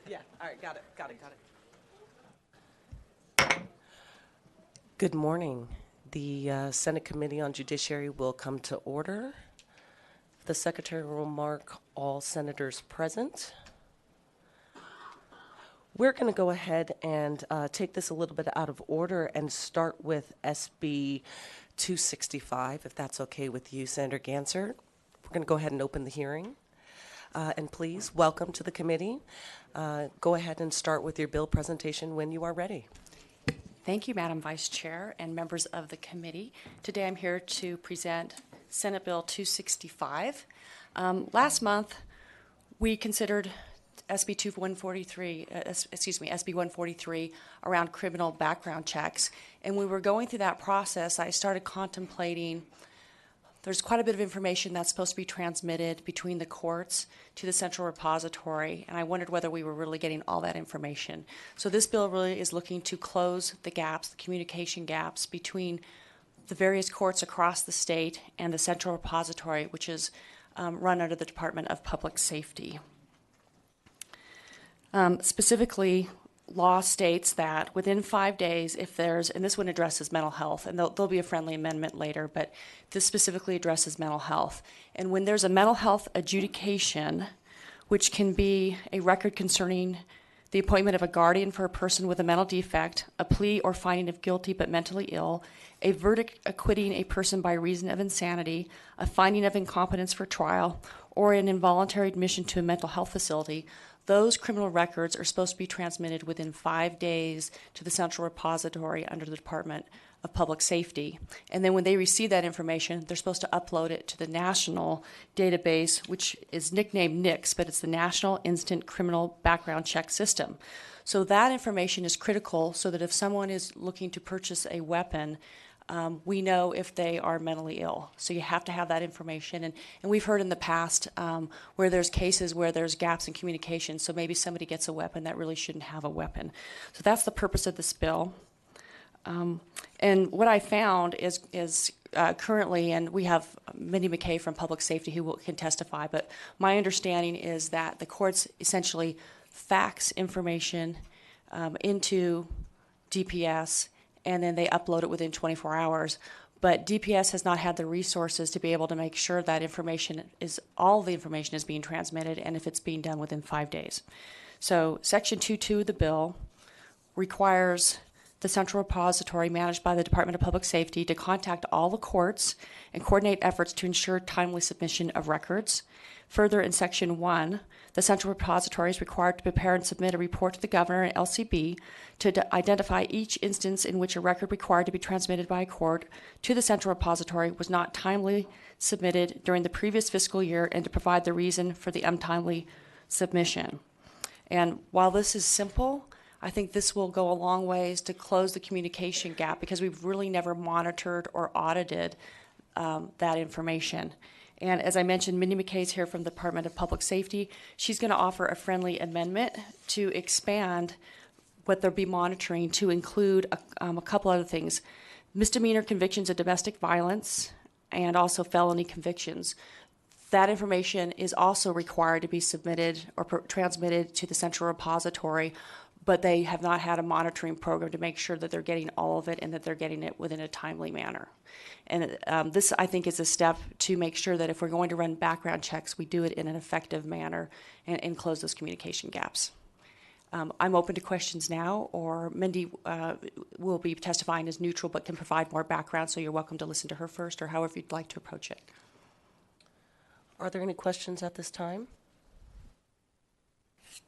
Yeah, all right, got it. Good morning. The Senate Committee on Judiciary will come to order. The Secretary will mark all senators present. We're going to go ahead and take this a little bit out of order and start with SB 265, if that's okay with you, Senator Gansert. We're going to go ahead and open the hearing. And please, welcome to the committee. Go ahead and start with your bill presentation when you are ready. Thank you, Madam Vice Chair and members of the committee. Today I'm here to present Senate Bill 265. Last month, we considered SB 143 around criminal background checks. And when we were going through that process, I started contemplating there's quite a bit of information that's supposed to be transmitted between the courts to the central repository, and I wondered whether we were really getting all that information. So this bill really is looking to close the gaps, the communication gaps between the various courts across the state and the central repository, which is run under the Department of Public Safety. Specifically, law states that within 5 days, if there's, and this one addresses mental health, and there'll be a friendly amendment later, but this specifically addresses mental health. And when there's a mental health adjudication, which can be a record concerning the appointment of a guardian for a person with a mental defect, a plea or finding of guilty but mentally ill, a verdict acquitting a person by reason of insanity, a finding of incompetence for trial, or an involuntary admission to a mental health facility, those criminal records are supposed to be transmitted within 5 days to the central repository under the Department of Public Safety. And then when they receive that information, they're supposed to upload it to the national database, which is nicknamed NICS, but it's the National Instant Criminal Background Check System. So that information is critical so that if someone is looking to purchase a weapon, we know if they are mentally ill. So you have to have that information. And we've heard in the past where there's cases where there's gaps in communication. So maybe somebody gets a weapon that really shouldn't have a weapon. So that's the purpose of this bill. And what I found is currently, and we have Mindy McKay from Public Safety who can testify, but my understanding is that the courts essentially fax information into DPS, and then they upload it within 24 hours. But DPS has not had the resources to be able to make sure that all the information is being transmitted, and if it's being done within 5 days. So Section 2.2 of the bill requires the central repository managed by the Department of Public Safety to contact all the courts and coordinate efforts to ensure timely submission of records. Further, in Section 1, the central repository is required to prepare and submit a report to the governor and LCB to identify each instance in which a record required to be transmitted by a court to the central repository was not timely submitted during the previous fiscal year and to provide the reason for the untimely submission. And while this is simple, I think this will go a long ways to close the communication gap because we've really never monitored or audited that information. And as I mentioned, Mindy McKay's here from the Department of Public Safety. She's going to offer a friendly amendment to expand what they'll be monitoring to include a couple other things. Misdemeanor convictions of domestic violence and also felony convictions. That information is also required to be submitted or transmitted to the central repository, but they have not had a monitoring program to make sure that they're getting all of it and that they're getting it within a timely manner. And this, I think, is a step to make sure that if we're going to run background checks, we do it in an effective manner and close those communication gaps. I'm open to questions now, or Mindy will be testifying as neutral but can provide more background, so you're welcome to listen to her first or however you'd like to approach it. Are there any questions at this time?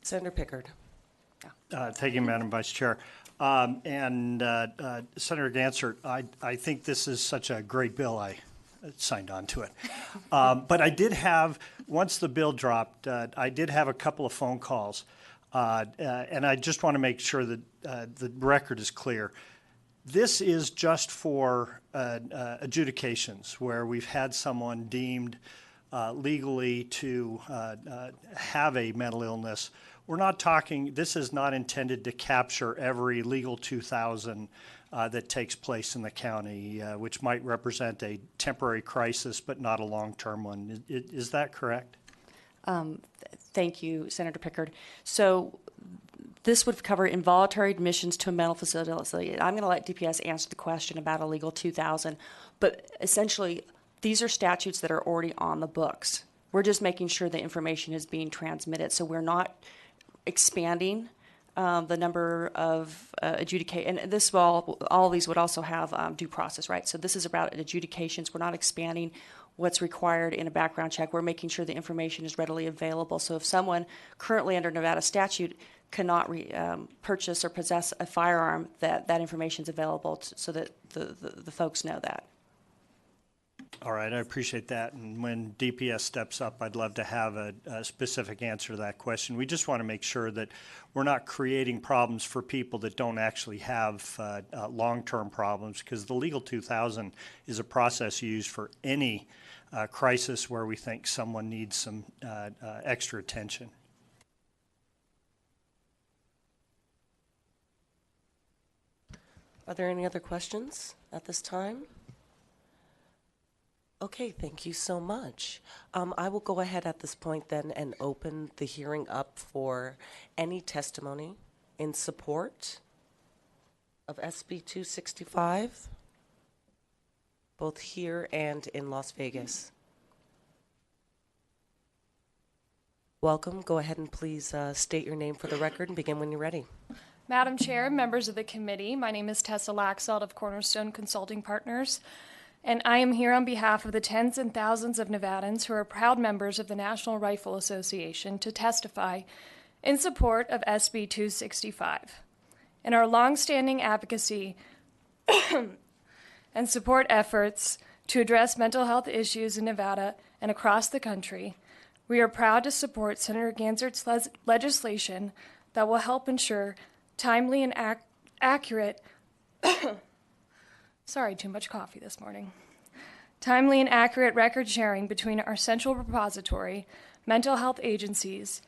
Senator Pickard. Thank you, Madam Vice Chair. Senator Gansert, I think this is such a great bill, I signed on to it. But I did have, once the bill dropped, I did have a couple of phone calls. And I just want to make sure that the record is clear. This is just for adjudications where we've had someone deemed legally to have a mental illness. We're not talking, this is not intended to capture every legal 2000 that takes place in the county, which might represent a temporary crisis but not a long-term one. Is that correct? Thank you, Senator Pickard. So this would cover involuntary admissions to a mental facility. I'm going to let DPS answer the question about Illegal 2000, but essentially, these are statutes that are already on the books. We're just making sure the information is being transmitted, so we're not expanding the number of adjudicate, and this will, all of these would also have due process, right? So this is about adjudications. We're not expanding what's required in a background check. We're making sure the information is readily available. So if someone currently under Nevada statute cannot purchase or possess a firearm, that information is available so that the folks know that. All right, I appreciate that. And when DPS steps up, I'd love to have a specific answer to that question. We just want to make sure that we're not creating problems for people that don't actually have long-term problems, because the Legal 2000 is a process used for any crisis where we think someone needs some extra attention. Are there any other questions at this time? Okay, thank you so much. I will go ahead at this point then and open the hearing up for any testimony in support of SB 265, both here and in Las Vegas. Welcome. Go ahead and please state your name for the record and begin when you're ready. Madam Chair, members of the committee, my name is Tessa Laxalt of Cornerstone Consulting Partners, and I am here on behalf of the tens and thousands of Nevadans who are proud members of the National Rifle Association to testify in support of SB 265. In our longstanding advocacy and support efforts to address mental health issues in Nevada and across the country, we are proud to support Senator Gansert's legislation that will help ensure timely and accurate sorry, too much coffee this morning. Timely and accurate record sharing between our central repository, mental health agencies,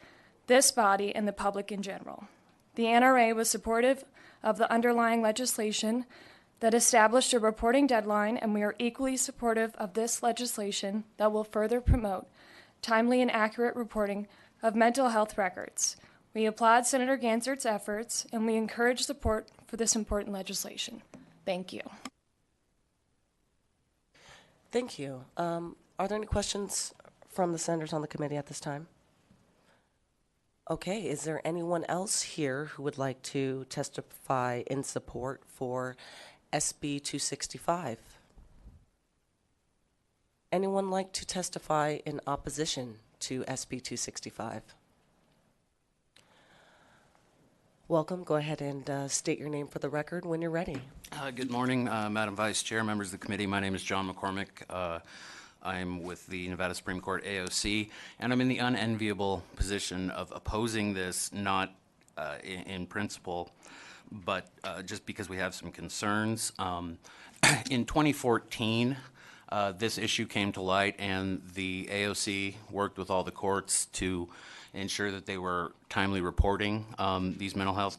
this body, and the public in general. The NRA was supportive of the underlying legislation that established a reporting deadline, and we are equally supportive of this legislation that will further promote timely and accurate reporting of mental health records. We applaud Senator Gansert's efforts, and we encourage support for this important legislation. Thank you. Thank you. Are there any questions from the senators on the committee at this time? Okay, is there anyone else here who would like to testify in support for SB 265? Anyone like to testify in opposition to SB 265? Welcome. Go ahead and state your name for the record when you're ready. Good morning, Madam Vice Chair, members of the committee. My name is John McCormick. I'm with the Nevada Supreme Court AOC, and I'm in the unenviable position of opposing this, not in principle, but just because we have some concerns. In 2014, this issue came to light, and the AOC worked with all the courts to ensure that they were timely reporting these mental health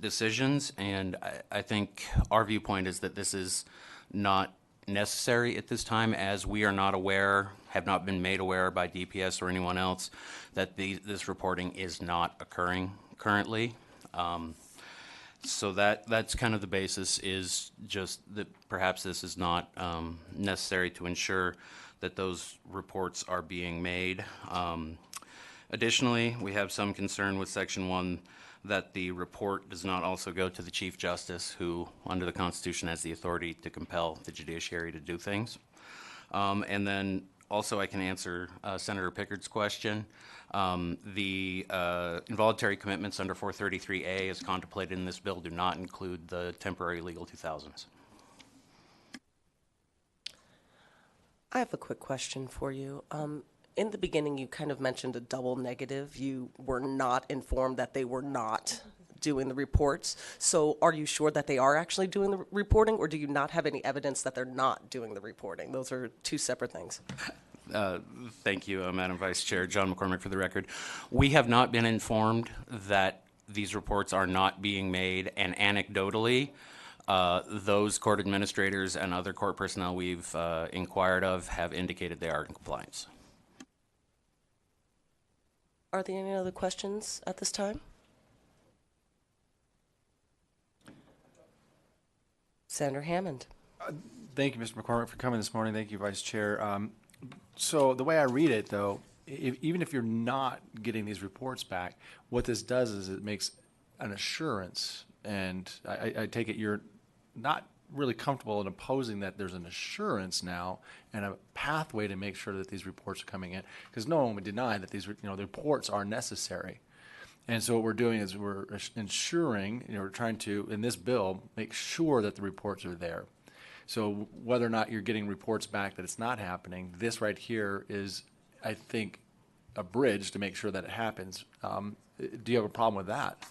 decisions, and I think our viewpoint is that this is not necessary at this time, as we are not aware, have not been made aware by DPS or anyone else, that this reporting is not occurring currently. So that's kind of the basis, is just that perhaps this is not necessary to ensure that those reports are being made. Additionally, we have some concern with Section 1 that the report does not also go to the Chief Justice, who, under the Constitution, has the authority to compel the Judiciary to do things. And then also I can answer Senator Pickard's question. The involuntary commitments under 433A as contemplated in this bill do not include the temporary Legal 2000s. I have a quick question for you. In the beginning, you kind of mentioned a double negative. You were not informed that they were not doing the reports. So are you sure that they are actually doing the reporting, or do you not have any evidence that they're not doing the reporting? Those are two separate things. Thank you, Madam Vice Chair. John McCormick for the record. We have not been informed that these reports are not being made, and anecdotally, those court administrators and other court personnel we've inquired of have indicated they are in compliance. Are there any other questions at this time? Senator Hammond. Thank you, Mr. McCormick, for coming this morning. Thank you, Vice Chair. So the way I read it, though, even if you're not getting these reports back, what this does is it makes an assurance, and I take it you're not really comfortable in opposing that there's an assurance now and a pathway to make sure that these reports are coming in, because no one would deny that these, the reports are necessary. And so what we're doing is we're ensuring, we're trying to, in this bill, make sure that the reports are there. So whether or not you're getting reports back that it's not happening, this right here is, I think, a bridge to make sure that it happens. Do you have a problem with that?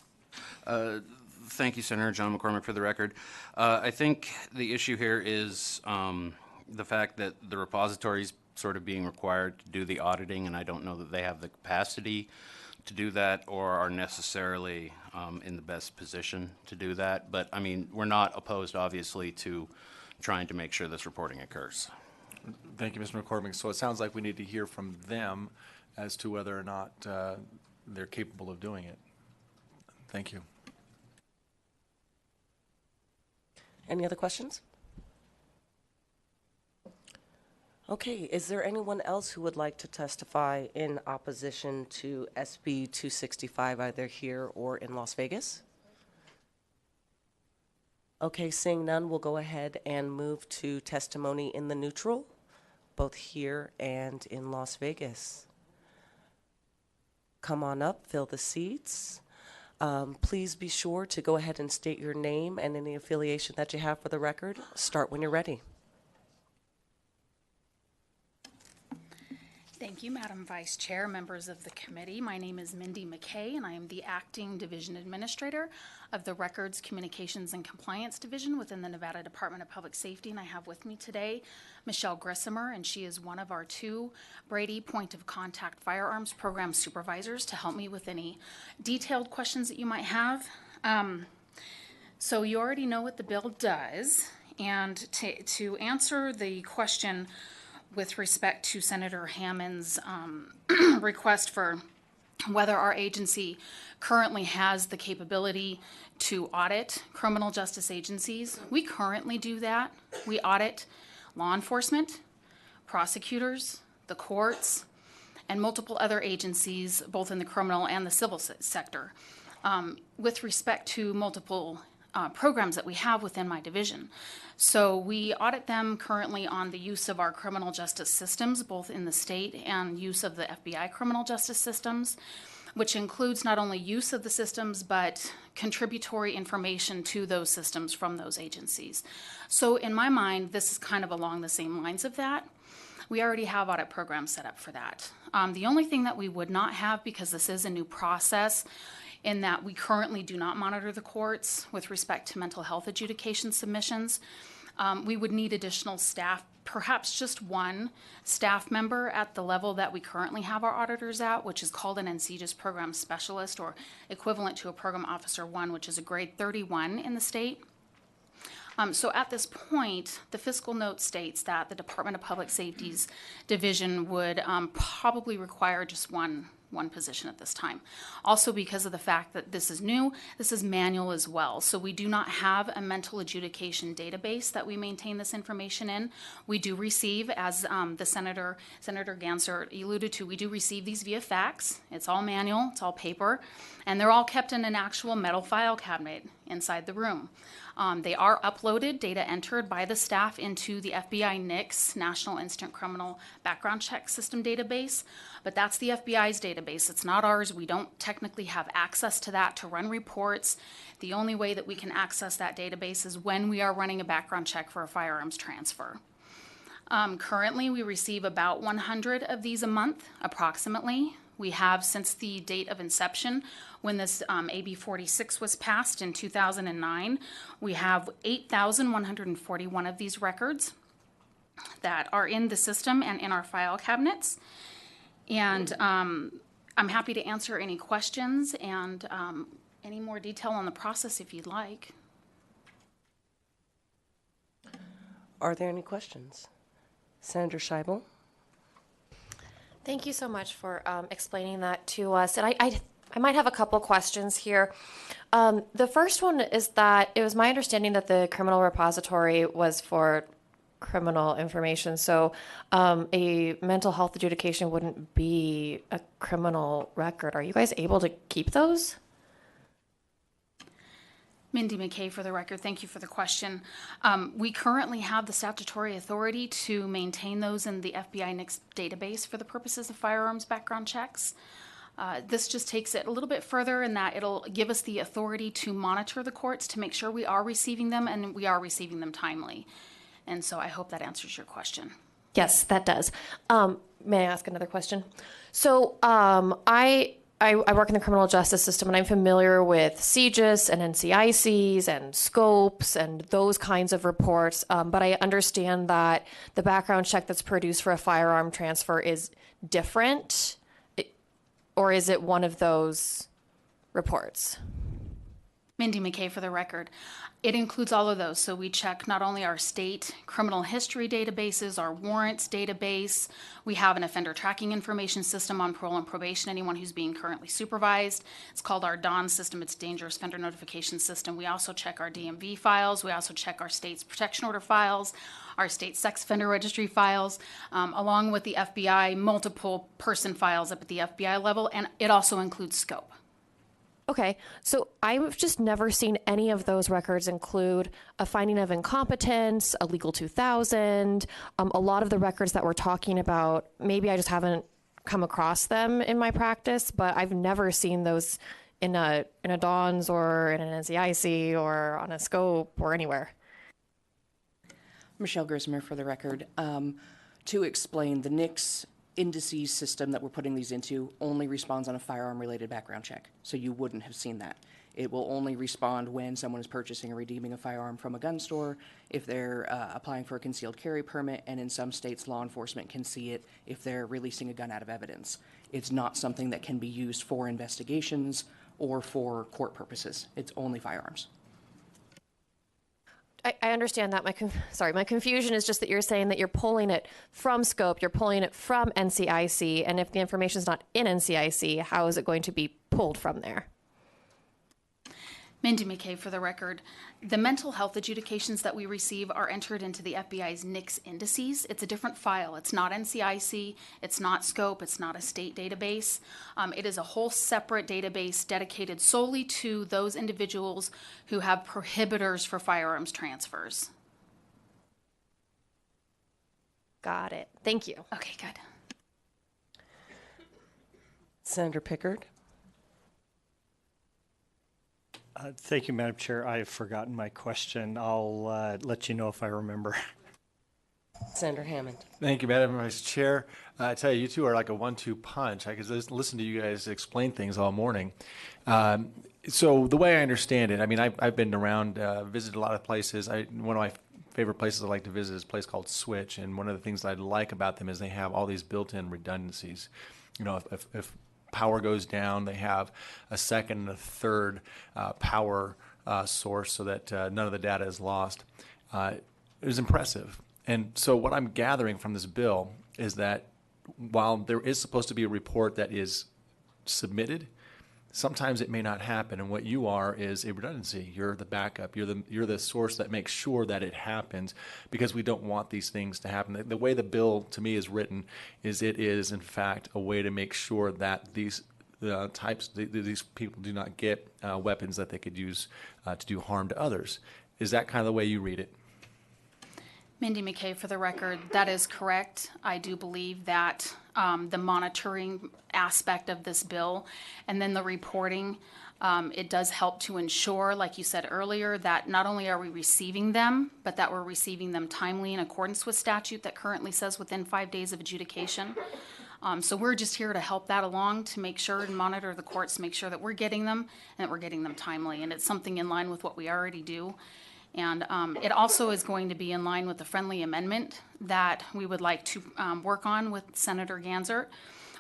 Thank you, Senator John McCormick, for the record. I think the issue here is the fact that the repository's sort of being required to do the auditing, and I don't know that they have the capacity to do that or are necessarily in the best position to do that. But, I mean, we're not opposed, obviously, to trying to make sure this reporting occurs. Thank you, Mr. McCormick. So it sounds like we need to hear from them as to whether or not they're capable of doing it. Thank you. Any other questions? Okay, is there anyone else who would like to testify in opposition to SB 265, either here or in Las Vegas? Okay, seeing none, we'll go ahead and move to testimony in the neutral, both here and in Las Vegas. Come on up, fill the seats. Please be sure to go ahead and state your name and any affiliation that you have for the record. Start when you're ready. Thank you, Madam Vice Chair, members of the committee. My name is Mindy McKay, and I am the Acting Division Administrator of the Records, Communications, and Compliance Division within the Nevada Department of Public Safety. And I have with me today Michelle Grissomer, and she is one of our 2 Brady Point of Contact Firearms Program Supervisors to help me with any detailed questions that you might have. So you already know what the bill does, and to answer the question with respect to Senator Hammond's request for whether our agency currently has the capability to audit criminal justice agencies. We currently do that. We audit law enforcement, prosecutors, the courts, and multiple other agencies, both in the criminal and the civil sector, with respect to multiple programs that we have within my division. So we audit them currently on the use of our criminal justice systems, both in the state and use of the FBI criminal justice systems, which includes not only use of the systems, but contributory information to those systems from those agencies. So in my mind, this is kind of along the same lines of that. We already have audit programs set up for that. The only thing that we would not have, because this is a new process, in that we currently do not monitor the courts with respect to mental health adjudication submissions. We would need additional staff, perhaps just one staff member at the level that we currently have our auditors at, which is called an NCGIS program specialist, or equivalent to a program officer 1, which is a grade 31 in the state. So at this point, the fiscal note states that the Department of Public Safety's division would probably require just one position at this time. Also, because of the fact that this is new, this is manual as well. So we do not have a mental adjudication database that we maintain this information in. We do receive, as the Senator Gansert alluded to, we do receive these via fax. It's all manual, it's all paper, and they're all kept in an actual metal file cabinet inside the room. They are uploaded, data entered by the staff into the FBI NICS, National Instant Criminal Background Check System database, but that's the FBI's database. It's not ours. We don't technically have access to that to run reports. The only way that we can access that database is when we are running a background check for a firearms transfer. Currently, we receive about 100 of these a month, approximately. We have, since the date of inception, when this AB 46 was passed in 2009, we have 8,141 of these records that are in the system and in our file cabinets. And I'm happy to answer any questions and any more detail on the process if you'd like. Are there any questions? Senator Scheibel? Thank you so much for explaining that to us. And I might have a couple questions here. The first one is that it was my understanding that the criminal repository was for criminal information. So a mental health adjudication wouldn't be a criminal record. Are you guys able to keep those? Mindy McKay, for the record, thank you for the question. We currently have the statutory authority to maintain those in the FBI NICS database for the purposes of firearms background checks. This just takes it a little bit further in that it'll give us the authority to monitor the courts to make sure we are receiving them and we are receiving them timely. And so I hope that answers your question. Yes, that does. May I ask another question? So I work in the criminal justice system, and I'm familiar with CJIS and NCICs and scopes and those kinds of reports. But I understand that the background check that's produced for a firearm transfer is different, or is it one of those reports? Mindy McKay, for the record. It includes all of those. So we check not only our state criminal history databases, our warrants database. We have an offender tracking information system on parole and probation, anyone who's being currently supervised. It's called our DON system. It's Dangerous Offender Notification System. We also check our DMV files. We also check our state's protection order files, our state sex offender registry files, along with the FBI multiple person files up at the FBI level. And it also includes scope. Okay, so I've just never seen any of those records include a finding of incompetence, a legal 2000. A lot of the records that we're talking about, maybe I just haven't come across them in my practice, but I've never seen those in a DONS or in an NCIC or on a scope or anywhere. Michelle Grismer, for the record. To explain, the NICS indices system that we're putting these into only responds on a firearm-related background check, so you wouldn't have seen that. It will only respond when someone is purchasing or redeeming a firearm from a gun store, if they're applying for a concealed carry permit, and in some states, law enforcement can see it if they're releasing a gun out of evidence. It's not something that can be used for investigations or for court purposes. It's only firearms. I understand that. My confusion is just that you're saying that you're pulling it from scope, you're pulling it from NCIC, and if the information is not in NCIC, how is it going to be pulled from there? Mindy McKay, for the record. The mental health adjudications that we receive are entered into the FBI's NICS indices. It's a different file. It's not NCIC, it's not scope, it's not a state database. It is a whole separate database dedicated solely to those individuals who have prohibitors for firearms transfers. Got it. Thank you. Okay, good. Senator Pickard? Thank you, Madam Chair. I have forgotten my question. I'll let you know if I remember. Senator Hammond? Thank you, Madam Vice Chair. I tell you, you two are like a 1-2 punch. I could listen to you guys explain things all morning. So the way I understand it, I mean, I've been around, visited a lot of places. One of my favorite places I like to visit is a place called Switch, and one of the things that I like about them is they have all these built-in redundancies. You know, if power goes down, they have a second and a third power source so that none of the data is lost. It was impressive. And so what I'm gathering from this bill is that while there is supposed to be a report that is submitted, sometimes it may not happen, and what you are is a redundancy. You're the backup. You're the source that makes sure that it happens, because we don't want these things to happen. The way the bill, to me, is written is it is, in fact, a way to make sure that these people do not get weapons that they could use to do harm to others. Is that kind of the way you read it? Mindy McKay, for the record, that is correct. I do believe that the monitoring aspect of this bill and then the reporting, it does help to ensure, like you said earlier, that not only are we receiving them, but that we're receiving them timely in accordance with statute that currently says within 5 days of adjudication. So we're just here to help that along, to make sure and monitor the courts, make sure that we're getting them and that we're getting them timely. And it's something in line with what we already do. And it also is going to be in line with the friendly amendment that we would like to work on with Senator Ganzert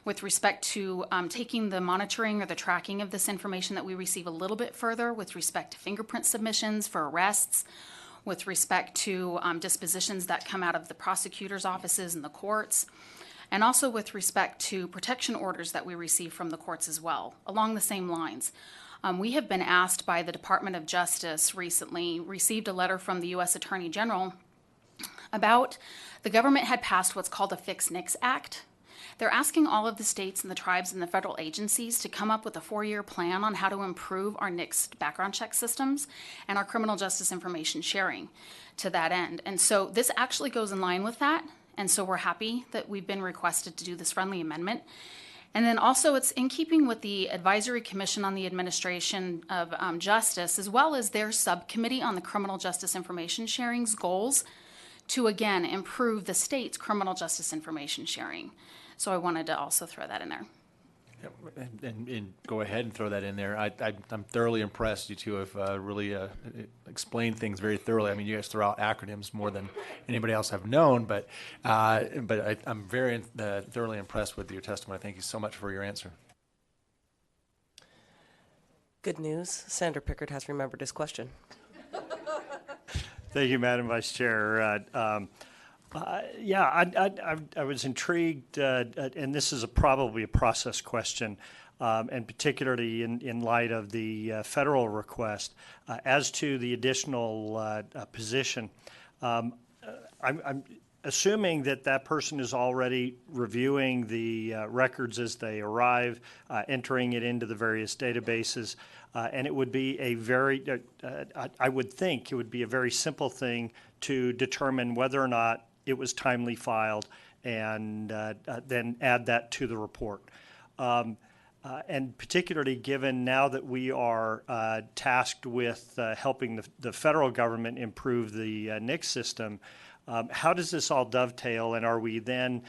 with respect to taking the monitoring or the tracking of this information that we receive a little bit further with respect to fingerprint submissions for arrests, with respect to dispositions that come out of the prosecutor's offices and the courts. and also with respect to protection orders that we receive from the courts as well, along the same lines. We have been asked by the Department of Justice recently, received a letter from the U.S. Attorney General about the government had passed what's called a Fix NICS Act. They're asking all of the states and the tribes and the federal agencies to come up with a 4-year plan on how to improve our NICS background check systems and our criminal justice information sharing to that end. And so this actually goes in line with that. And so we're happy that we've been requested to do this friendly amendment. And then also it's in keeping with the Advisory Commission on the Administration of Justice, as well as their subcommittee on the criminal justice information sharing's goals to, again, improve the state's criminal justice information sharing. So I wanted to also throw that in there. Yep, and go ahead and throw that in there. I'm thoroughly impressed. You two have really explained things very thoroughly. I mean, you guys throw out acronyms more than anybody else I've known, but I'm very thoroughly impressed with your testimony. Thank you so much for your answer. Good news. Senator Pickard has remembered his question. Thank you, Madam Vice Chair. I was intrigued, and this is probably a process question, and particularly in light of the federal request, as to the additional position. I'm assuming that person is already reviewing the records as they arrive, entering it into the various databases, and it would be a very, I would think it would be a very simple thing to determine whether or not it was timely filed, and then add that to the report. And particularly given now that we are tasked with helping the federal government improve the NICS system, how does this all dovetail, and are we then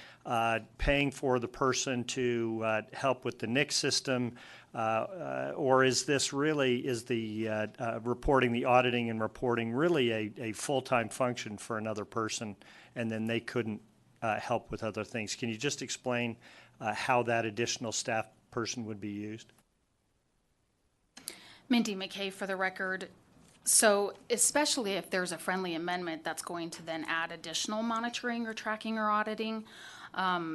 paying for the person to help with the NICS system, or is this really, is the reporting, the auditing and reporting really a full-time function for another person, and then they couldn't help with other things? Can you just explain how that additional staff person would be used? Mindy McKay for the record. So especially if there's a friendly amendment that's going to then add additional monitoring or tracking or auditing.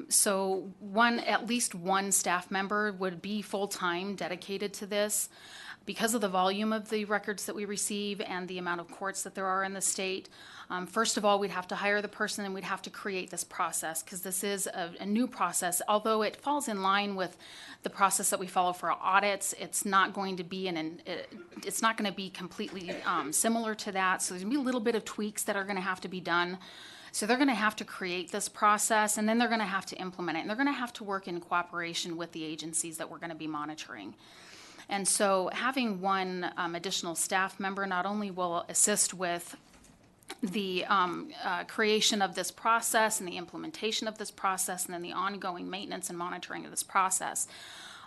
So at least one staff member would be full-time dedicated to this. Because of the volume of the records that we receive and the amount of courts that there are in the state, first of all, we'd have to hire the person and we'd have to create this process, because this is a new process. Although it falls in line with the process that we follow for audits, it's not going to be it's not going to be completely similar to that. So there's going to be a little bit of tweaks that are going to have to be done. So they're going to have to create this process, and then they're going to have to implement it, and they're going to have to work in cooperation with the agencies that we're going to be monitoring. And so having one additional staff member not only will assist with the creation of this process and the implementation of this process, and then the ongoing maintenance and monitoring of this process,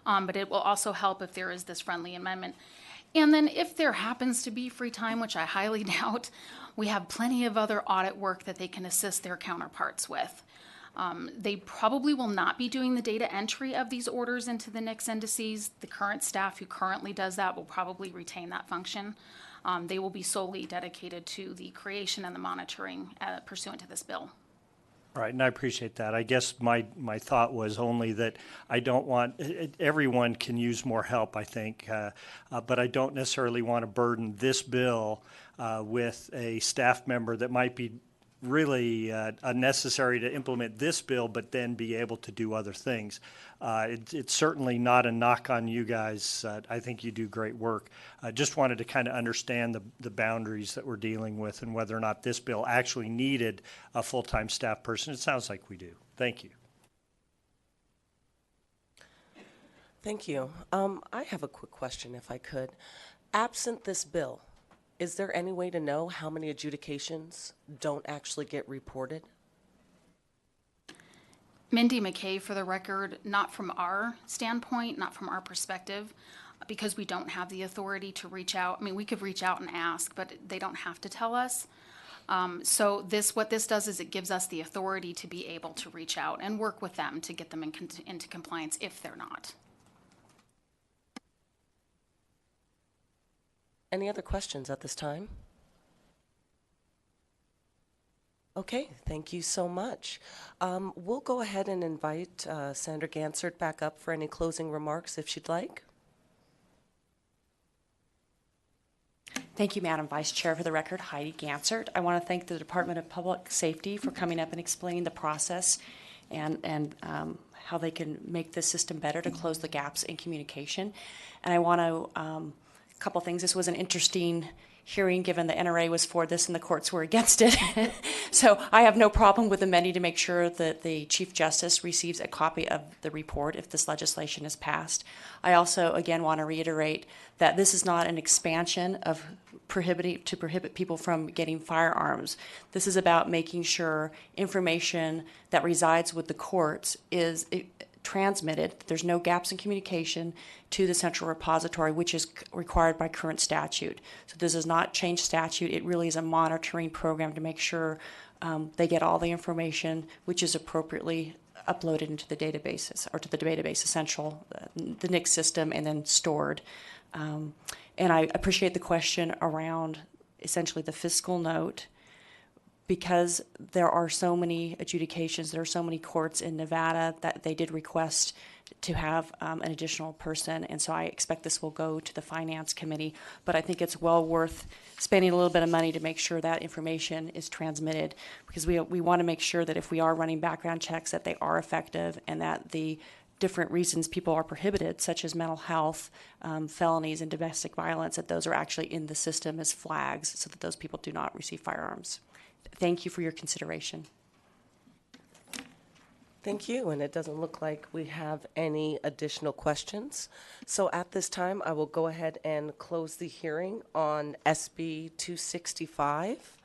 but it will also help if there is this friendly amendment. And then if there happens to be free time, which I highly doubt, we have plenty of other audit work that they can assist their counterparts with. They probably will not be doing the data entry of these orders into the NICS indices. The current staff who currently does that will probably retain that function. They will be solely dedicated to the creation and the monitoring pursuant to this bill. All right, and I appreciate that. I guess my thought was only that I don't want, everyone can use more help, I think, but I don't necessarily want to burden this bill with a staff member that might be really unnecessary to implement this bill, but then be able to do other things. It's certainly not a knock on you guys. I think you do great work. I just wanted to kind of understand the boundaries that we're dealing with and whether or not this bill actually needed a full-time staff person. It sounds like we do. Thank you. Thank you. I have a quick question, if I could. Absent this bill, is there any way to know how many adjudications don't actually get reported? Mindy McKay, for the record, not from our standpoint, not from our perspective, because we don't have the authority to reach out. I mean, we could reach out and ask, but they don't have to tell us. So what this does is it gives us the authority to be able to reach out and work with them to get them into compliance if they're not. Any other questions at this time? Okay, thank you so much. We'll go ahead and invite Senator Gansert back up for any closing remarks if she'd like. Thank you, Madam Vice Chair. For the record, Heidi Gansert. I want to thank the Department of Public Safety for coming up and explaining the process and how they can make this system better to close the gaps in communication. And I want to, a couple things. This was an interesting hearing, given the NRA was for this and the courts were against it. So I have no problem with amending to make sure that the Chief Justice receives a copy of the report if this legislation is passed. I also, again, want to reiterate that this is not an expansion of prohibit people from getting firearms. This is about making sure information that resides with the courts is transmitted. There's no gaps in communication to the central repository, which is required by current statute. So this does not change statute. It really is a monitoring program to make sure they get all the information which is appropriately uploaded into the databases, or to the database essential, the NICS system, and then stored. And I appreciate the question around essentially the fiscal note, because there are so many adjudications, there are so many courts in Nevada that they did request to have an additional person, and so I expect this will go to the Finance Committee. But I think it's well worth spending a little bit of money to make sure that information is transmitted, because we want to make sure that if we are running background checks, that they are effective, and that the different reasons people are prohibited, such as mental health, felonies, and domestic violence, that those are actually in the system as flags so that those people do not receive firearms. Thank you for your consideration. Thank you, and it doesn't look like we have any additional questions. So at this time, I will go ahead and close the hearing on SB 265.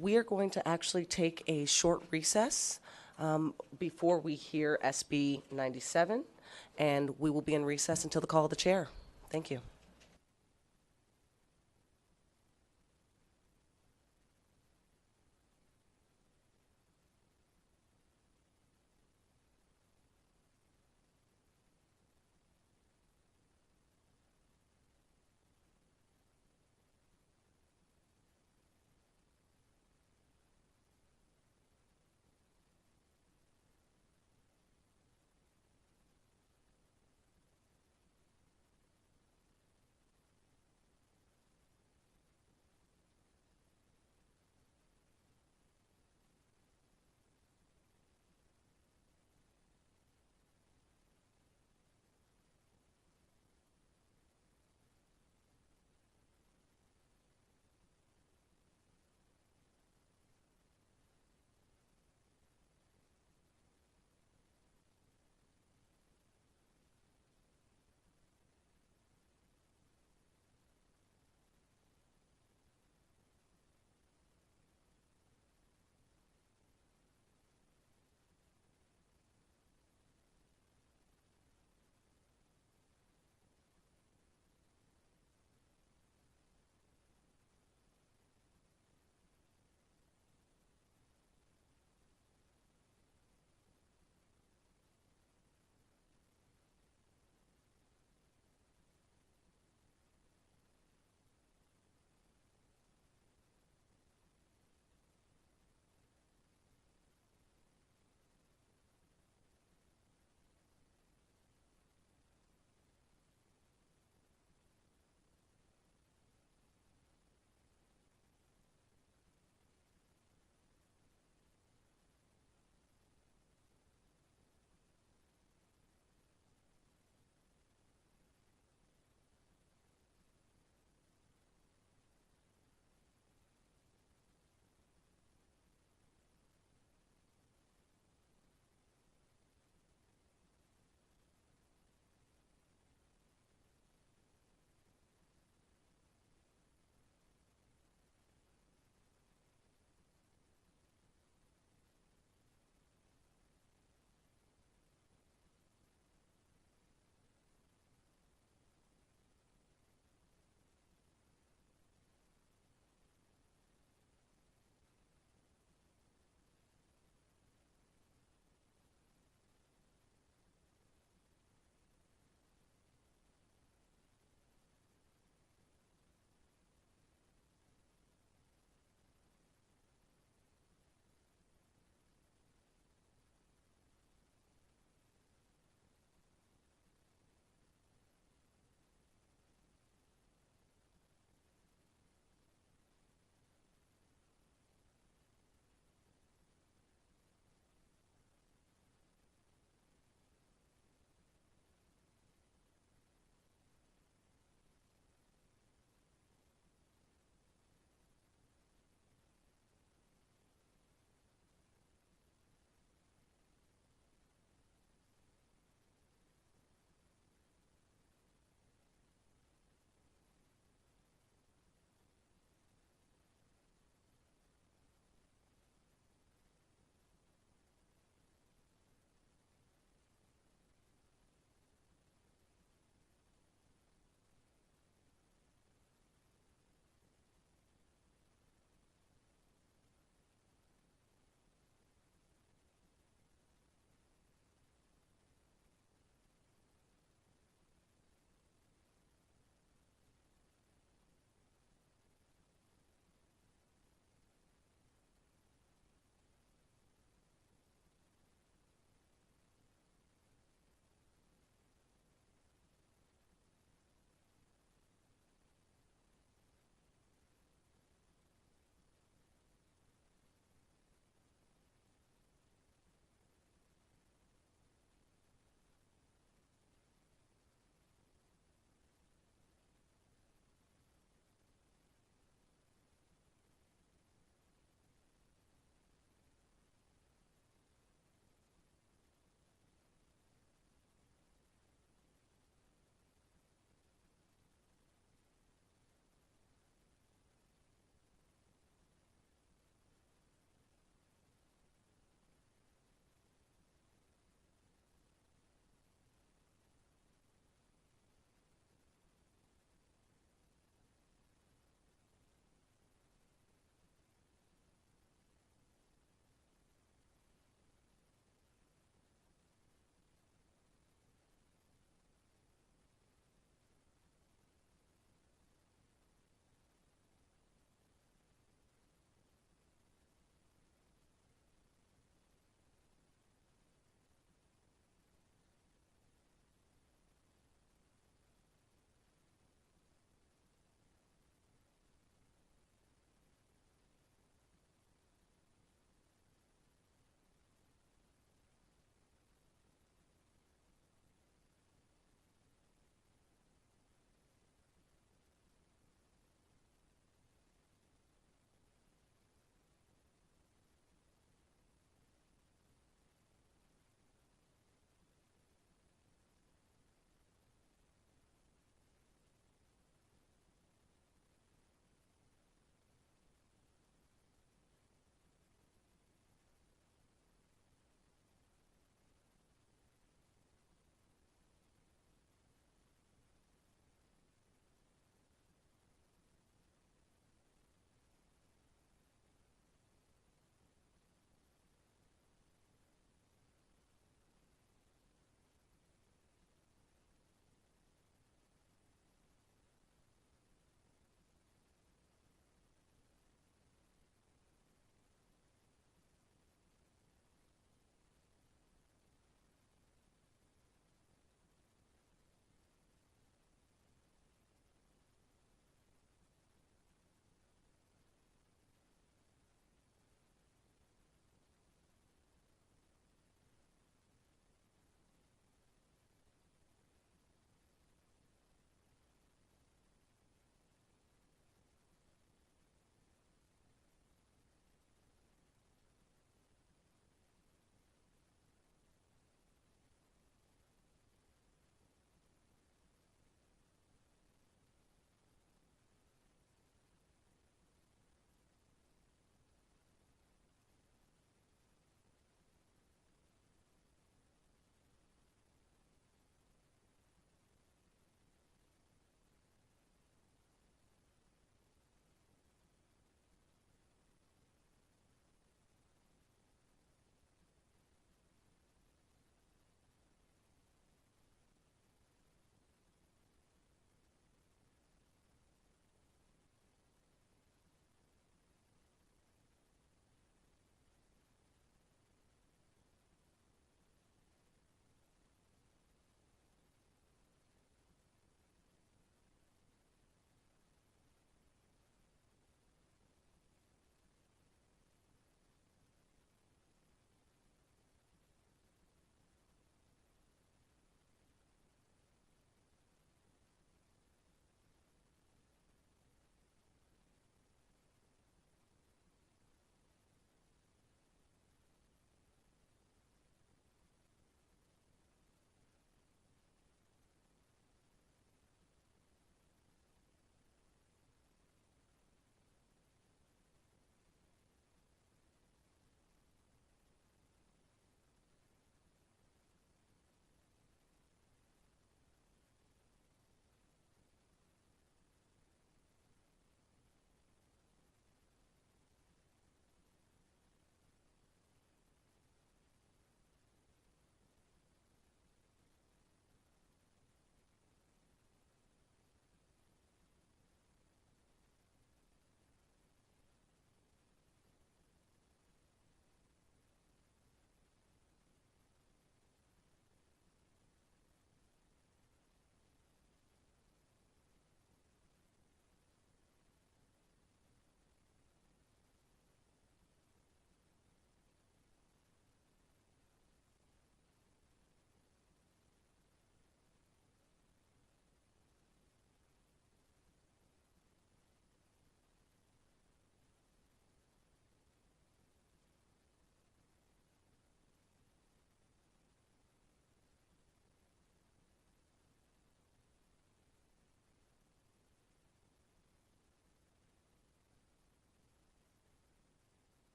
We are going to actually take a short recess before we hear SB 97, and we will be in recess until the call of the chair. Thank you.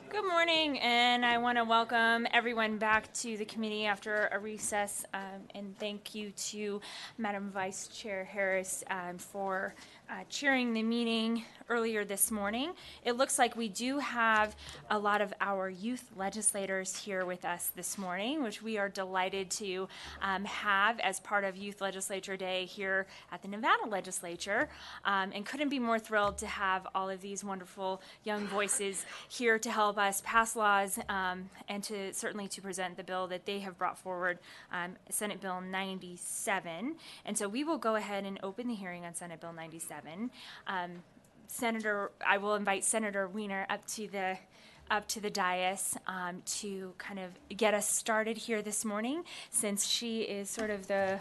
Good morning, and I want to welcome everyone back to the committee after a recess, and thank you to Madam Vice Chair Harris for chairing the meeting earlier this morning. It looks like we do have a lot of our youth legislators here with us this morning, which we are delighted to have as part of Youth Legislature Day here at the Nevada Legislature, and couldn't be more thrilled to have all of these wonderful young voices here to help us pass laws and to certainly to present the bill that they have brought forward, Senate Bill 97. And so we will go ahead and open the hearing on Senate Bill 97. I will invite Senator Wiener up to the dais to kind of get us started here this morning, since she is sort of the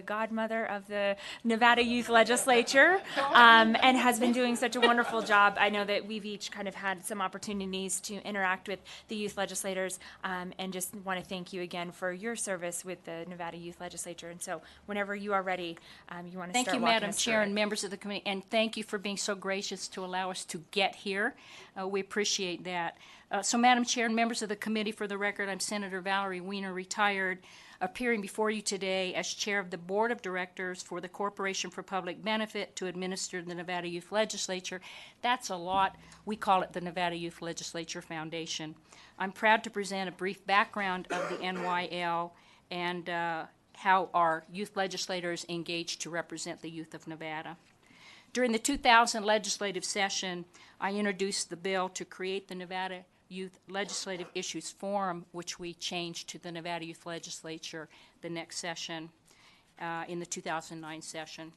godmother of the Nevada Youth Legislature and has been doing such a wonderful job. I know that we've each kind of had some opportunities to interact with the youth legislators, and just want to thank you again for your service with the Nevada Youth Legislature. And so whenever you are ready, you want to Thank start you, walking Madam us Chair through and it. members of the committee, and thank you for being so gracious to allow us to get here. We appreciate that. So, Madam Chair and members of the committee, for the record, I'm Senator Valerie Wiener, retired, appearing before you today as Chair of the Board of Directors for the Corporation for Public Benefit to administer the Nevada Youth Legislature. That's a lot. We call it the Nevada Youth Legislature Foundation. I'm proud to present a brief background of the NYL and how our youth legislators engage to represent the youth of Nevada. During the 2000 legislative session, I introduced the bill to create the Nevada Youth Legislative Issues Forum, which we changed to the Nevada Youth Legislature the next session, in the 2009 session.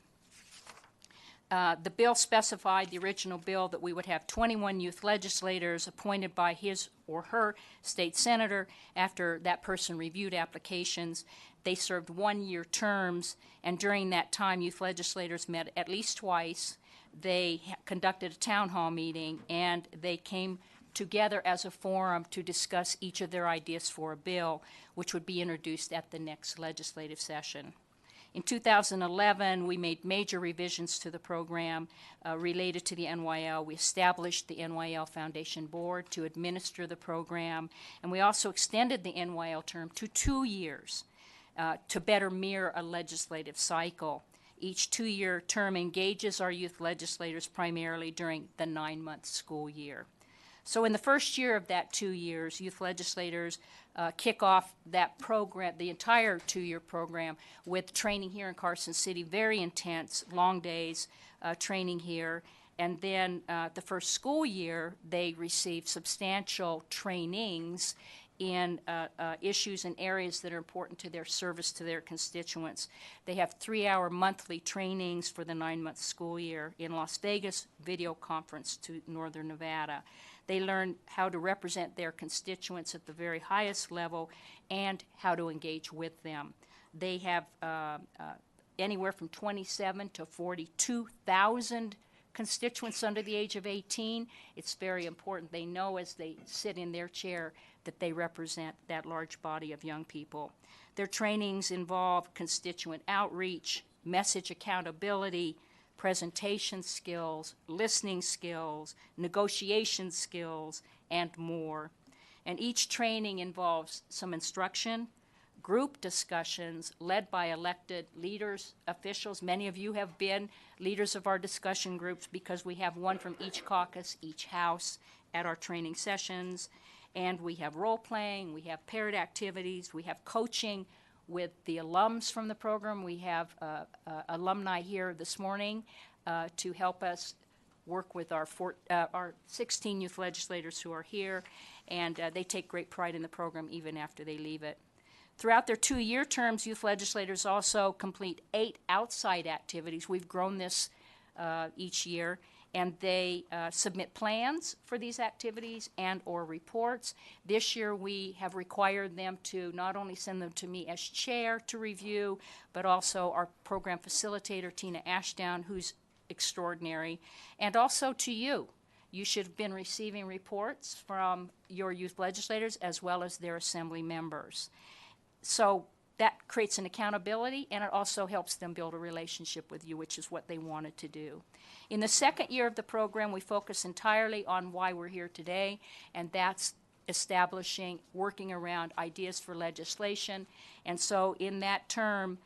The bill specified, the original bill, that we would have 21 youth legislators appointed by his or her state senator after that person reviewed applications. They served one-year terms, and during that time, youth legislators met at least twice. They conducted a town hall meeting, and they came together as a forum to discuss each of their ideas for a bill, which would be introduced at the next legislative session. In 2011, we made major revisions to the program related to the NYL. We established the NYL Foundation Board to administer the program, and we also extended the NYL term to 2 years to better mirror a legislative cycle. Each 2-year term engages our youth legislators primarily during the 9-month school year. So in the first year of that 2 years, youth legislators kick off that program, the entire 2-year program, with training here in Carson City, very intense, long days training here. And then the first school year, they receive substantial trainings in issues and areas that are important to their service to their constituents. They have 3-hour monthly trainings for the 9-month school year in Las Vegas, video conference to Northern Nevada. They learn how to represent their constituents at the very highest level and how to engage with them. They have anywhere from 27 to 42,000 constituents under the age of 18. It's very important they know as they sit in their chair that they represent that large body of young people. Their trainings involve constituent outreach, message accountability, presentation skills, listening skills, negotiation skills, and more. And each training involves some instruction, group discussions led by elected leaders, officials. Many of you have been leaders of our discussion groups because we have one from each caucus, each house at our training sessions. And we have role playing, we have paired activities, we have coaching with the alums from the program. We have alumni here this morning to help us work with our 16 youth legislators who are here, and they take great pride in the program even after they leave it. Throughout their 2-year terms, youth legislators also complete 8 outside activities. We've grown this each year, and they submit plans for these activities and or reports. This year we have required them to not only send them to me as chair to review, but also our program facilitator, Tina Ashdown, who's extraordinary, and also to you. You should have been receiving reports from your youth legislators as well as their assembly members. So that creates an accountability, and it also helps them build a relationship with you, which is what they wanted to do. In the second year of the program, we focus entirely on why we're here today, and that's establishing, working around ideas for legislation. And so in that term,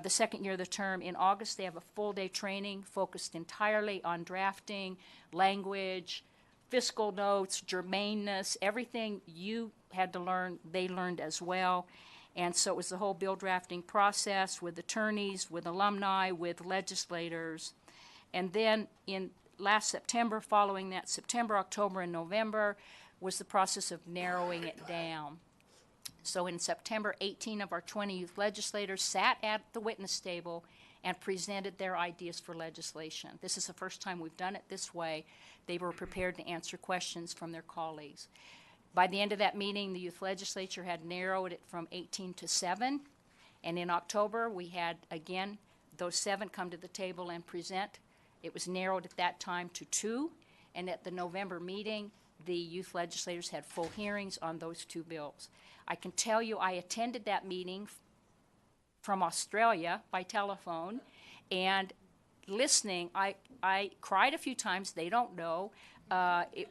the second year of the term, in August, they have a full-day training focused entirely on drafting, language, fiscal notes, germaneness, everything you had to learn, they learned as well. And so it was the whole bill drafting process with attorneys, with alumni, with legislators. And then in last September, following that, September, October, and November, was the process of narrowing it down. So in September, 18 of our 20 youth legislators sat at the witness table and presented their ideas for legislation. This is the first time we've done it this way. They were prepared to answer questions from their colleagues. By the end of that meeting, the youth legislature had narrowed it from 18 to 7. And in October, we had, again, those 7 come to the table and present. It was narrowed at that time to 2. And at the November meeting, the youth legislators had full hearings on those 2 bills. I can tell you I attended that meeting from Australia by telephone, and listening, I cried a few times, they don't know,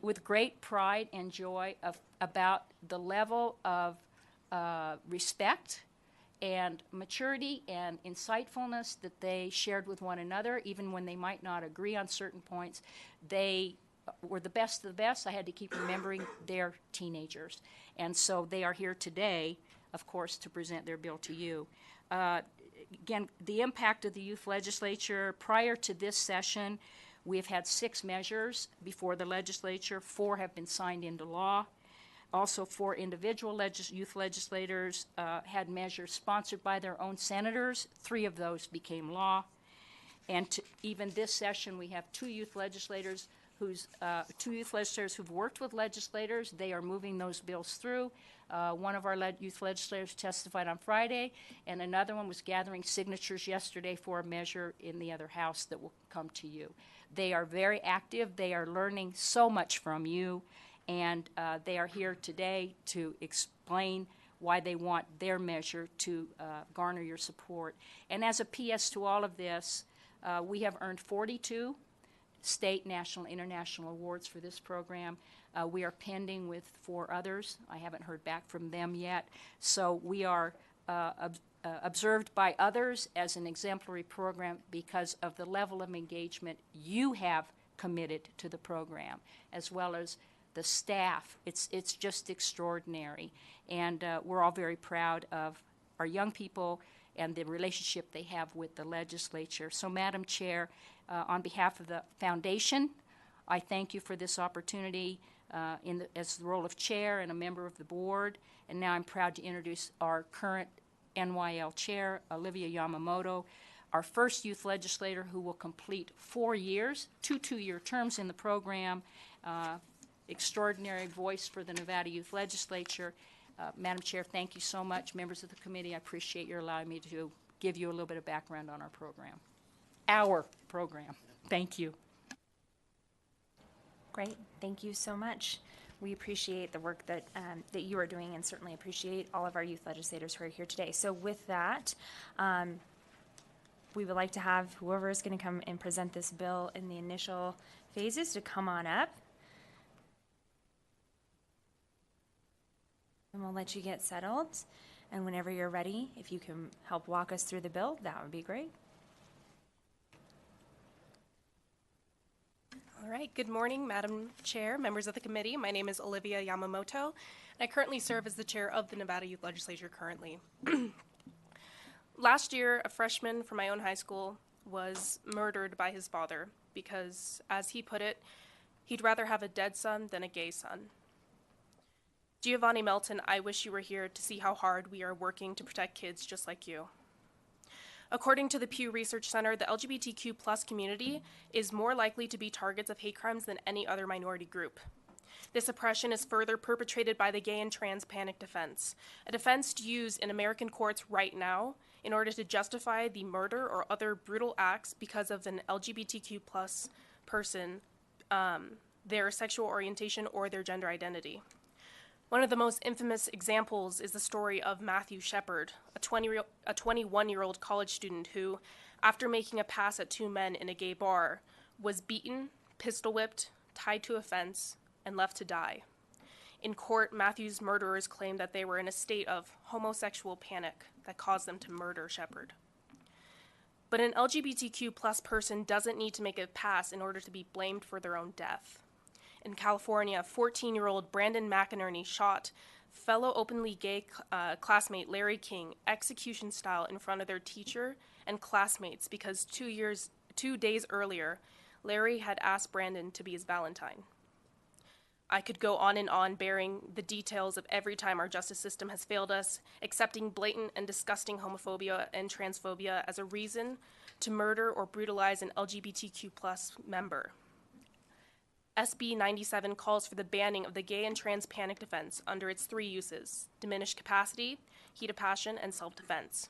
with great pride and joy about the level of respect and maturity and insightfulness that they shared with one another, even when they might not agree on certain points. They were the best of the best. I had to keep remembering they're teenagers. And so they are here today, of course, to present their bill to you. Again, the impact of the youth legislature prior to this session, we have had 6 measures before the legislature. 4 have been signed into law. Also, 4 individual youth legislators had measures sponsored by their own senators. 3 of those became law. And even this session, we have 2 youth legislators who've worked with legislators. They are moving those bills through. One of our youth legislators testified on Friday, and another one was gathering signatures yesterday for a measure in the other house that will come to you. They are very active. They are learning so much from you, and they are here today to explain why they want their measure to garner your support. And as a PS to all of this, we have earned 42 state, national, international awards for this program. We are pending with 4 others. I haven't heard back from them yet. So we are observed by others as an exemplary program because of the level of engagement you have committed to the program, as well as the staff. It's just extraordinary. And we're all very proud of our young people and the relationship they have with the legislature. So, Madam Chair, on behalf of the foundation, I thank you for this opportunity as the role of chair and a member of the board. And now I'm proud to introduce our current NYL chair, Olivia Yamamoto, our first youth legislator who will complete 4 years, 2 two-year terms in the program, extraordinary voice for the Nevada Youth Legislature. Madam Chair, thank you so much. Members of the committee, I appreciate your allowing me to give you a little bit of background on our program. Our program. Thank you. Great. Thank you so much. We appreciate the work that you are doing, and certainly appreciate all of our youth legislators who are here today. So with that, we would like to have whoever is going to come and present this bill in the initial phases to come on up. And we'll let you get settled. And whenever you're ready, if you can help walk us through the bill, that would be great. All right, good morning, Madam Chair, members of the committee. My name is Olivia Yamamoto, and I currently serve as the chair of the Nevada Youth Legislature currently. Last year, a freshman from my own high school was murdered by his father because, as he put it, he'd rather have a dead son than a gay son. Giovanni Melton, I wish you were here to see how hard we are working to protect kids just like you. According to the Pew Research Center, the LGBTQ plus community is more likely to be targets of hate crimes than any other minority group. This oppression is further perpetrated by the gay and trans panic defense, a defense used in American courts right now in order to justify the murder or other brutal acts because of an LGBTQ plus person, their sexual orientation, or their gender identity. One of the most infamous examples is the story of Matthew Shepard, a 21-year-old college student who, after making a pass at 2 men in a gay bar, was beaten, pistol-whipped, tied to a fence, and left to die. In court, Matthew's murderers claimed that they were in a state of homosexual panic that caused them to murder Shepard. But an LGBTQ plus person doesn't need to make a pass in order to be blamed for their own death. In California, 14-year-old Brandon McInerney shot fellow openly gay classmate Larry King execution style in front of their teacher and classmates because 2 days earlier, Larry had asked Brandon to be his Valentine. I could go on, bearing the details of every time our justice system has failed us, accepting blatant and disgusting homophobia and transphobia as a reason to murder or brutalize an LGBTQ+ member. SB 97 calls for the banning of the gay and trans panic defense under its 3 uses: diminished capacity, heat of passion, and self-defense.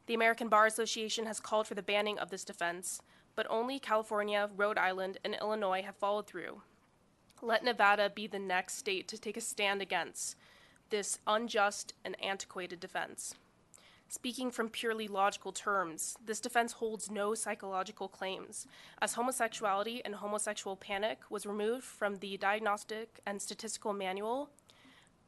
The American Bar Association has called for the banning of this defense, but only California, Rhode Island, and Illinois have followed through. Let Nevada be the next state to take a stand against this unjust and antiquated defense. Speaking from purely logical terms, this defense holds no psychological claims, as homosexuality and homosexual panic was removed from the Diagnostic and Statistical Manual.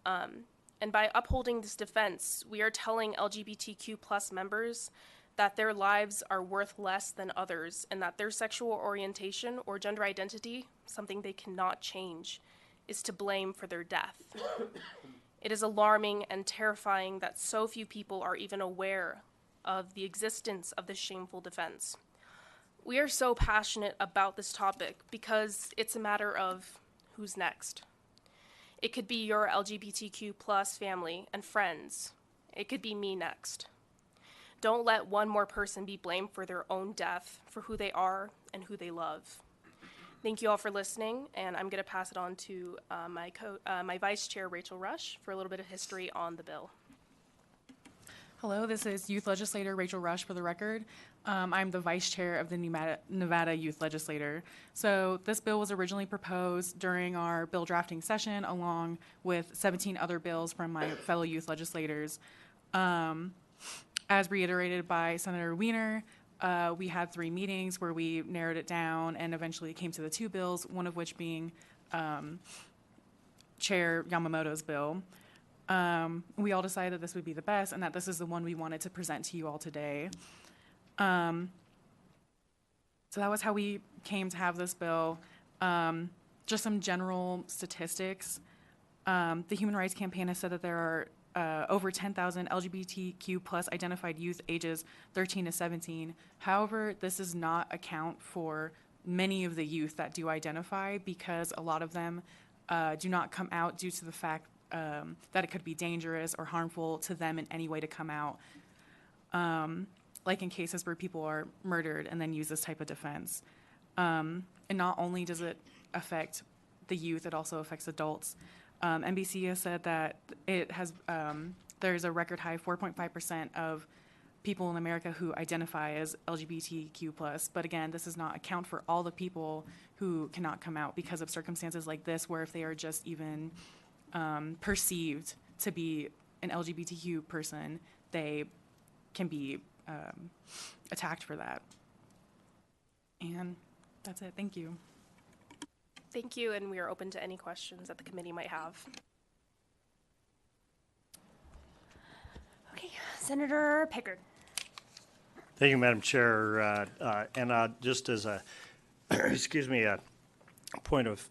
And by upholding this defense, we are telling LGBTQ+ members that their lives are worth less than others, and that their sexual orientation or gender identity, something they cannot change, is to blame for their death. It is alarming and terrifying that so few people are even aware of the existence of this shameful defense. We are so passionate about this topic because it's a matter of who's next. It could be your LGBTQ+ family and friends. It could be me next. Don't let one more person be blamed for their own death, for who they are and who they love. Thank you all for listening, and I'm going to pass it on to my Vice Chair, Rachel Rush, for a little bit of history on the bill. Hello, this is Youth Legislator Rachel Rush for the record. I'm the Vice Chair of the Nevada Youth Legislator. So this bill was originally proposed during our bill drafting session along with 17 other bills from my fellow youth legislators. As reiterated by Senator Wiener, we had 3 meetings where we narrowed it down and eventually came to the 2 bills, one of which being Chair Yamamoto's bill. We all decided this would be the best and that this is the one we wanted to present to you all today. So that was how we came to have this bill. Just some general statistics. The Human Rights Campaign has said that there are over 10,000 LGBTQ+ identified youth ages 13 to 17. However, this does not account for many of the youth that do identify because a lot of them do not come out due to the fact that it could be dangerous or harmful to them in any way to come out. Like in cases where people are murdered and then use this type of defense. And not only does it affect the youth, it also affects adults. NBC has said that it has there's a record high 4.5% of people in America who identify as LGBTQ+. But again, this does not account for all the people who cannot come out because of circumstances like this, where if they are just even perceived to be an LGBTQ person, they can be attacked for that. And that's it. Thank you. Thank you, and we are open to any questions that the committee might have. Okay, Senator Pickard. Thank you, Madam Chair. And just as a, excuse me, a point of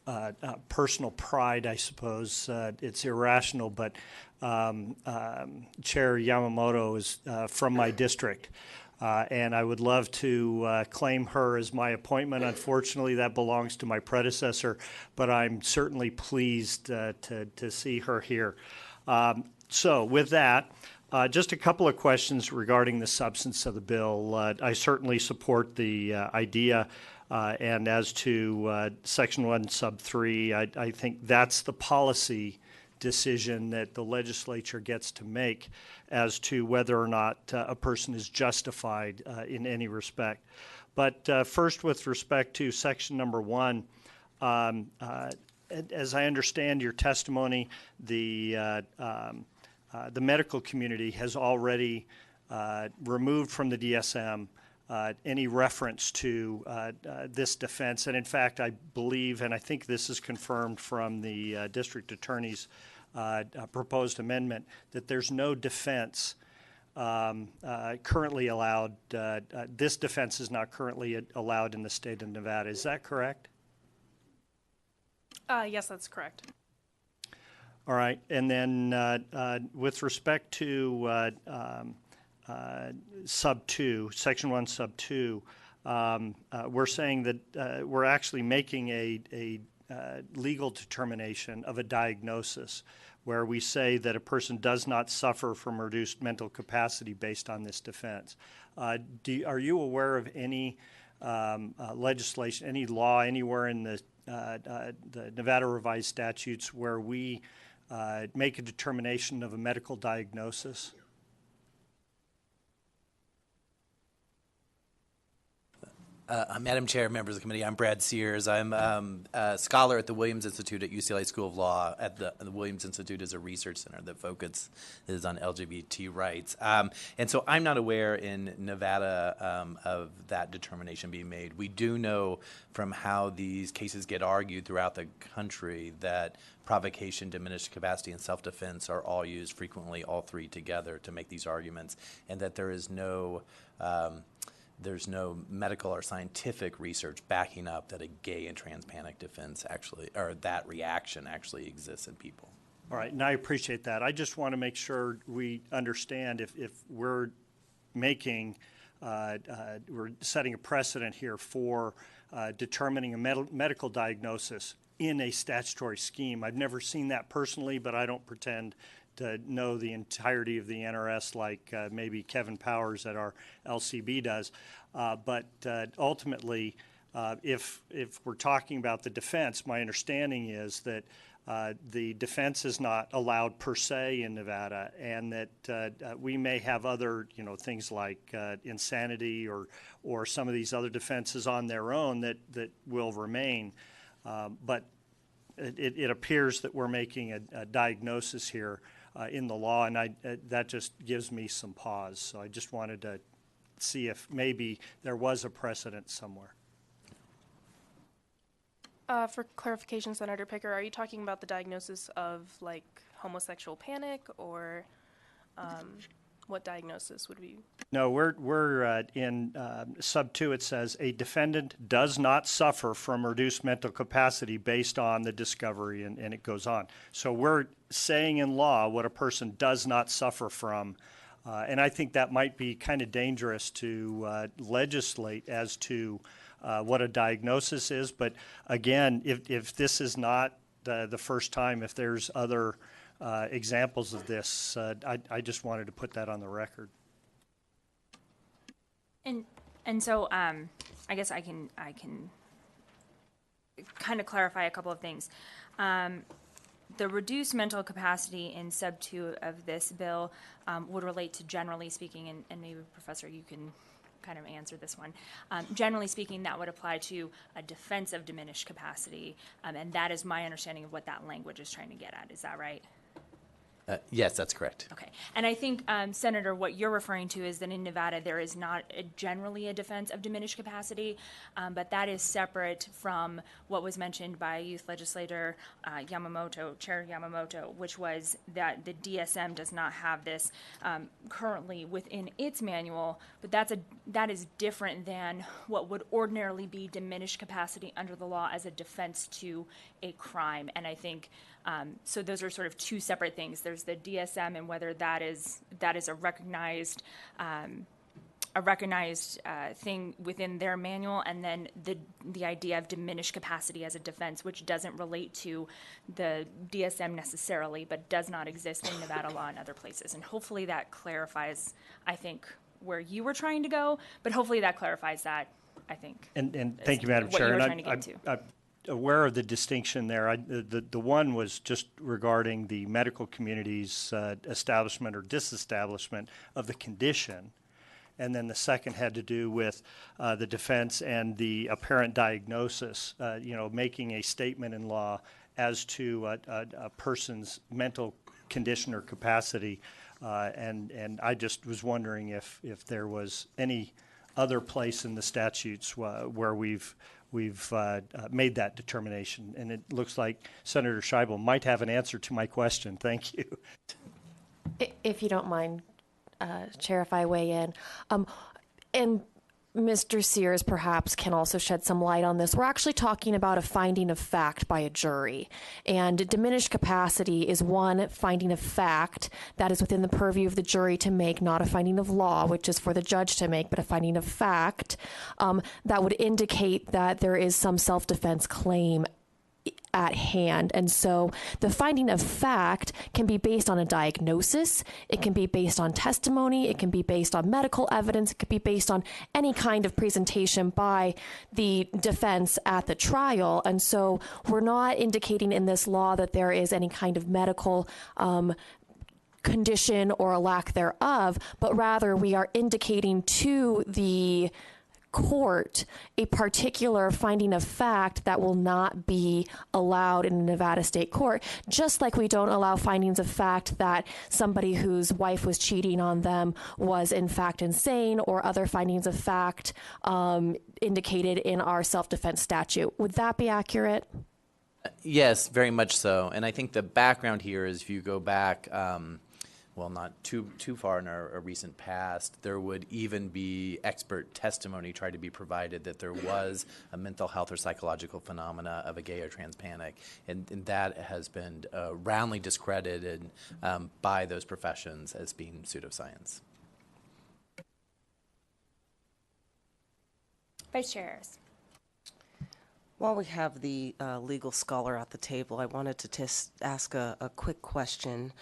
personal pride, I suppose, it's irrational, but Chair Yamamoto is from my district. And I would love to claim her as my appointment. Unfortunately, that belongs to my predecessor, but I'm certainly pleased to see her here. So with that, just a couple of questions regarding the substance of the bill. I certainly support the idea, and as to Section 1, Sub 3, I think that's the policy decision that the legislature gets to make as to whether or not a person is justified in any respect. But first, with respect to section number 1, as I understand your testimony, the medical community has already removed from the DSM any reference to this defense. And in fact, I believe, and I think this is confirmed from the district attorney's proposed amendment, that there's no defense currently allowed. This defense is not currently allowed in the state of Nevada. Is that correct? Yes, that's correct. All right. And then with respect to sub 2, section 1, sub 2, we're saying that we're actually making a legal determination of a diagnosis where we say that a person does not suffer from reduced mental capacity based on this defense. Are you aware of any legislation, any law anywhere in the Nevada revised statutes where we make a determination of a medical diagnosis? Madam Chair, members of the committee, I'm Brad Sears. I'm a scholar at the Williams Institute at UCLA School of Law. At the Williams Institute is a research center that focuses on LGBT rights. And so I'm not aware in Nevada of that determination being made. We do know from how these cases get argued throughout the country that provocation, diminished capacity, and self-defense are all used frequently, all three together, to make these arguments, and that there is there's no medical or scientific research backing up that a gay and trans panic defense actually, or that reaction actually exists in people. All right, and I appreciate that. I just want to make sure we understand if we're making, we're setting a precedent here for determining a medical diagnosis in a statutory scheme. I've never seen that personally, but I don't pretend to know the entirety of the NRS like maybe Kevin Powers at our LCB does. But ultimately, if we're talking about the defense, my understanding is that the defense is not allowed per se in Nevada, and that we may have other, things like insanity or some of these other defenses on their own that will remain. But it appears that we're making a diagnosis here in the law, and that just gives me some pause. So I just wanted to see if maybe there was a precedent somewhere. For clarification, Senator Picker, are you talking about the diagnosis of like homosexual panic, or what diagnosis would we? No, we're in sub 2. It says a defendant does not suffer from reduced mental capacity based on the discovery, and it goes on. So we're saying in law what a person does not suffer from, and I think that might be kind of dangerous to legislate as to what a diagnosis is. But again, if this is not the first time, if there's other examples of this, I just wanted to put that on the record. And so I guess I can kind of clarify a couple of things. The reduced mental capacity in sub 2 of this bill would relate to, generally speaking, and maybe Professor, you can kind of answer this one. Generally speaking, that would apply to a defense of diminished capacity, and that is my understanding of what that language is trying to get at. Is that right? Yes, that's correct. Okay. And I think, Senator, what you're referring to is that in Nevada there is not generally a defense of diminished capacity, but that is separate from what was mentioned by Youth Legislator Chair Yamamoto, which was that the DSM does not have this currently within its manual, but that is different than what would ordinarily be diminished capacity under the law as a defense to a crime. And I think so those are sort of two separate things. There's the DSM and whether that is a recognized thing within their manual, and then the idea of diminished capacity as a defense, which doesn't relate to the DSM necessarily, but does not exist in Nevada law and other places. And hopefully that clarifies, I think, where you were trying to go, but hopefully that clarifies that, I think. And thank you, Madam Chair. I'm aware of the distinction there. The one was just regarding the medical community's establishment or disestablishment of the condition, and then the second had to do with the defense and the apparent diagnosis, making a statement in law as to a person's mental condition or capacity, and I just was wondering if there was any other place in the statutes where we've made that determination. And it looks like Senator Scheibel might have an answer to my question. Thank you. If you don't mind, Chair, if I weigh in. And Mr. Sears perhaps can also shed some light on this. We're actually talking about a finding of fact by a jury. And diminished capacity is one finding of fact that is within the purview of the jury to make, not a finding of law, which is for the judge to make, but a finding of fact that would indicate that there is some self-defense claim at hand. And so the finding of fact can be based on a diagnosis, it can be based on testimony, it can be based on medical evidence, it could be based on any kind of presentation by the defense at the trial. And so we're not indicating in this law that there is any kind of medical condition or a lack thereof, but rather we are indicating to the court a particular finding of fact that will not be allowed in a Nevada state court, just like we don't allow findings of fact that somebody whose wife was cheating on them was in fact insane, or other findings of fact indicated in our self-defense statute. Would that be accurate? Yes, very much so. And I think the background here is if you go back, well, not too far in our recent past, there would even be expert testimony tried to be provided that there was a mental health or psychological phenomena of a gay or trans panic. And that has been roundly discredited by those professions as being pseudoscience. Vice Chair Harris. While we have the legal scholar at the table, I wanted to ask a quick question.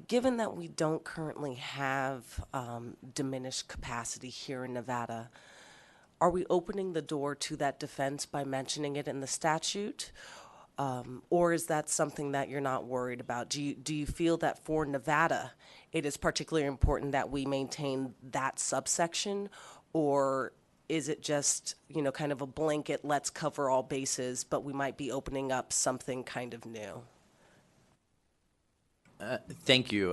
Given that we don't currently have diminished capacity here in Nevada, are we opening the door to that defense by mentioning it in the statute? Or is that something that you're not worried about? Do you feel that for Nevada, it is particularly important that we maintain that subsection? Or is it just, kind of a blanket, let's cover all bases, but we might be opening up something kind of new? Thank you,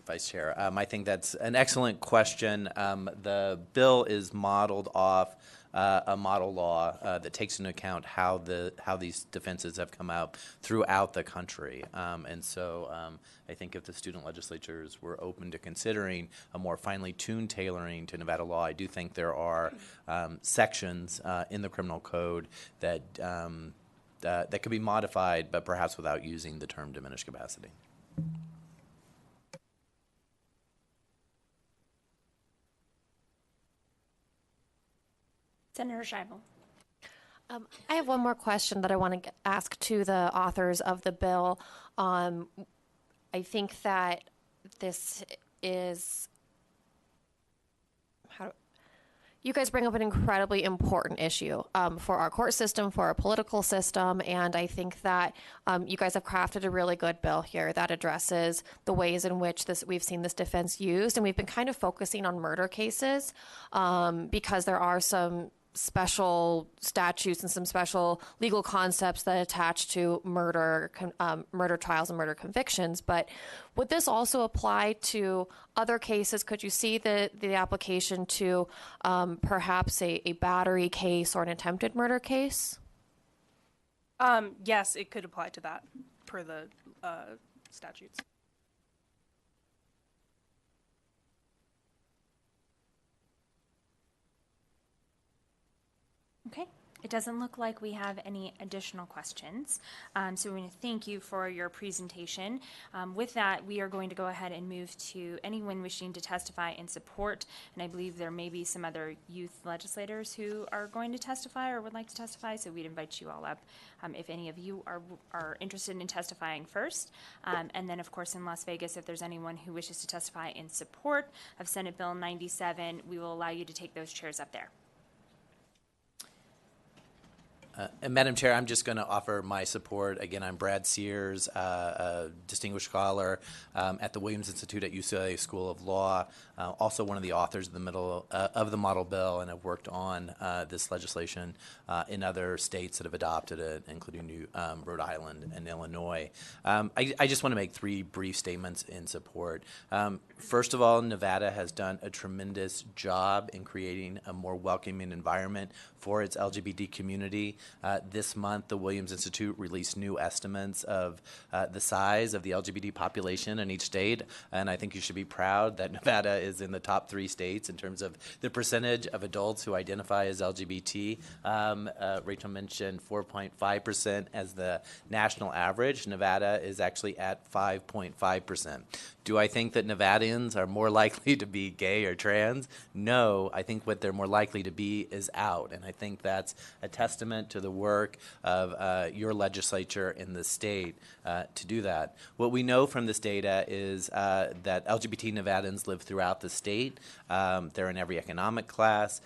Vice Chair. I think that's an excellent question. The bill is modeled off a model law that takes into account how these defenses have come out throughout the country. And so I think if the student legislatures were open to considering a more finely tuned tailoring to Nevada law, I do think there are sections in the criminal code that that could be modified, but perhaps without using the term diminished capacity. Senator Scheibel. I have one more question that I want to ask to the authors of the bill. I think that this is you guys bring up an incredibly important issue for our court system, for our political system, and I think that you guys have crafted a really good bill here that addresses the ways in which we've seen this defense used, and we've been kind of focusing on murder cases because there are some special statutes and some special legal concepts that attach to murder trials and murder convictions. But would this also apply to other cases? Could you see the application to perhaps a battery case or an attempted murder case? Yes, it could apply to that per the statutes. Okay. It doesn't look like we have any additional questions. So we want to thank you for your presentation. With that, we are going to go ahead and move to anyone wishing to testify in support. And I believe there may be some other youth legislators who are going to testify or would like to testify. So we'd invite you all up if any of you are interested in testifying first. And then, of course, in Las Vegas, if there's anyone who wishes to testify in support of Senate Bill 97, we will allow you to take those chairs up there. And Madam Chair, I'm just going to offer my support. Again, I'm Brad Sears, a distinguished scholar at the Williams Institute at UCLA School of Law, also one of the authors of the model bill, and have worked on this legislation in other states that have adopted it, including Rhode Island and Illinois. I just want to make three brief statements in support. First of all, Nevada has done a tremendous job in creating a more welcoming environment for its LGBT community. This month, the Williams Institute released new estimates of the size of the LGBT population in each state, and I think you should be proud that Nevada is in the top 3 states in terms of the percentage of adults who identify as LGBT. Rachel mentioned 4.5% as the national average. Nevada is actually at 5.5%. Do I think that Nevadans are more likely to be gay or trans? No, I think what they're more likely to be is out, and I think that's a testament to to the work of your legislature in the state to do that. What we know from this data is that LGBT Nevadans live throughout the state. They're in every economic class.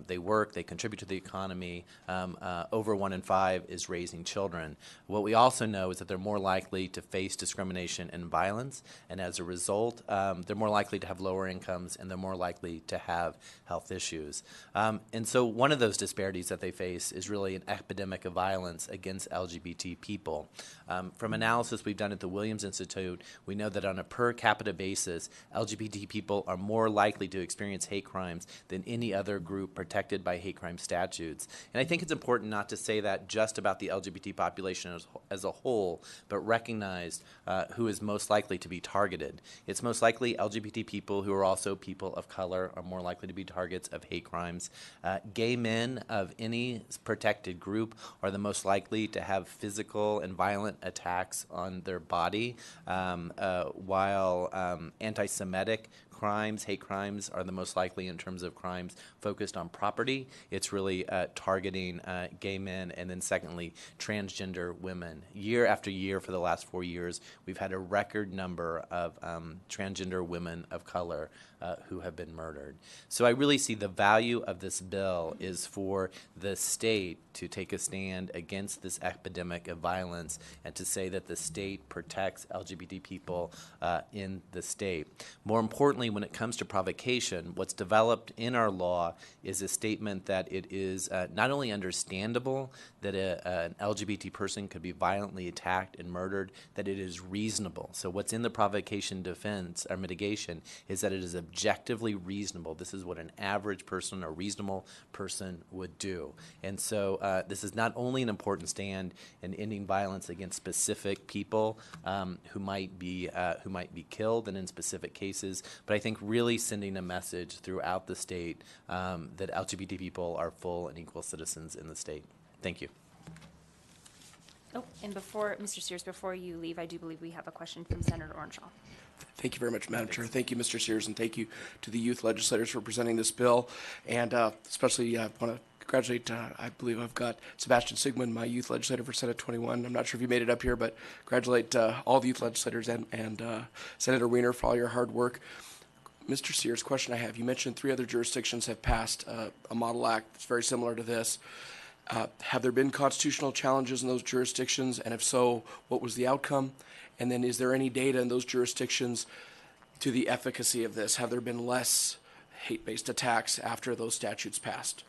They work, they contribute to the economy. Over 1 in 5 is raising children. What we also know is that they're more likely to face discrimination and violence, and as a result, they're more likely to have lower incomes, and they're more likely to have health issues. And so one of those disparities that they face is really an epidemic of violence against LGBT people. From analysis we've done at the Williams Institute, we know that on a per capita basis, LGBT people are more likely to experience hate crimes than any other group protected by hate crime statutes. And I think it's important not to say that just about the LGBT population as a whole, but recognize who is most likely to be targeted. It's most likely LGBT people who are also people of color are more likely to be targets of hate crimes. Gay men of any protected group are the most likely to have physical and violent attacks on their body, while anti-Semitic crimes, hate crimes, are the most likely in terms of crimes focused on property. It's really targeting gay men, and then secondly, transgender women. Year after year for the last 4 years, we've had a record number of transgender women of color who have been murdered. So I really see the value of this bill is for the state to take a stand against this epidemic of violence and to say that the state protects LGBT people in the state. More importantly, when it comes to provocation, what's developed in our law is a statement that it is not only understandable that an LGBT person could be violently attacked and murdered, that it is reasonable. So what's in the provocation defense or mitigation is that it is objectively reasonable. This is what an average person, a reasonable person would do. And so this is not only an important stand in ending violence against specific people who might be killed and in specific cases, but I think really sending a message throughout the state that LGBT people are full and equal citizens in the state. Thank you. Oh, and before, Mr. Sears, before you leave, I do believe we have a question from Senator Orenshaw. Thank you very much, Madam Chair. Thank you, Mr. Sears, and thank you to the youth legislators for presenting this bill. And especially I want to congratulate, I believe I've got Sebastian Sigmund, my youth legislator for Senate 21. I'm not sure if you made it up here, but congratulate all the youth legislators and Senator Wiener for all your hard work. Mr. Sears, question I have. You mentioned 3 other jurisdictions have passed a model act that's very similar to this. Have there been constitutional challenges in those jurisdictions? And if so, what was the outcome? And then is there any data in those jurisdictions to the efficacy of this? Have there been less hate-based attacks after those statutes passed?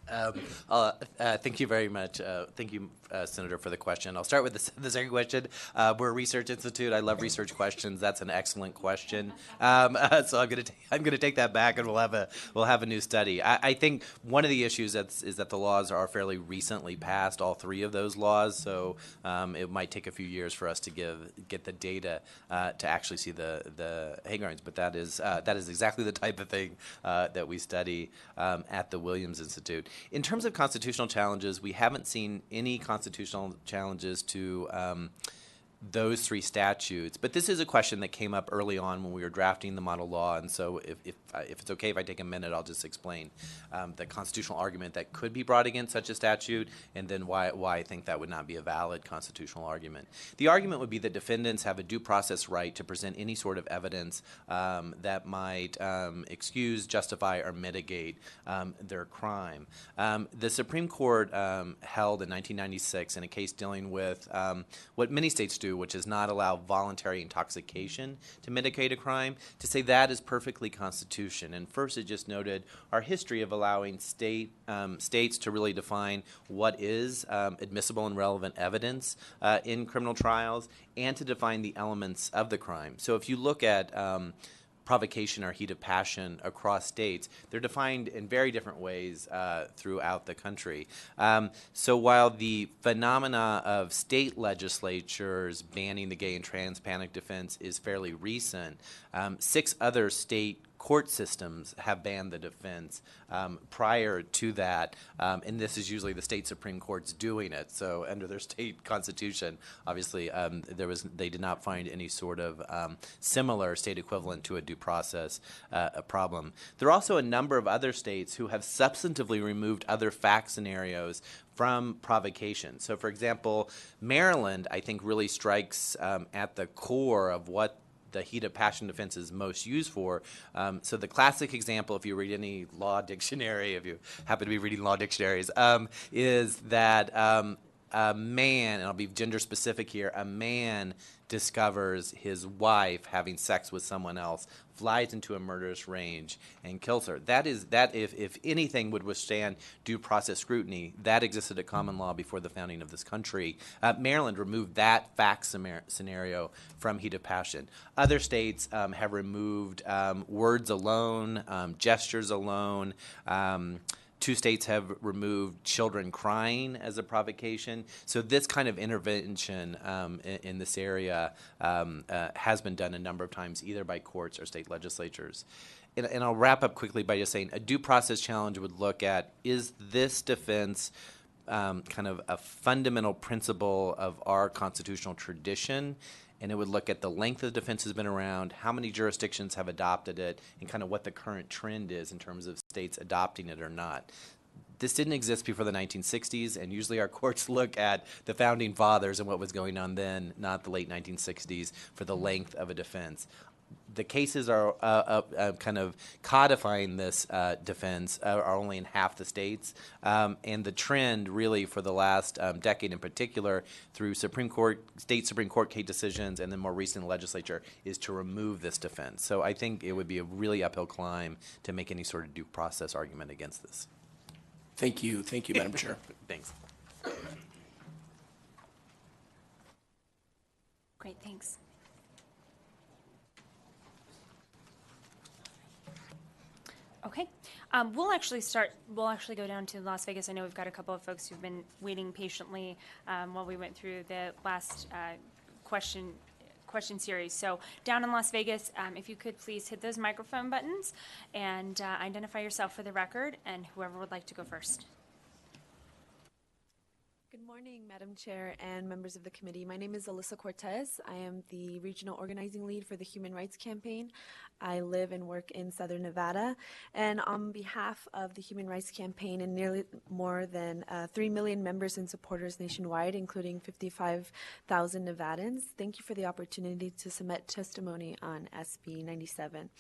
Thank you very much. Thank you, Senator, for the question. I'll start with the second question. We're a research institute. I love research questions. That's an excellent question. So I'm gonna take that back, and we'll have a new study. I think one of the issues is that the laws are fairly recently passed, all 3 of those laws. So it might take a few years for us to get the data to actually see the hate crimes. But that is exactly the type of thing that we study at the Williams Institute. In terms of constitutional challenges, we haven't seen any constitutional challenges to those 3 statutes, but this is a question that came up early on when we were drafting the model law, and so if it's okay if I take a minute, I'll just explain the constitutional argument that could be brought against such a statute, and then why I think that would not be a valid constitutional argument. The argument would be that defendants have a due process right to present any sort of evidence that might excuse, justify, or mitigate their crime. The Supreme Court held in 1996 in a case dealing with what many states do, which is not allow voluntary intoxication to mitigate a crime, to say that is perfectly constitutional. And first, it just noted our history of allowing states to really define what is admissible and relevant evidence in criminal trials, and to define the elements of the crime. So if you look at provocation or heat of passion across states, they're defined in very different ways throughout the country. So while the phenomena of state legislatures banning the gay and trans panic defense is fairly recent, 6 other state court systems have banned the defense. Prior to that, and this is usually the state Supreme Court's doing it, so under their state constitution, obviously they did not find any sort of similar state equivalent to a due process a problem. There are also a number of other states who have substantively removed other fact scenarios from provocation. So, for example, Maryland, I think, really strikes at the core of what the heat of passion defense is most used for. So the classic example, if you read any law dictionary, if you happen to be reading law dictionaries, is that a man, and I'll be gender specific here, a man discovers his wife having sex with someone else, flies into a murderous range, and kills her. That if anything would withstand due process scrutiny, that existed at common law before the founding of this country. Maryland removed that fact scenario from heat of passion. Other states have removed words alone, gestures alone. 2 states have removed children crying as a provocation. So this kind of intervention in this area has been done a number of times, either by courts or state legislatures. And I'll wrap up quickly by just saying a due process challenge would look at, is this defense kind of a fundamental principle of our constitutional tradition? And it would look at the length of the defense has been around, how many jurisdictions have adopted it, and kind of what the current trend is in terms of states adopting it or not. This didn't exist before the 1960s, and usually our courts look at the founding fathers and what was going on then, not the late 1960s, for the length of a defense. The cases are kind of codifying this defense are only in half the states, and the trend really for the last decade in particular through Supreme Court, state Supreme Court case decisions, and then more recent legislature is to remove this defense. So I think it would be a really uphill climb to make any sort of due process argument against this. Thank you, Madam Chair. Thanks. Great, thanks. Okay, we'll actually go down to Las Vegas. I know we've got a couple of folks who've been waiting patiently while we went through the last question series. So down in Las Vegas, if you could please hit those microphone buttons and identify yourself for the record, and whoever would like to go first. Good morning, Madam Chair and members of the committee. My name is Alyssa Cortez. I am the regional organizing lead for the Human Rights Campaign. I live and work in Southern Nevada. And on behalf of the Human Rights Campaign and nearly more than 3 million members and supporters nationwide, including 55,000 Nevadans, thank you for the opportunity to submit testimony on SB 97.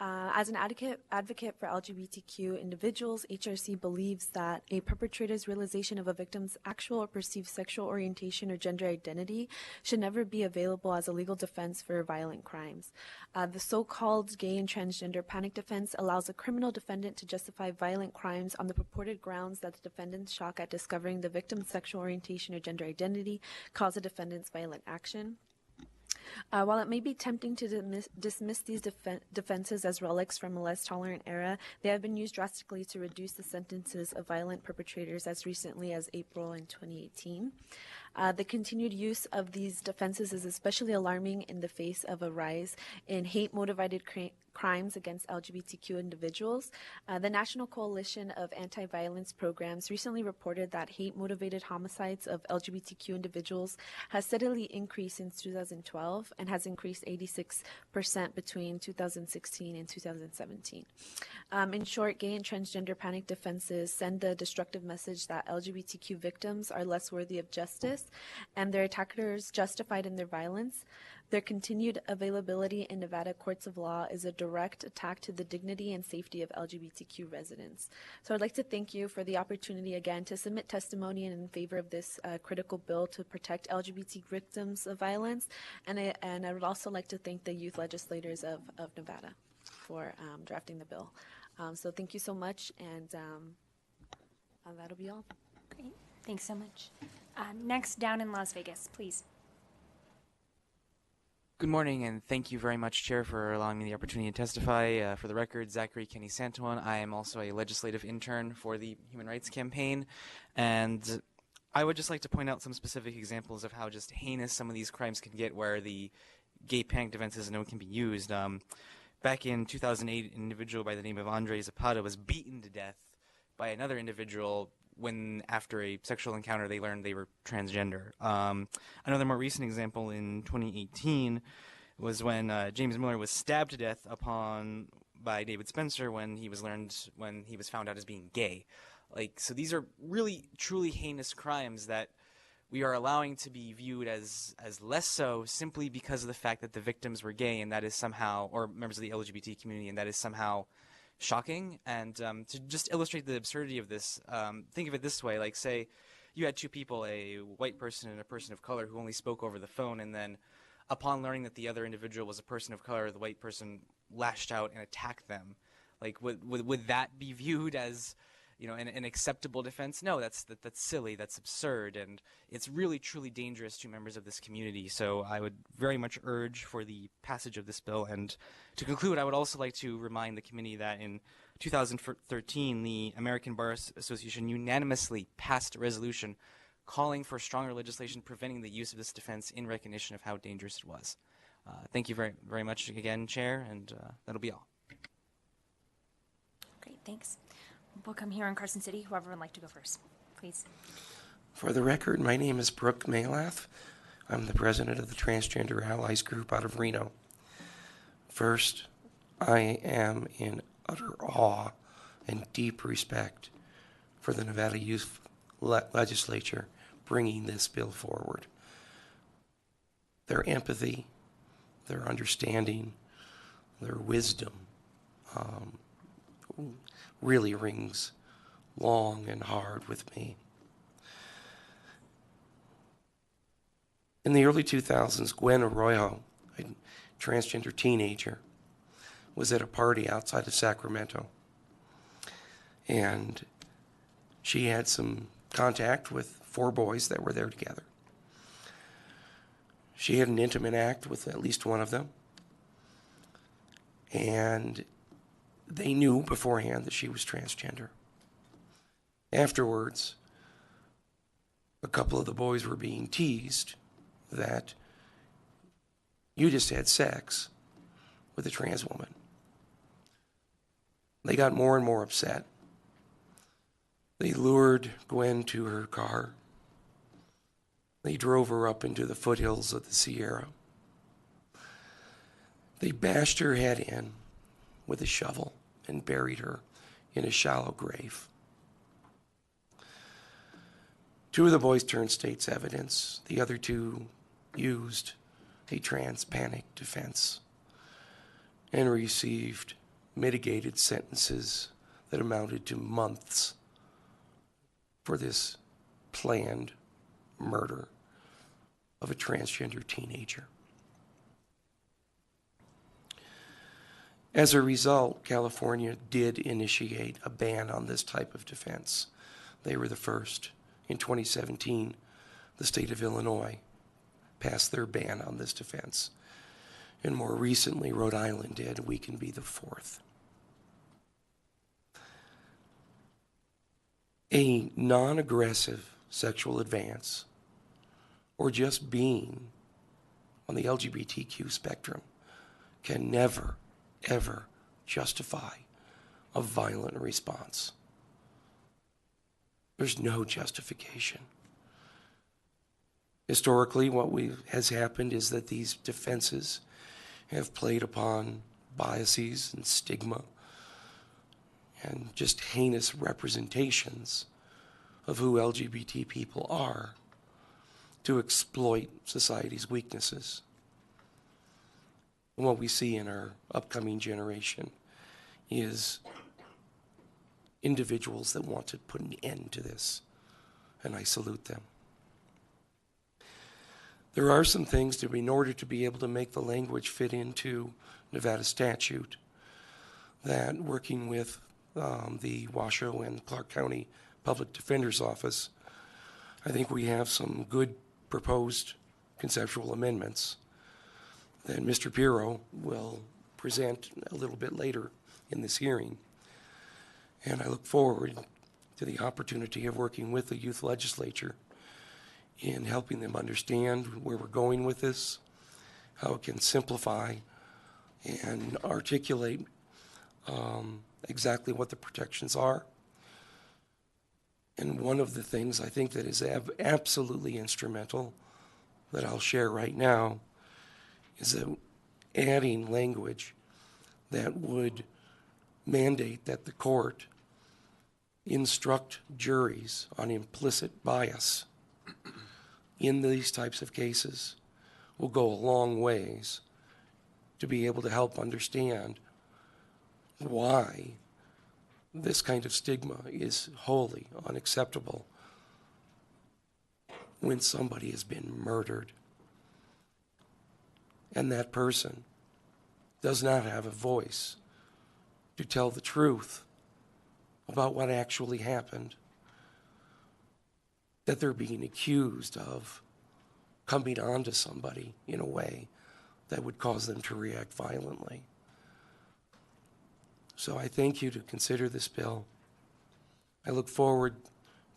As an advocate for LGBTQ individuals, HRC believes that a perpetrator's realization of a victim's actual or perceived sexual orientation or gender identity should never be available as a legal defense for violent crimes. The so-called gay and transgender panic defense allows a criminal defendant to justify violent crimes on the purported grounds that the defendant's shock at discovering the victim's sexual orientation or gender identity caused the defendant's violent action. While it may be tempting to dismiss these defenses as relics from a less tolerant era, they have been used drastically to reduce the sentences of violent perpetrators as recently as April in 2018. The continued use of these defenses is especially alarming in the face of a rise in hate-motivated crimes against LGBTQ individuals. The National Coalition of Anti-Violence Programs recently reported that hate-motivated homicides of LGBTQ individuals has steadily increased since 2012 and has increased 86% between 2016 and 2017. In short, gay and transgender panic defenses send the destructive message that LGBTQ victims are less worthy of justice and their attackers justified in their violence. Their continued availability in Nevada courts of law is a direct attack to the dignity and safety of LGBTQ residents. So I'd like to thank you for the opportunity again to submit testimony in favor of this critical bill to protect LGBT victims of violence. And I would also like to thank the youth legislators of Nevada for drafting the bill. So thank you so much, and that'll be all. Great, thanks so much. Next, down in Las Vegas, please. Good morning, and thank you very much, Chair, for allowing me the opportunity to testify. For the record, Zachary Kenny Santawan. I am also a legislative intern for the Human Rights Campaign, and I would just like to point out some specific examples of how just heinous some of these crimes can get where the gay panic defenses no can be used. back in 2008, an individual by the name of Andre Zapata was beaten to death by another individual when, after a sexual encounter, they learned they were transgender. Another more recent example in 2018 was when James Miller was stabbed to death by David Spencer when he was found out as being gay. So these are really, truly heinous crimes that we are allowing to be viewed as less so simply because of the fact that the victims were gay, and that is somehow, or members of the LGBT community, and that is somehow shocking. And to just illustrate the absurdity of this, think of it this way: like, say you had two people, a white person and a person of color, who only spoke over the phone, and then upon learning that the other individual was a person of color, the white person lashed out and attacked them. Like, would that be viewed as, an acceptable defense? No, that's silly, that's absurd, and it's really truly dangerous to members of this community. So I would very much urge for the passage of this bill. And to conclude, I would also like to remind the committee that in 2013, the American Bar Association unanimously passed a resolution calling for stronger legislation preventing the use of this defense in recognition of how dangerous it was. Thank you very, very much again, Chair, and that'll be all. Great, thanks. We'll come here in Carson City. Whoever would like to go first, please. For the record, my name is Brooke Malath. I'm the president of the Transgender Allies Group out of Reno. First, I am in utter awe and deep respect for the Nevada Youth Legislature bringing this bill forward. Their empathy, their understanding, their wisdom really rings long and hard with me. In the early 2000s, Gwen Arroyo, a transgender teenager, was at a party outside of Sacramento. And she had some contact with 4 boys that were there together. She had an intimate act with at least one of them. And they knew beforehand that she was transgender. Afterwards, a couple of the boys were being teased that you just had sex with a trans woman. They got more and more upset. They lured Gwen to her car. They drove her up into the foothills of the Sierra. They bashed her head in with a shovel and buried her in a shallow grave. 2 of the boys turned state's evidence. The other 2 used a trans panic defense and received mitigated sentences that amounted to months for this planned murder of a transgender teenager. As a result, California did initiate a ban on this type of defense. They were the first. In 2017, the state of Illinois passed their ban on this defense. And more recently, Rhode Island did. We can be the 4th. A non-aggressive sexual advance, or just being on the LGBTQ spectrum, can never, ever justify a violent response. There's no justification. Historically, what has happened is that these defenses have played upon biases and stigma and just heinous representations of who LGBT people are to exploit society's weaknesses. And what we see in our upcoming generation is individuals that want to put an end to this, and I salute them. There are some things to, in order to be able to make the language fit into Nevada statute, that working with the Washoe and Clark County Public Defender's Office, I think we have some good proposed conceptual amendments that Mr. Pirro will present a little bit later in this hearing. And I look forward to the opportunity of working with the youth legislature in helping them understand where we're going with this, how it can simplify and articulate exactly what the protections are. And one of the things I think that is absolutely instrumental that I'll share right now is that adding language that would mandate that the court instruct juries on implicit bias in these types of cases will go a long ways to be able to help understand why this kind of stigma is wholly unacceptable when somebody has been murdered and that person does not have a voice to tell the truth about what actually happened, that they're being accused of coming onto somebody in a way that would cause them to react violently. So I thank you to consider this bill. I look forward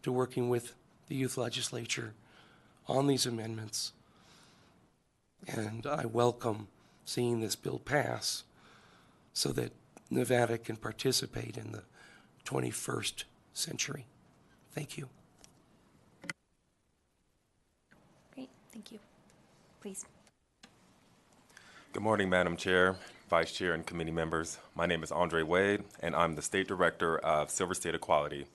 to working with the youth legislature on these amendments, and I welcome seeing this bill pass so that Nevada can participate in the 21st century. Thank you. Great, thank you. Please. Good morning, Madam Chair, Vice Chair, and committee members. My name is Andre Wade, and I'm the State Director of Silver State Equality,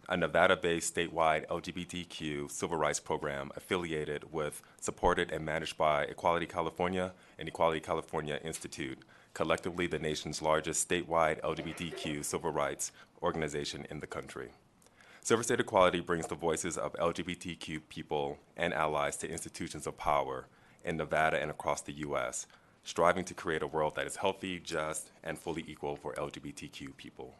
a Nevada-based statewide LGBTQ civil rights program affiliated with, supported, and managed by Equality California and Equality California Institute, collectively the nation's largest statewide LGBTQ civil rights organization in the country. Silver State Equality brings the voices of LGBTQ people and allies to institutions of power in Nevada and across the U.S., striving to create a world that is healthy, just, and fully equal for LGBTQ people.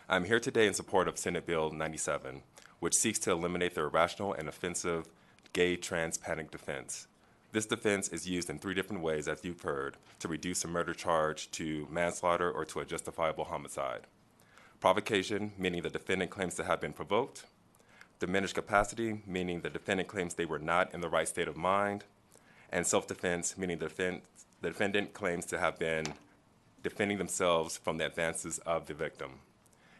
I'm here today in support of Senate Bill 97, which seeks to eliminate the irrational and offensive gay trans panic defense. This defense is used in 3 different ways, as you've heard, to reduce a murder charge to manslaughter or to a justifiable homicide. Provocation, meaning the defendant claims to have been provoked. Diminished capacity, meaning the defendant claims they were not in the right state of mind. And self-defense, meaning the defendant claims to have been defending themselves from the advances of the victim.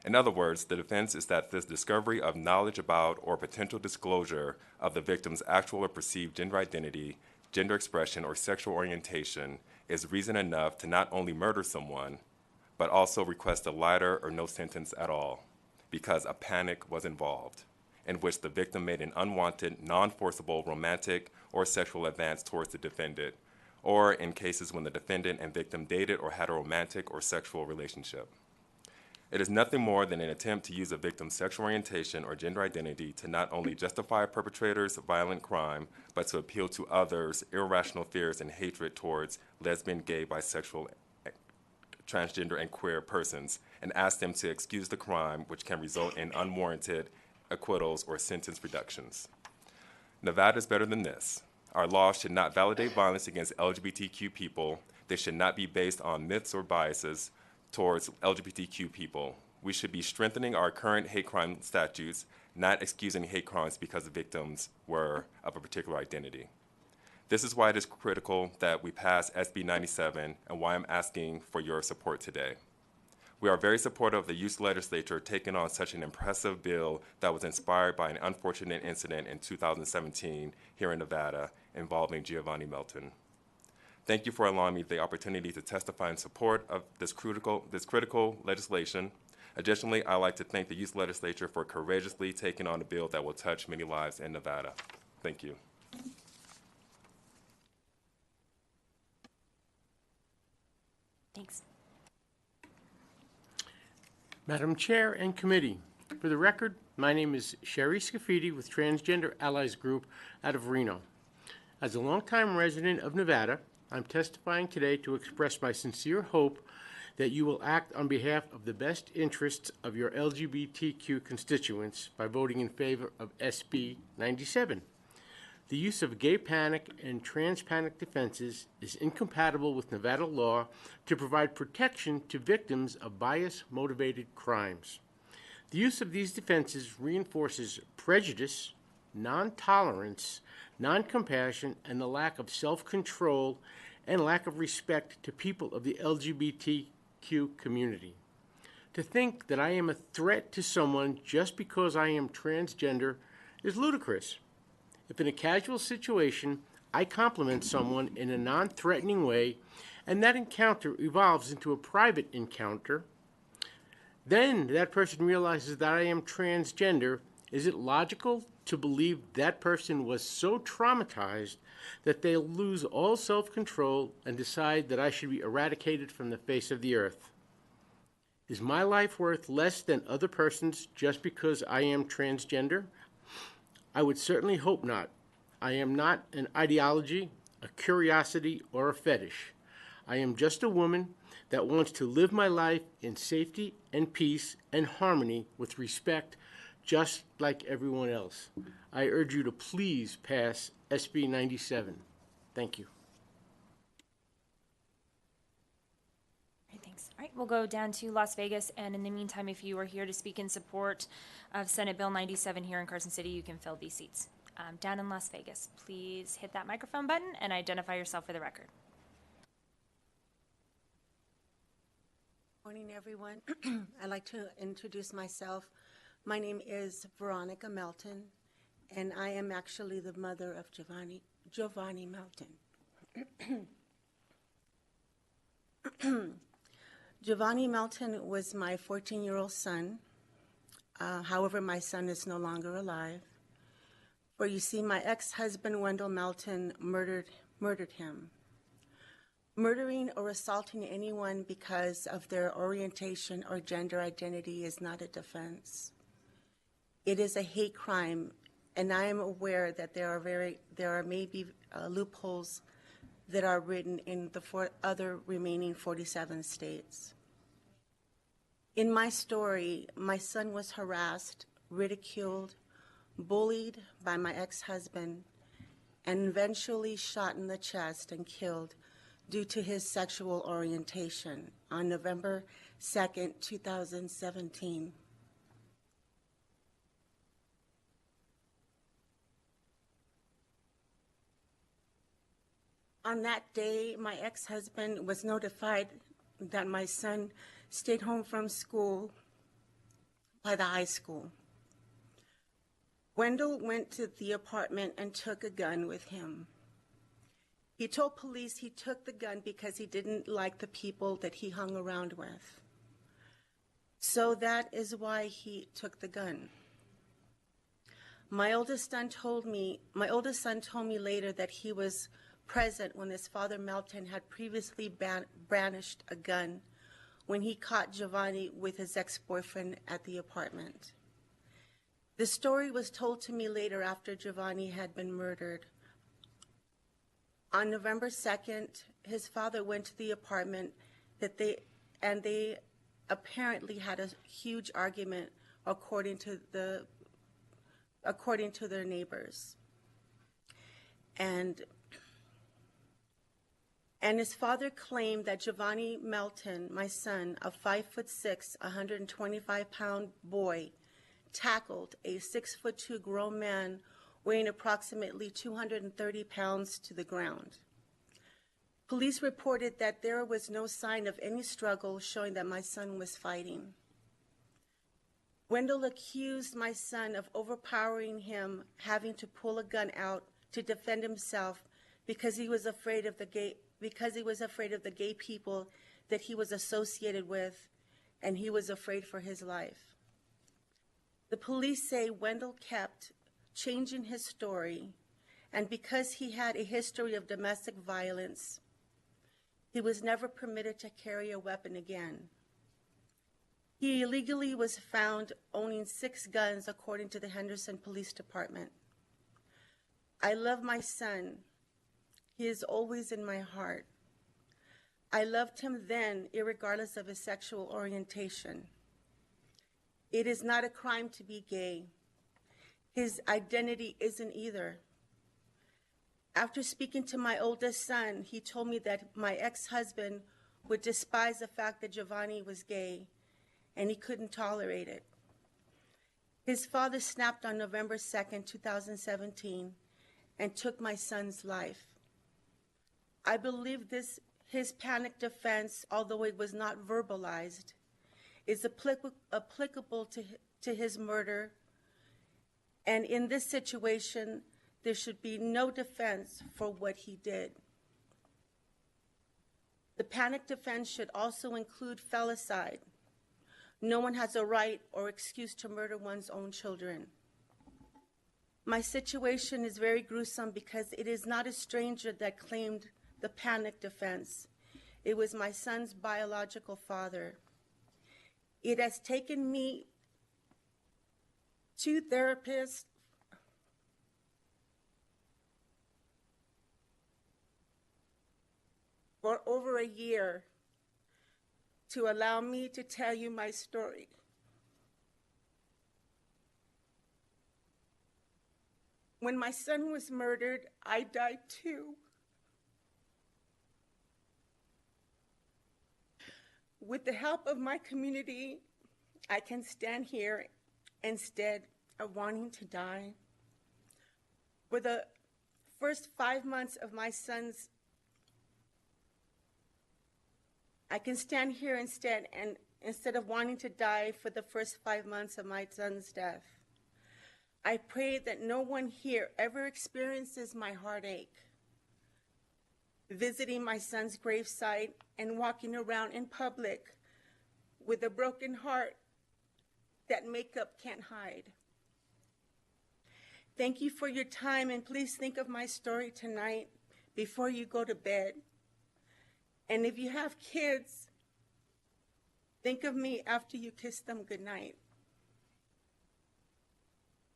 In other words, the defense is that this discovery of knowledge about or potential disclosure of the victim's actual or perceived gender identity, gender expression, or sexual orientation is reason enough to not only murder someone, but also request a lighter or no sentence at all, because a panic was involved, in which the victim made an unwanted, non-forcible romantic or sexual advance towards the defendant, or in cases when the defendant and victim dated or had a romantic or sexual relationship. It is nothing more than an attempt to use a victim's sexual orientation or gender identity to not only justify a perpetrator's violent crime, but to appeal to others' irrational fears and hatred towards lesbian, gay, bisexual, transgender, and queer persons, and ask them to excuse the crime, which can result in unwarranted acquittals or sentence reductions. Nevada is better than this. Our laws should not validate violence against LGBTQ people. They should not be based on myths or biases towards LGBTQ people. We should be strengthening our current hate crime statutes, not excusing hate crimes because the victims were of a particular identity. This is why it is critical that we pass SB 97 and why I'm asking for your support today. We are very supportive of the youth legislature taking on such an impressive bill that was inspired by an unfortunate incident in 2017 here in Nevada involving Giovanni Melton. Thank you for allowing me the opportunity to testify in support of this critical legislation. Additionally, I'd like to thank the youth legislature for courageously taking on a bill that will touch many lives in Nevada. Thank you. Thanks. Madam Chair and Committee, for the record, my name is Sherry Scafidi with Transgender Allies Group out of Reno. As a longtime resident of Nevada, I'm testifying today to express my sincere hope that you will act on behalf of the best interests of your LGBTQ constituents by voting in favor of SB 97. The use of gay panic and trans panic defenses is incompatible with Nevada law to provide protection to victims of bias-motivated crimes. The use of these defenses reinforces prejudice, non-tolerance, non-compassion, and the lack of self-control and lack of respect to people of the LGBTQ community. To think that I am a threat to someone just because I am transgender is ludicrous. If in a casual situation I compliment someone in a non-threatening way and that encounter evolves into a private encounter, then that person realizes that I am transgender, is it logical to believe that person was so traumatized that they'll lose all self-control and decide that I should be eradicated from the face of the earth? Is my life worth less than other persons just because I am transgender? I would certainly hope not. I am not an ideology, a curiosity, or a fetish. I am just a woman that wants to live my life in safety and peace and harmony with respect, just like everyone else. I urge you to please pass SB 97. Thank you. All right, thanks. All right, we'll go down to Las Vegas, and in the meantime, if you are here to speak in support of Senate Bill 97 here in Carson City, you can fill these seats. Down in Las Vegas, please hit that microphone button and identify yourself for the record. Morning, everyone. I'd like to introduce myself. My name is Veronica Melton, and I am actually the mother of Giovanni Melton. Giovanni Melton was my 14-year-old son. However, my son is no longer alive. For you see, my ex-husband, Wendell Melton, murdered him. Murdering or assaulting anyone because of their orientation or gender identity is not a defense. It is a hate crime, and I am aware that there are maybe loopholes that are written in the other remaining 47 states. In my story, my son was harassed, ridiculed, bullied by my ex-husband, and eventually shot in the chest and killed due to his sexual orientation on November 2nd, 2017. On that day, my ex-husband was notified that my son stayed home from school by the high school. Wendell went to the apartment and took a gun with him. He told police he took the gun because he didn't like the people that he hung around with. So that is why he took the gun. My oldest son told me later that he was present when his father Melton had previously brandished a gun when he caught Giovanni with his ex-boyfriend at the apartment. The story was told to me later after Giovanni had been murdered. On November 2nd, his father went to the apartment they apparently had a huge argument according to their neighbors. And his father claimed that Giovanni Melton, my son, a 5'6", 125-pound boy, tackled a 6'2" grown man weighing approximately 230 pounds to the ground. Police reported that there was no sign of any struggle showing that my son was fighting. Wendell accused my son of overpowering him, having to pull a gun out to defend himself because he was afraid of the gay people that he was associated with, and he was afraid for his life. The police say Wendell kept changing his story, and because he had a history of domestic violence, he was never permitted to carry a weapon again. He illegally was found owning 6 guns, according to the Henderson Police Department. I love my son. He is always in my heart. I loved him then, irregardless of his sexual orientation. It is not a crime to be gay. His identity isn't either. After speaking to my oldest son, he told me that my ex-husband would despise the fact that Giovanni was gay, and he couldn't tolerate it. His father snapped on November 2nd, 2017, and took my son's life. I believe his panic defense, although it was not verbalized, is applicable to his murder. And in this situation, there should be no defense for what he did. The panic defense should also include felicide. No one has a right or excuse to murder one's own children. My situation is very gruesome because it is not a stranger that claimed the panic defense. It was my son's biological father. It has taken me 2 therapists for over a year to allow me to tell you my story. When my son was murdered, I died too. With the help of my community, I can stand here instead of wanting to die. For the first 5 months of my son's, I can stand here instead of wanting to die for the first 5 months of my son's death. I pray that no one here ever experiences my heartache, visiting my son's gravesite and walking around in public with a broken heart that makeup can't hide. Thank you for your time, and please think of my story tonight before you go to bed. And if you have kids, think of me after you kiss them goodnight.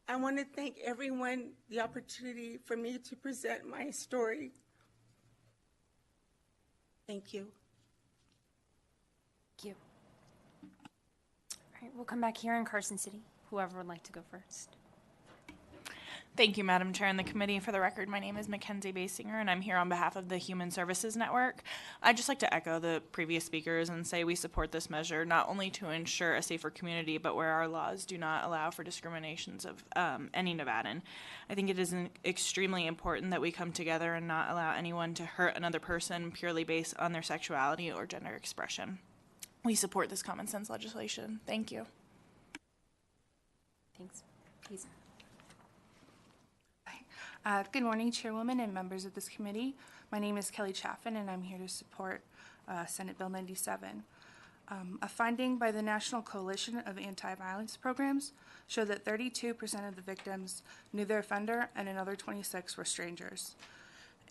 I want to thank everyone the opportunity for me to present my story. Thank you. Thank you. All right, we'll come back here in Carson City. Whoever would like to go first. Thank you, Madam Chair and the committee. For the record, my name is Mackenzie Basinger, and I'm here on behalf of the Human Services Network. I'd just like to echo the previous speakers and say we support this measure not only to ensure a safer community, but where our laws do not allow for discriminations of any Nevadan. I think it is extremely important that we come together and not allow anyone to hurt another person purely based on their sexuality or gender expression. We support this common sense legislation. Thank you. Thanks. Please. Good morning, Chairwoman and members of this committee. My name is Kelly Chaffin, and I'm here to support Senate Bill 97. A finding by the National Coalition of Anti-Violence Programs showed that 32% of the victims knew their offender and another 26 were strangers.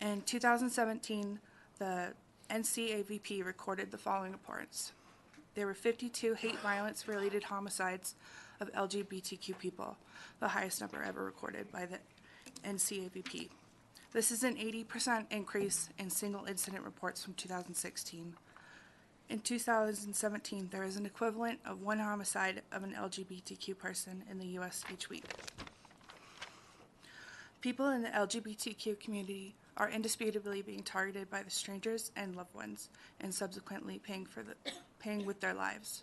In 2017, the NCAVP recorded the following reports. There were 52 hate violence-related homicides of LGBTQ people, the highest number ever recorded by the NCAVP. This is an 80% increase in single incident reports from 2016. In 2017, there is an equivalent of 1 homicide of an LGBTQ person in the U.S. each week. People in the LGBTQ community are indisputably being targeted by the strangers and loved ones, and subsequently paying with their lives.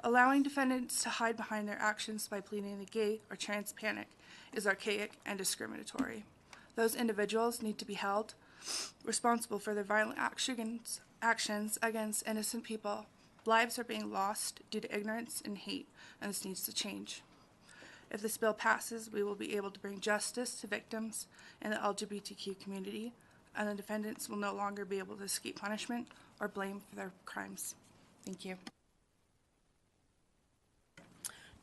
Allowing defendants to hide behind their actions by pleading the gay or trans panic is archaic and discriminatory. Those individuals need to be held responsible for their violent actions against innocent people. Lives are being lost due to ignorance and hate, and this needs to change. If this bill passes, we will be able to bring justice to victims in the LGBTQ community, and the defendants will no longer be able to escape punishment or blame for their crimes. Thank you.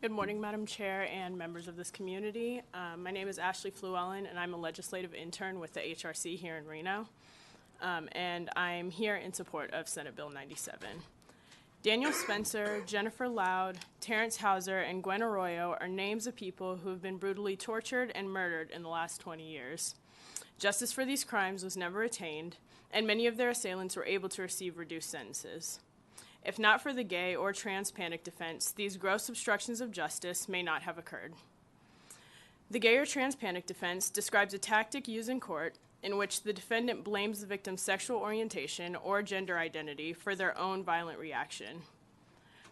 Good morning, Madam Chair and members of this community. My name is Ashley Fluellen, and I'm a legislative intern with the HRC here in Reno. And I'm here in support of Senate Bill 97. Daniel Spencer, Jennifer Loud, Terrence Hauser, and Gwen Arroyo are names of people who have been brutally tortured and murdered in the last 20 years. Justice for these crimes was never attained, and many of their assailants were able to receive reduced sentences. If not for the gay or trans panic defense, these gross obstructions of justice may not have occurred. The gay or trans panic defense describes a tactic used in court in which the defendant blames the victim's sexual orientation or gender identity for their own violent reaction.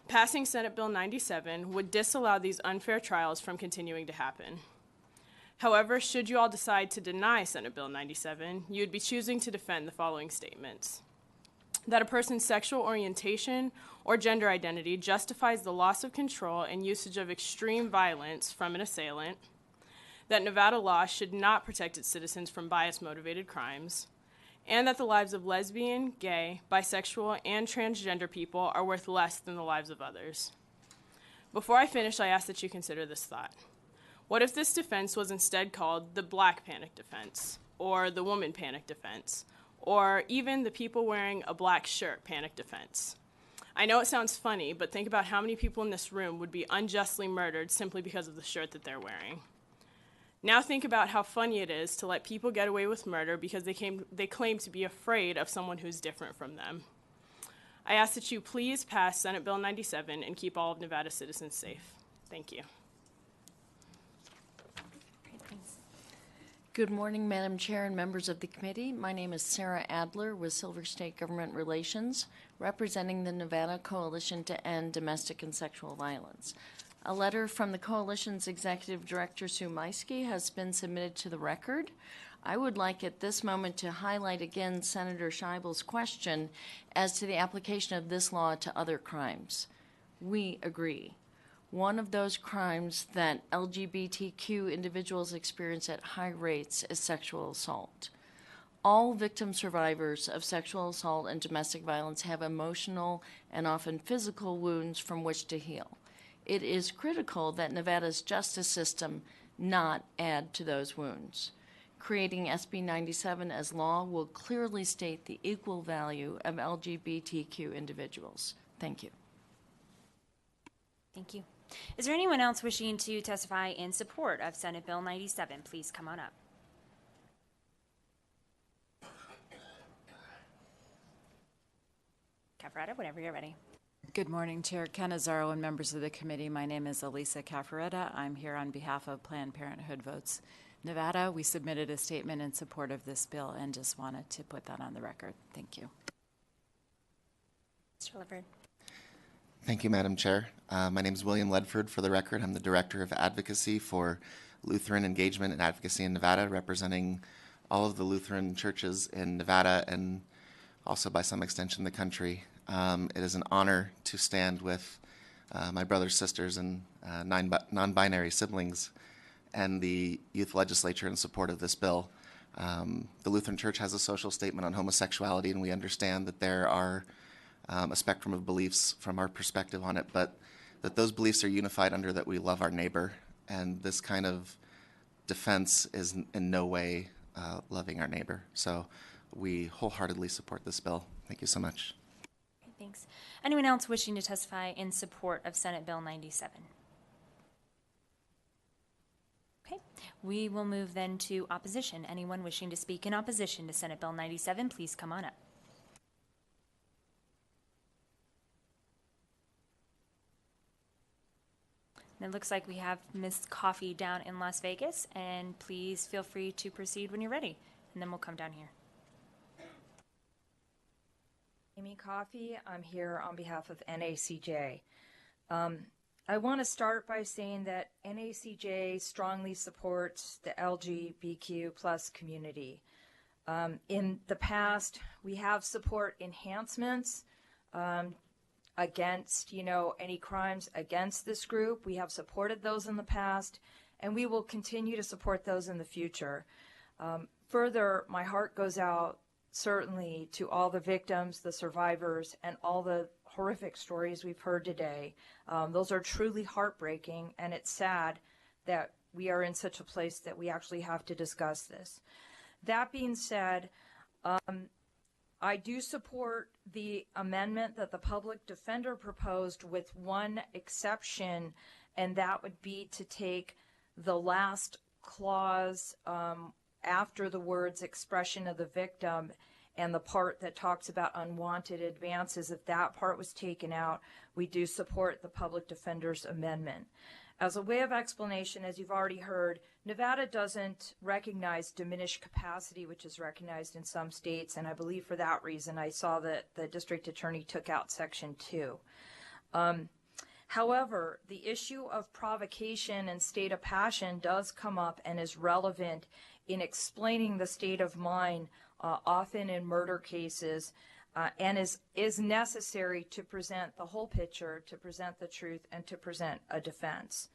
Passing Senate Bill 97 would disallow these unfair trials from continuing to happen. However, should you all decide to deny Senate Bill 97, you would be choosing to defend the following statements: that a person's sexual orientation or gender identity justifies the loss of control and usage of extreme violence from an assailant, that Nevada law should not protect its citizens from bias-motivated crimes, and that the lives of lesbian, gay, bisexual, and transgender people are worth less than the lives of others. Before I finish, I ask that you consider this thought. What if this defense was instead called the Black Panic Defense, or the Woman Panic Defense, or even the people wearing a black shirt panic defense? I know it sounds funny, but think about how many people in this room would be unjustly murdered simply because of the shirt that they're wearing. Now think about how funny it is to let people get away with murder because they claim to be afraid of someone who's different from them. I ask that you please pass Senate Bill 97 and keep all of Nevada's citizens safe. Thank you. Good morning, Madam Chair and members of the committee. My name is Sarah Adler with Silver State Government Relations, representing the Nevada Coalition to End Domestic and Sexual Violence. A letter from the Coalition's Executive Director, Sue Meiske, has been submitted to the record. I would like at this moment to highlight again Senator Scheibel's question as to the application of this law to other crimes. We agree. One of those crimes that LGBTQ individuals experience at high rates is sexual assault. All victim survivors of sexual assault and domestic violence have emotional and often physical wounds from which to heal. It is critical that Nevada's justice system not add to those wounds. Creating SB 97 as law will clearly state the equal value of LGBTQ individuals. Thank you. Thank you. Is there anyone else wishing to testify in support of Senate Bill 97? Please come on up. Cafaretta, whenever you're ready. Good morning, Chair Canizaro and members of the committee. My name is Elisa Cafaretta. I'm here on behalf of Planned Parenthood Votes Nevada. We submitted a statement in support of this bill and just wanted to put that on the record. Thank you. Mr. Lifford. Thank you, Madam Chair. My name is William Ledford. For the record, I'm the Director of Advocacy for Lutheran Engagement and Advocacy in Nevada, representing all of the Lutheran churches in Nevada and also by some extension the country. It is an honor to stand with my brothers, sisters, and non-binary siblings and the youth legislature in support of this bill. The Lutheran Church has a social statement on homosexuality, and we understand that there are a spectrum of beliefs from our perspective on it, but that those beliefs are unified under that we love our neighbor, and this kind of defense is in no way loving our neighbor. So we wholeheartedly support this bill. Thank you so much. Okay, thanks. Anyone else wishing to testify in support of Senate Bill 97? Okay, we will move then to opposition. Anyone wishing to speak in opposition to Senate Bill 97, please come on up. It looks like we have Miss Coffey down in Las Vegas, and please feel free to proceed when you're ready, and then we'll come down here. Amy Coffey, I'm here on behalf of NACJ. I want to start by saying that NACJ strongly supports the LGBTQ plus community. In the past, we have support enhancements against, any crimes against this group. We have supported those in the past, and we will continue to support those in the future. Further, my heart goes out certainly to all the victims, the survivors, and all the horrific stories we've heard today. Those are truly heartbreaking, and it's sad that we are in such a place that we actually have to discuss this. That being said, I do support the amendment that the public defender proposed with one exception, and that would be to take the last clause after the words expression of the victim and the part that talks about unwanted advances. If that part was taken out, we do support the public defender's amendment. As a way of explanation, as you've already heard, Nevada doesn't recognize diminished capacity, which is recognized in some states, and I believe for that reason I saw that the district attorney took out Section 2. However, the issue of provocation and state of passion does come up and is relevant in explaining the state of mind, often in murder cases, and is necessary to present the whole picture, to present the truth, and to present a defense.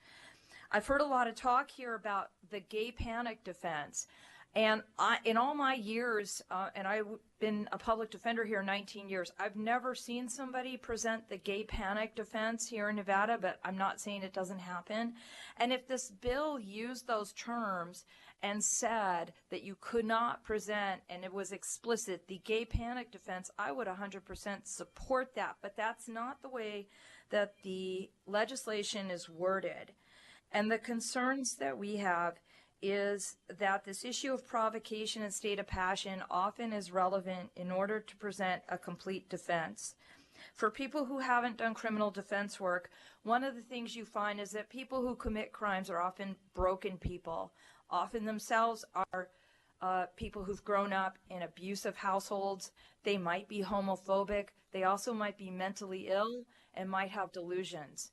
I've heard a lot of talk here about the gay panic defense. And in all my years, and I've been a public defender here 19 years, I've never seen somebody present the gay panic defense here in Nevada, but I'm not saying it doesn't happen. And if this bill used those terms and said that you could not present, and it was explicit, the gay panic defense, I would 100% support that. But that's not the way that the legislation is worded. And the concerns that we have is that this issue of provocation and state of passion often is relevant in order to present a complete defense. For people who haven't done criminal defense work, one of the things you find is that people who commit crimes are often broken people, often themselves are people who've grown up in abusive households. They might be homophobic. They also might be mentally ill and might have delusions.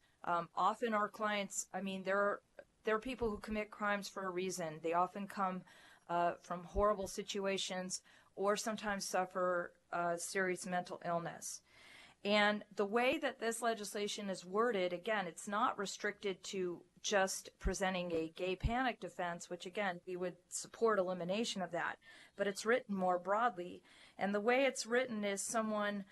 Often our clients, I mean, there are people who commit crimes for a reason. They often come from horrible situations or sometimes suffer serious mental illness. And the way that this legislation is worded, again, it's not restricted to just presenting a gay panic defense, which again, we would support elimination of that, but it's written more broadly. And the way it's written is someone,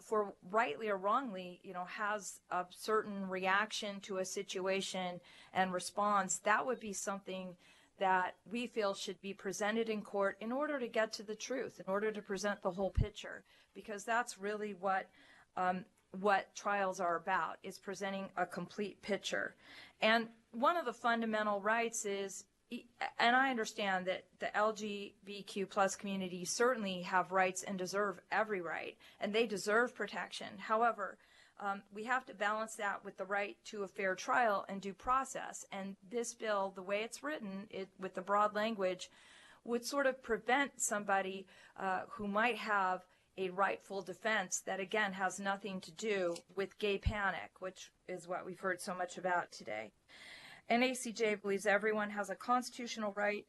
for rightly or wrongly, has a certain reaction to a situation and responds. That would be something that we feel should be presented in court in order to get to the truth, in order to present the whole picture, because that's really what trials are about, is presenting a complete picture. And one of the fundamental rights is, and I understand that the LGBTQ plus community certainly have rights and deserve every right, and they deserve protection. However, we have to balance that with the right to a fair trial and due process. And this bill, the way it's written, with the broad language, would sort of prevent somebody who might have a rightful defense that, again, has nothing to do with gay panic, which is what we've heard so much about today. NACJ believes everyone has a constitutional right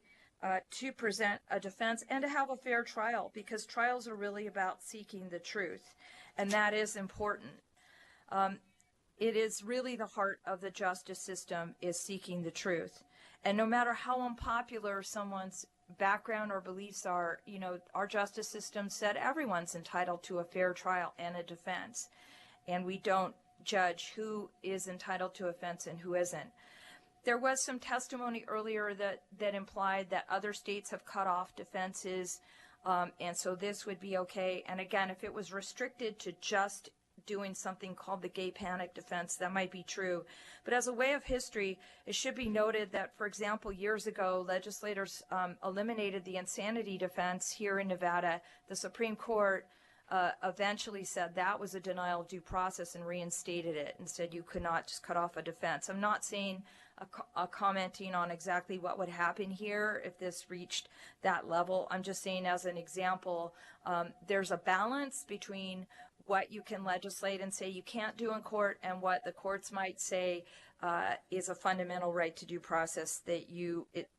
to present a defense and to have a fair trial, because trials are really about seeking the truth, and that is important. It is really the heart of the justice system, is seeking the truth. And no matter how unpopular someone's background or beliefs are, our justice system said everyone's entitled to a fair trial and a defense. And we don't judge who is entitled to a defense and who isn't. There was some testimony earlier that implied that other states have cut off defenses, and so this would be okay. And again, if it was restricted to just doing something called the gay panic defense, that might be true. But as a way of history, it should be noted that, for example, years ago, legislators eliminated the insanity defense here in Nevada. The Supreme Court eventually said that was a denial of due process and reinstated it and said you could not just cut off a defense. I'm not saying commenting on exactly what would happen here if this reached that level. I'm just saying, as an example, there's a balance between what you can legislate and say you can't do in court and what the courts might say is a fundamental right to due process, that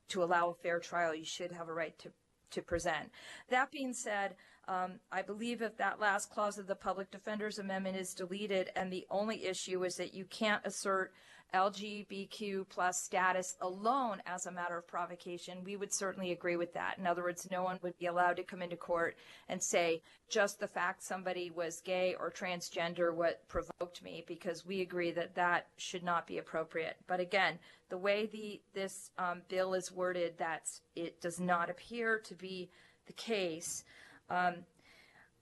to allow a fair trial, you should have a right to present. That being said, I believe if that last clause of the Public Defender's Amendment is deleted and the only issue is that you can't assert LGBTQ plus status alone as a matter of provocation, we would certainly agree with that. In other words, no one would be allowed to come into court and say just the fact somebody was gay or transgender what provoked me, because we agree that that should not be appropriate. But again, the way this bill is worded, it does not appear to be the case.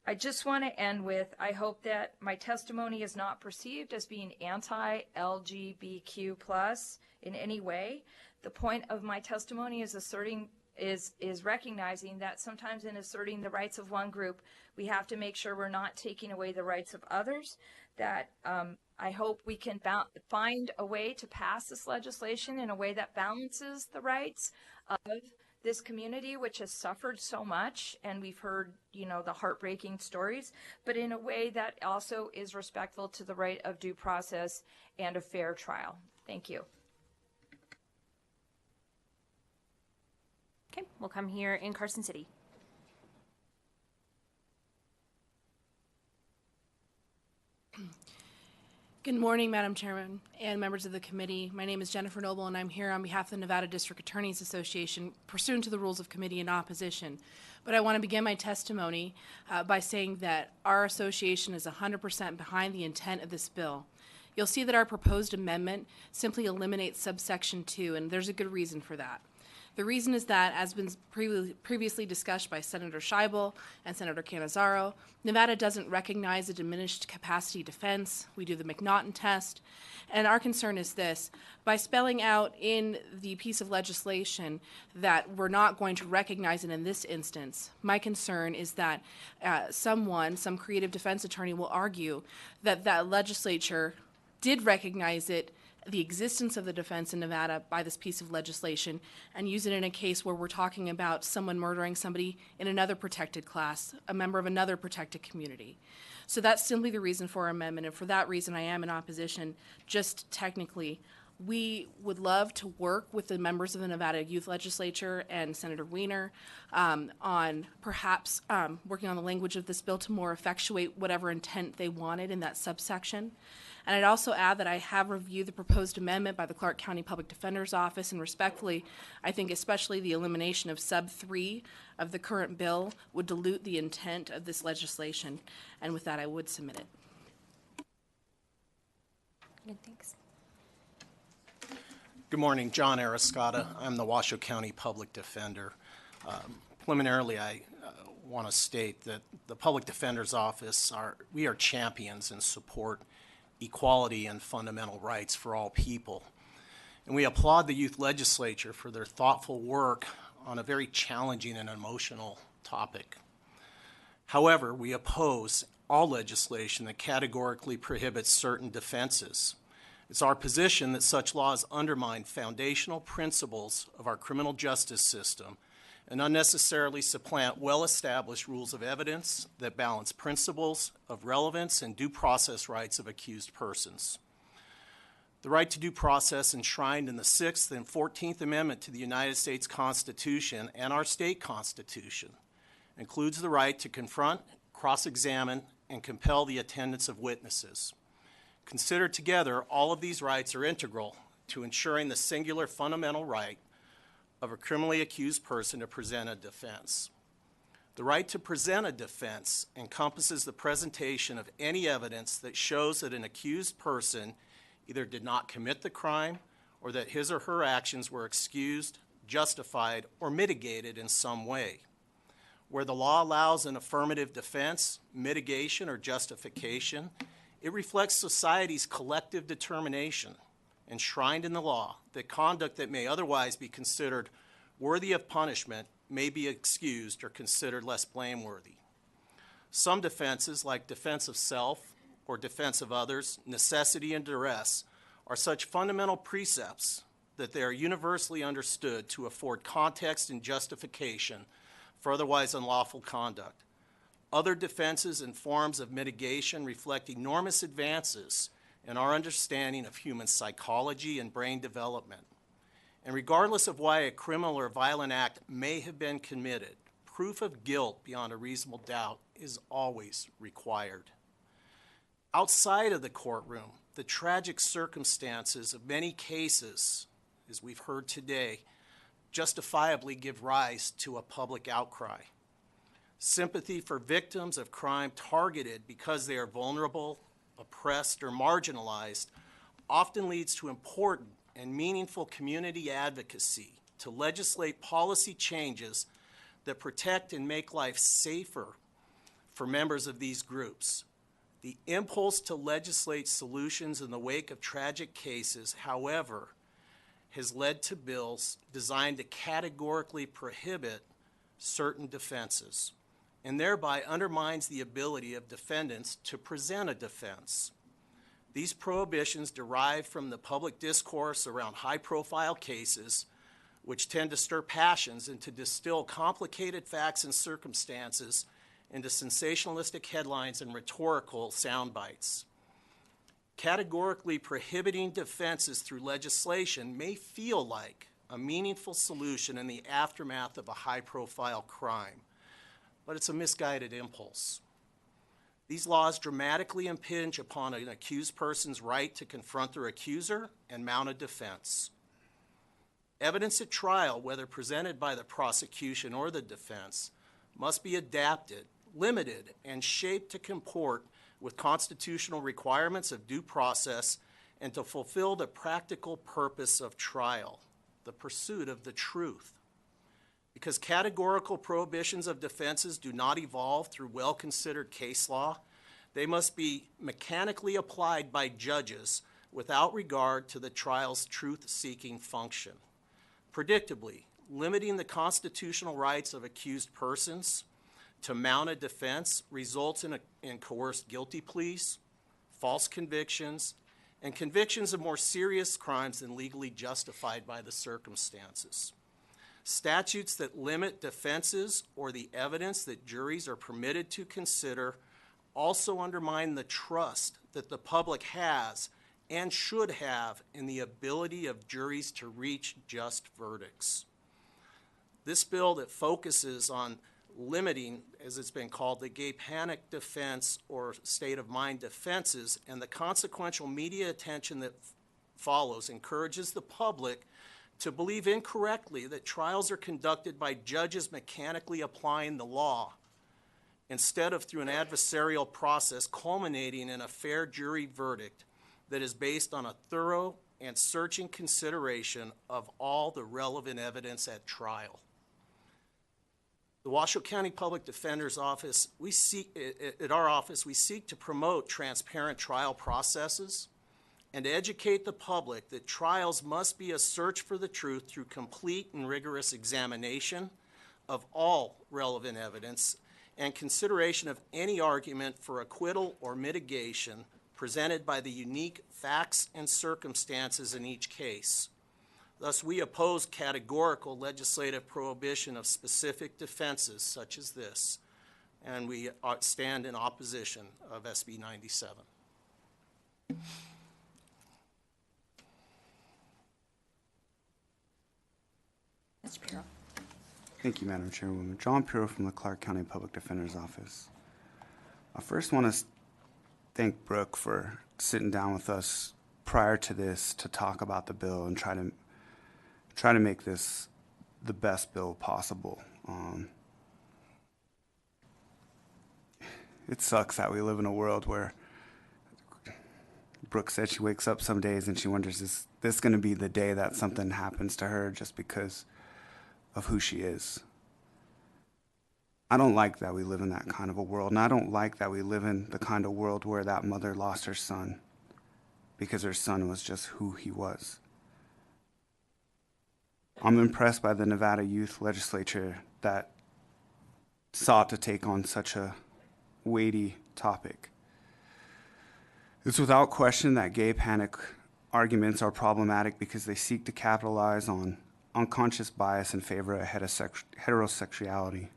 I just want to end with, I hope that my testimony is not perceived as being anti-LGBTQ plus in any way. The point of my testimony is recognizing that sometimes in asserting the rights of one group, we have to make sure we're not taking away the rights of others. That I hope we can find a way to pass this legislation in a way that balances the rights of this community, which has suffered so much, and we've heard, the heartbreaking stories, but in a way that also is respectful to the right of due process and a fair trial. Thank you. Okay, we'll come here in Carson City. Good morning, Madam Chairman and members of the committee. My name is Jennifer Noble, and I'm here on behalf of the Nevada District Attorneys Association, pursuant to the rules of committee in opposition. But I want to begin my testimony by saying that our association is 100% behind the intent of this bill. You'll see that our proposed amendment simply eliminates subsection 2, and there's a good reason for that. The reason is that, as been previously discussed by Senator Scheibel and Senator Cannizzaro, Nevada doesn't recognize a diminished capacity defense. We do the McNaughton test. And our concern is this: by spelling out in the piece of legislation that we're not going to recognize it in this instance, my concern is that some creative defense attorney will argue that that legislature did recognize it, the existence of the defense in Nevada, by this piece of legislation, and use it in a case where we're talking about someone murdering somebody in another protected class, a member of another protected community. So that's simply the reason for our amendment, and for that reason I am in opposition. Just technically, we would love to work with the members of the Nevada Youth Legislature and Senator Wiener on perhaps working on the language of this bill to more effectuate whatever intent they wanted in that subsection. And I'd also add that I have reviewed the proposed amendment by the Clark County Public Defender's Office, and respectfully, I think especially the elimination of sub 3 of the current bill would dilute the intent of this legislation. And with that, I would submit it. Good, thanks. Good morning, John Arascata. I'm the Washoe County Public Defender. Preliminarily, I want to state that the Public Defender's Office, we are champions and support equality and fundamental rights for all people. And we applaud the Youth Legislature for their thoughtful work on a very challenging and emotional topic. However, we oppose all legislation that categorically prohibits certain defenses. It's our position that such laws undermine foundational principles of our criminal justice system and unnecessarily supplant well-established rules of evidence that balance principles of relevance and due process rights of accused persons. The right to due process enshrined in the 6th and 14th Amendment to the United States Constitution and our state constitution includes the right to confront, cross-examine, and compel the attendance of witnesses. Considered together, all of these rights are integral to ensuring the singular fundamental right of a criminally accused person to present a defense. The right to present a defense encompasses the presentation of any evidence that shows that an accused person either did not commit the crime or that his or her actions were excused, justified, or mitigated in some way. Where the law allows an affirmative defense, mitigation, or justification, it reflects society's collective determination enshrined in the law that conduct that may otherwise be considered worthy of punishment may be excused or considered less blameworthy. Some defenses, like defense of self or defense of others, necessity and duress, are such fundamental precepts that they are universally understood to afford context and justification for otherwise unlawful conduct. Other defenses and forms of mitigation reflect enormous advances in our understanding of human psychology and brain development. And regardless of why a criminal or violent act may have been committed, proof of guilt beyond a reasonable doubt is always required. Outside of the courtroom, the tragic circumstances of many cases, as we've heard today, justifiably give rise to a public outcry. Sympathy for victims of crime targeted because they are vulnerable, oppressed, or marginalized often leads to important and meaningful community advocacy to legislate policy changes that protect and make life safer for members of these groups. The impulse to legislate solutions in the wake of tragic cases, however, has led to bills designed to categorically prohibit certain defenses, and thereby undermines the ability of defendants to present a defense. These prohibitions derive from the public discourse around high-profile cases which tend to stir passions and to distill complicated facts and circumstances into sensationalistic headlines and rhetorical sound bites. Categorically prohibiting defenses through legislation may feel like a meaningful solution in the aftermath of a high-profile crime, but it's a misguided impulse. These laws dramatically impinge upon an accused person's right to confront their accuser and mount a defense. Evidence at trial, whether presented by the prosecution or the defense, must be adapted, limited, and shaped to comport with constitutional requirements of due process and to fulfill the practical purpose of trial, the pursuit of the truth. Because categorical prohibitions of defenses do not evolve through well-considered case law, they must be mechanically applied by judges without regard to the trial's truth-seeking function. Predictably, limiting the constitutional rights of accused persons to mount a defense results in coerced guilty pleas, false convictions, and convictions of more serious crimes than legally justified by the circumstances. Statutes that limit defenses or the evidence that juries are permitted to consider also undermine the trust that the public has and should have in the ability of juries to reach just verdicts. This bill that focuses on limiting, as it's been called, the gay panic defense or state of mind defenses and the consequential media attention that follows encourages the public to believe incorrectly that trials are conducted by judges mechanically applying the law instead of through an adversarial process culminating in a fair jury verdict that is based on a thorough and searching consideration of all the relevant evidence at trial. The Washoe County Public Defender's Office, we seek to promote transparent trial processes and educate the public that trials must be a search for the truth through complete and rigorous examination of all relevant evidence and consideration of any argument for acquittal or mitigation presented by the unique facts and circumstances in each case. Thus, we oppose categorical legislative prohibition of specific defenses such as this, and we stand in opposition of SB 97. Mr. Pirro. Thank you, Madam Chairwoman. John Pirro from the Clark County Public Defender's Office. I first want to thank Brooke for sitting down with us prior to this to talk about the bill and try to make this the best bill possible. It sucks that we live in a world where Brooke said she wakes up some days and she wonders, is this going to be the day that something happens to her just because of who she is? I don't like that we live in that kind of a world, and I don't like that we live in the kind of world where that mother lost her son because her son was just who he was. I'm impressed by the Nevada Youth Legislature that sought to take on such a weighty topic. It's without question that gay panic arguments are problematic because they seek to capitalize on unconscious bias in favor of heterosexuality.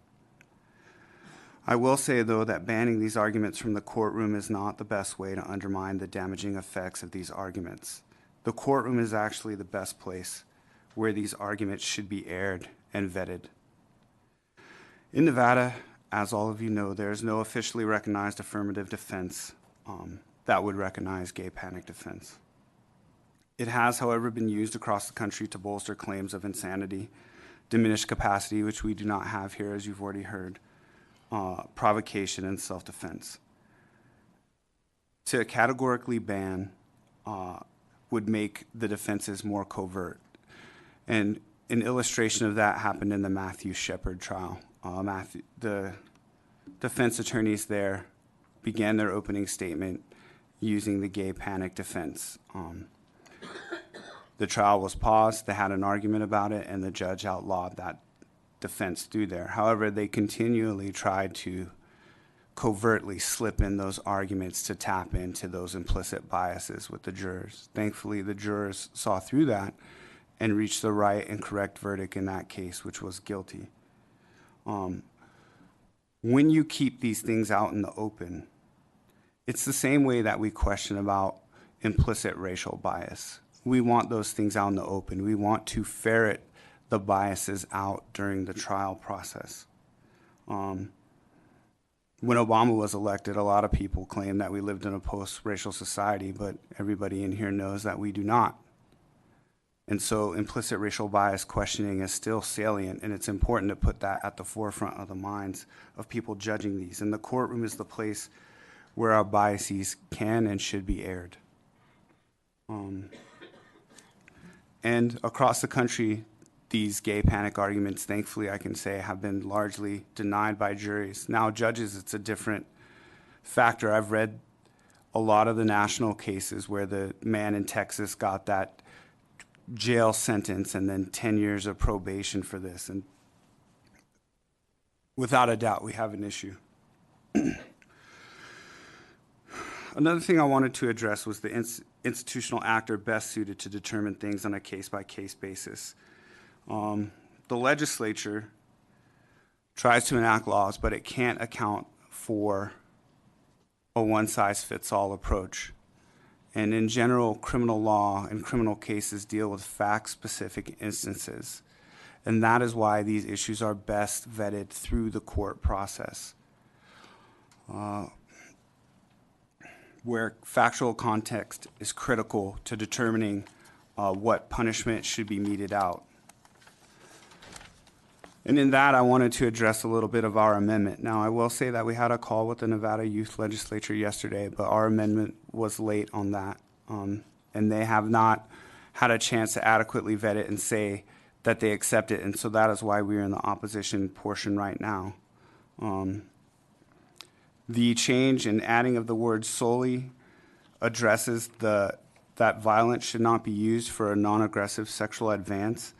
I will say, though, that banning these arguments from the courtroom is not the best way to undermine the damaging effects of these arguments. The courtroom is actually the best place where these arguments should be aired and vetted. In Nevada, as all of you know, there is no officially recognized affirmative defense that would recognize gay panic defense. It has, however, been used across the country to bolster claims of insanity, diminished capacity, which we do not have here, as you've already heard, provocation, and self-defense. To categorically ban would make the defenses more covert. And an illustration of that happened in the Matthew Shepard trial. The defense attorneys there began their opening statement using the gay panic defense. The trial was paused, they had an argument about it, and the judge outlawed that defense through there. However, they continually tried to covertly slip in those arguments to tap into those implicit biases with the jurors. Thankfully, the jurors saw through that and reach the right and correct verdict in that case, which was guilty. When you keep these things out in the open, it's the same way that we question about implicit racial bias. We want those things out in the open. We want to ferret the biases out during the trial process. When Obama was elected, a lot of people claimed that we lived in a post-racial society, but everybody in here knows that we do not. And so implicit racial bias questioning is still salient, and it's important to put that at the forefront of the minds of people judging these. And the courtroom is the place where our biases can and should be aired. And across the country, these gay panic arguments, thankfully I can say, have been largely denied by juries. Now judges, it's a different factor. I've read a lot of the national cases where the man in Texas got that jail sentence and then 10 years of probation for this. And without a doubt, we have an issue. Another thing I wanted to address was the institutional actor best suited to determine things on a case-by-case basis. The legislature tries to enact laws, but it can't account for a one-size-fits-all approach. And in general, criminal law and criminal cases deal with fact-specific instances. And that is why these issues are best vetted through the court process, where factual context is critical to determining what punishment should be meted out. And in that, I wanted to address a little bit of our amendment. Now, I will say that we had a call with the Nevada Youth Legislature yesterday, but our amendment was late on that. And they have not had a chance to adequately vet it and say that they accept it. And so that is why we're in the opposition portion right now. The change and adding of the word solely addresses that violence should not be used for a non-aggressive sexual advance,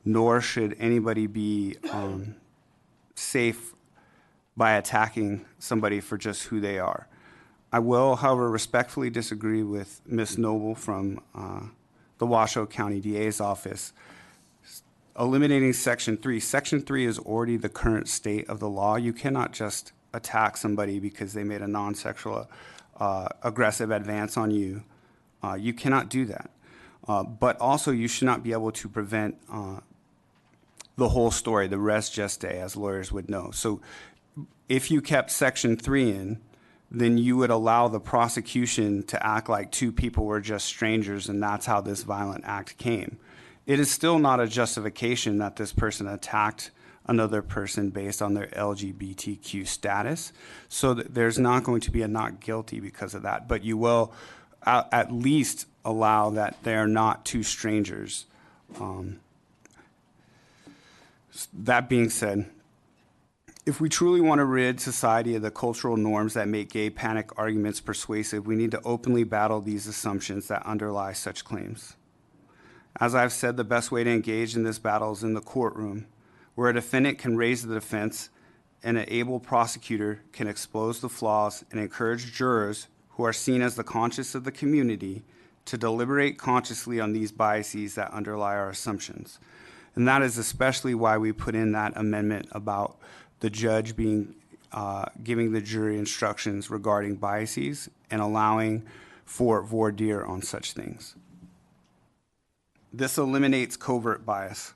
nor should anybody be safe by attacking somebody for just who they are. I will, however, respectfully disagree with Ms. Noble from the Washoe County DA's office. Eliminating Section 3. Section 3 is already the current state of the law. You cannot just attack somebody because they made a non-sexual aggressive advance on you. You cannot do that. But also, you should not be able to prevent the whole story, the res geste, as lawyers would know. So if you kept Section 3 in, then you would allow the prosecution to act like two people were just strangers, and that's how this violent act came. It is still not a justification that this person attacked another person based on their LGBTQ status. So there's not going to be a not guilty because of that, but you will at least allow that they are not two strangers. That being said, if we truly want to rid society of the cultural norms that make gay panic arguments persuasive, we need to openly battle these assumptions that underlie such claims. As I've said, the best way to engage in this battle is in the courtroom, where a defendant can raise the defense and an able prosecutor can expose the flaws and encourage jurors who are seen as the conscience of the community to deliberate consciously on these biases that underlie our assumptions. And that is especially why we put in that amendment about the judge being giving the jury instructions regarding biases and allowing for voir dire on such things. This eliminates covert bias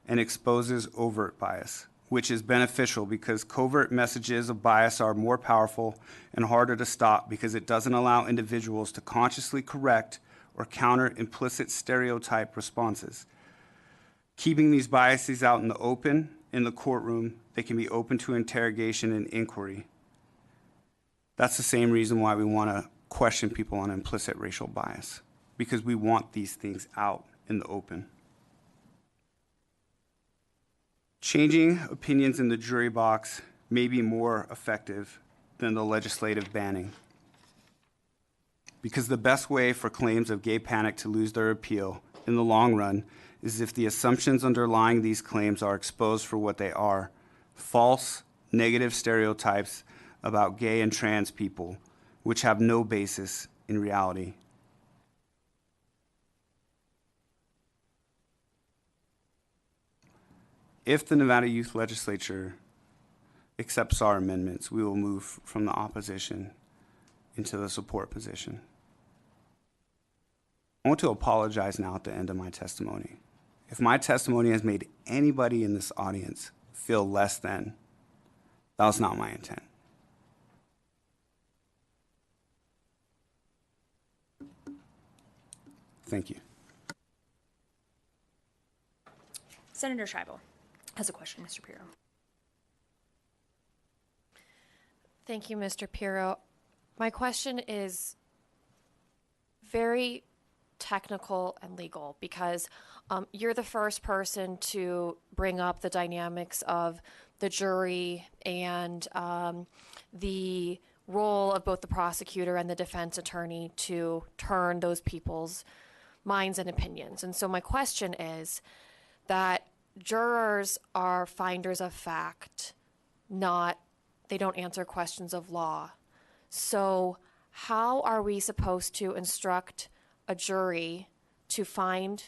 and exposes overt bias, which is beneficial because covert messages of bias are more powerful and harder to stop because it doesn't allow individuals to consciously correct or counter implicit stereotype responses. Keeping these biases out in the open, in the courtroom, they can be open to interrogation and inquiry. That's the same reason why we want to question people on implicit racial bias, because we want these things out in the open. Changing opinions in the jury box may be more effective than the legislative banning, because the best way for claims of gay panic to lose their appeal in the long run is if the assumptions underlying these claims are exposed for what they are: false, negative stereotypes about gay and trans people, which have no basis in reality. if the Nevada Youth Legislature accepts our amendments, we will move from the opposition into the support position. I want to apologize now at the end of my testimony. If my testimony has made anybody in this audience feel less than, that was not my intent. Thank you. Senator Scheibel has a question, Mr. Pirro. Thank you, Mr. Pirro. My question is very technical and legal because you're the first person to bring up the dynamics of the jury and the role of both the prosecutor and the defense attorney to turn those people's minds and opinions. And so my question is that jurors are finders of fact, they don't answer questions of law. So how are we supposed to instruct a jury to find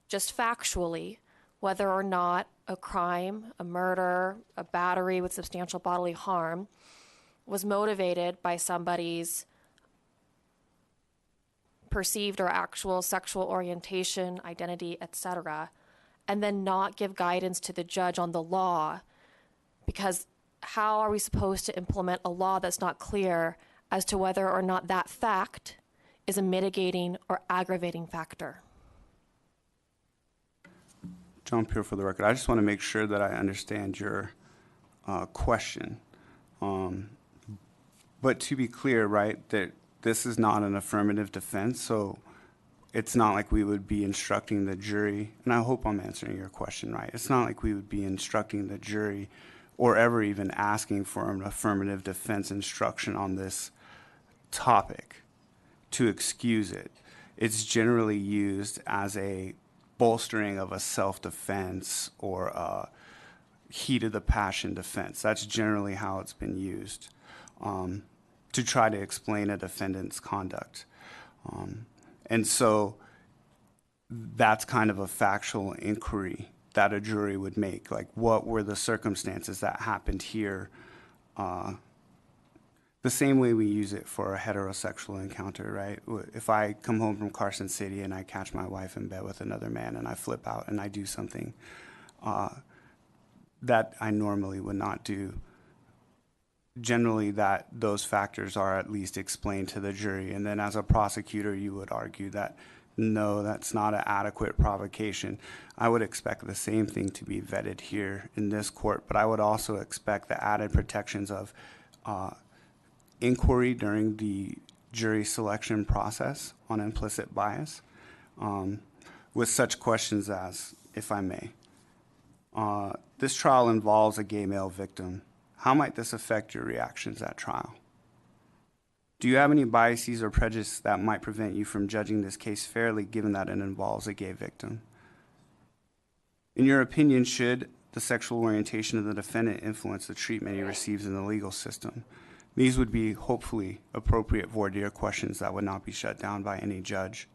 just factually whether or not a crime, a murder, a battery with substantial bodily harm was motivated by somebody's perceived or actual sexual orientation, identity, etc., and then not give guidance to the judge on the law? Because how are we supposed to implement a law that's not clear as to whether or not that fact is a mitigating or aggravating factor? John Pierre for the record. I just want to make sure that I understand your question. But to be clear, right, that this is not an affirmative defense, so it's not like we would be instructing the jury, and I hope I'm answering your question right. It's not like we would be instructing the jury or ever even asking for an affirmative defense instruction on this topic to excuse it. It's generally used as a bolstering of a self-defense or a heat of the passion defense. That's generally how it's been used to try to explain a defendant's conduct. And so that's kind of a factual inquiry that a jury would make. Like, what were the circumstances that happened here? The same way we use it for a heterosexual encounter, right? If I come home from Carson City and I catch my wife in bed with another man and I flip out and I do something that I normally would not do, generally those factors are at least explained to the jury. And then as a prosecutor, you would argue that, no, that's not an adequate provocation. I would expect the same thing to be vetted here in this court, but I would also expect the added protections of inquiry during the jury selection process on implicit bias, with such questions as, if I may, this trial involves a gay male victim. How might this affect your reactions at trial? Do you have any biases or prejudice that might prevent you from judging this case fairly, given that it involves a gay victim? In your opinion, should the sexual orientation of the defendant influence the treatment he receives in the legal system? These would be hopefully appropriate voir dire questions that would not be shut down by any judge.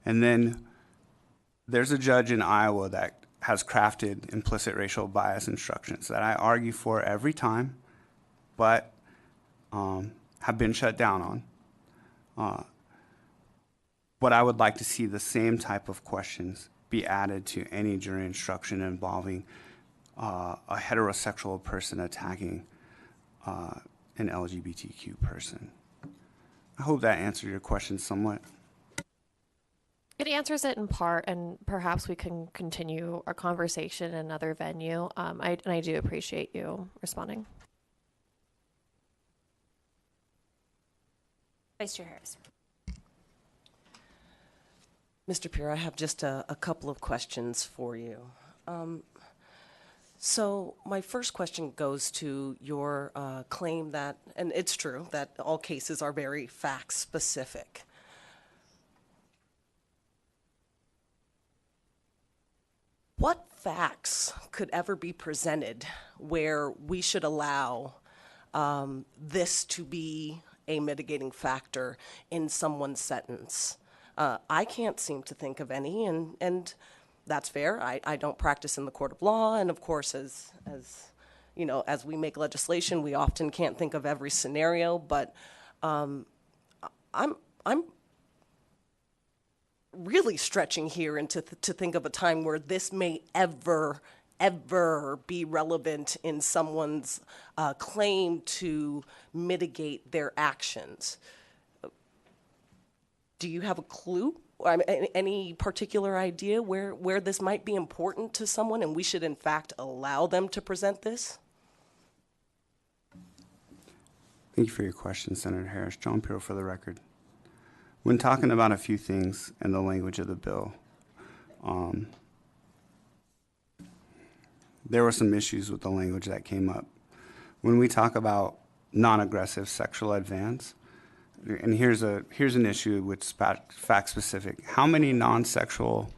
And then there's a judge in Iowa that has crafted implicit racial bias instructions that I argue for every time, but have been shut down on. But I would like to see the same type of questions be added to any jury instruction involving a heterosexual person attacking an LGBTQ person. I hope that answered your question somewhat. It answers it in part, and perhaps we can continue our conversation in another venue. I do appreciate you responding. Vice Chair Harris. Mr. Pierre, I have just a couple of questions for you. So my first question goes to your claim that, and it's true, that all cases are very fact-specific. What facts could ever be presented where we should allow this to be a mitigating factor in someone's sentence? I can't seem to think of any, and that's fair. I don't practice in the court of law, and of course, as you know, as we make legislation, we often can't think of every scenario. But I'm really stretching here into to think of a time where this may ever be relevant in someone's claim to mitigate their actions. Do you have a clue? I mean, any particular idea where this might be important to someone and we should in fact allow them to present this? Thank you for your question, Senator Harris. John Pirro for the record. When talking about a few things in the language of the bill, there were some issues with the language that came up. When we talk about non-aggressive sexual advance, and here's an issue with fact specific. How many non-aggressive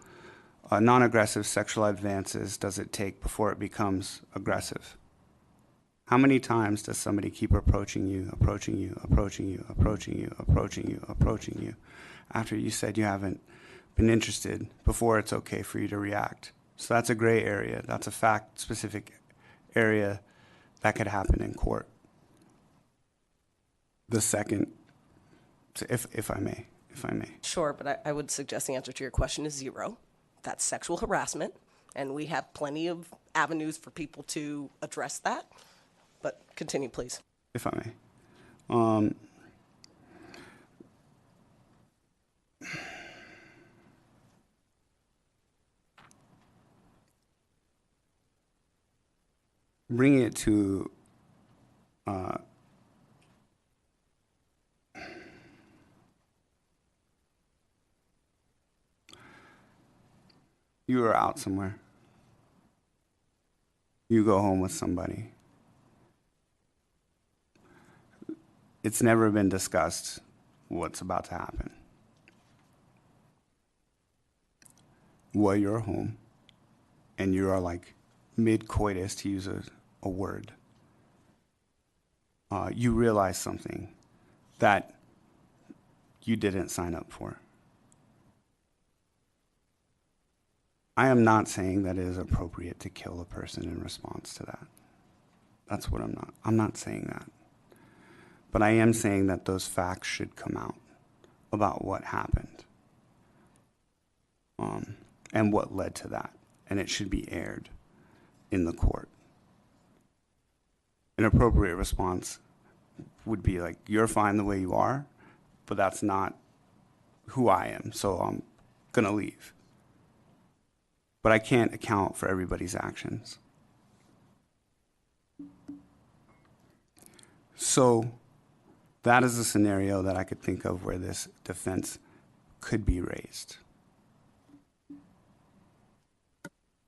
sexual advances does it take before it becomes aggressive? How many times does somebody keep approaching you, after you said you haven't been interested before it's okay for you to react? So that's a gray area. That's a fact-specific area that could happen in court. The second, if I may. Sure, but I would suggest the answer to your question is 0. That's sexual harassment, and we have plenty of avenues for people to address that. But continue, please. If I may. Bringing it to you are out somewhere. You go home with somebody. It's never been discussed what's about to happen. While you're home and you are like mid-coitus, to use a word, you realize something that you didn't sign up for. I am not saying that it is appropriate to kill a person in response to that. That's what I'm not saying that. But I am saying that those facts should come out about what happened and what led to that. And it should be aired in the court. An appropriate response would be like, you're fine the way you are, but that's not who I am, so I'm gonna leave. But I can't account for everybody's actions. So that is a scenario that I could think of where this defense could be raised.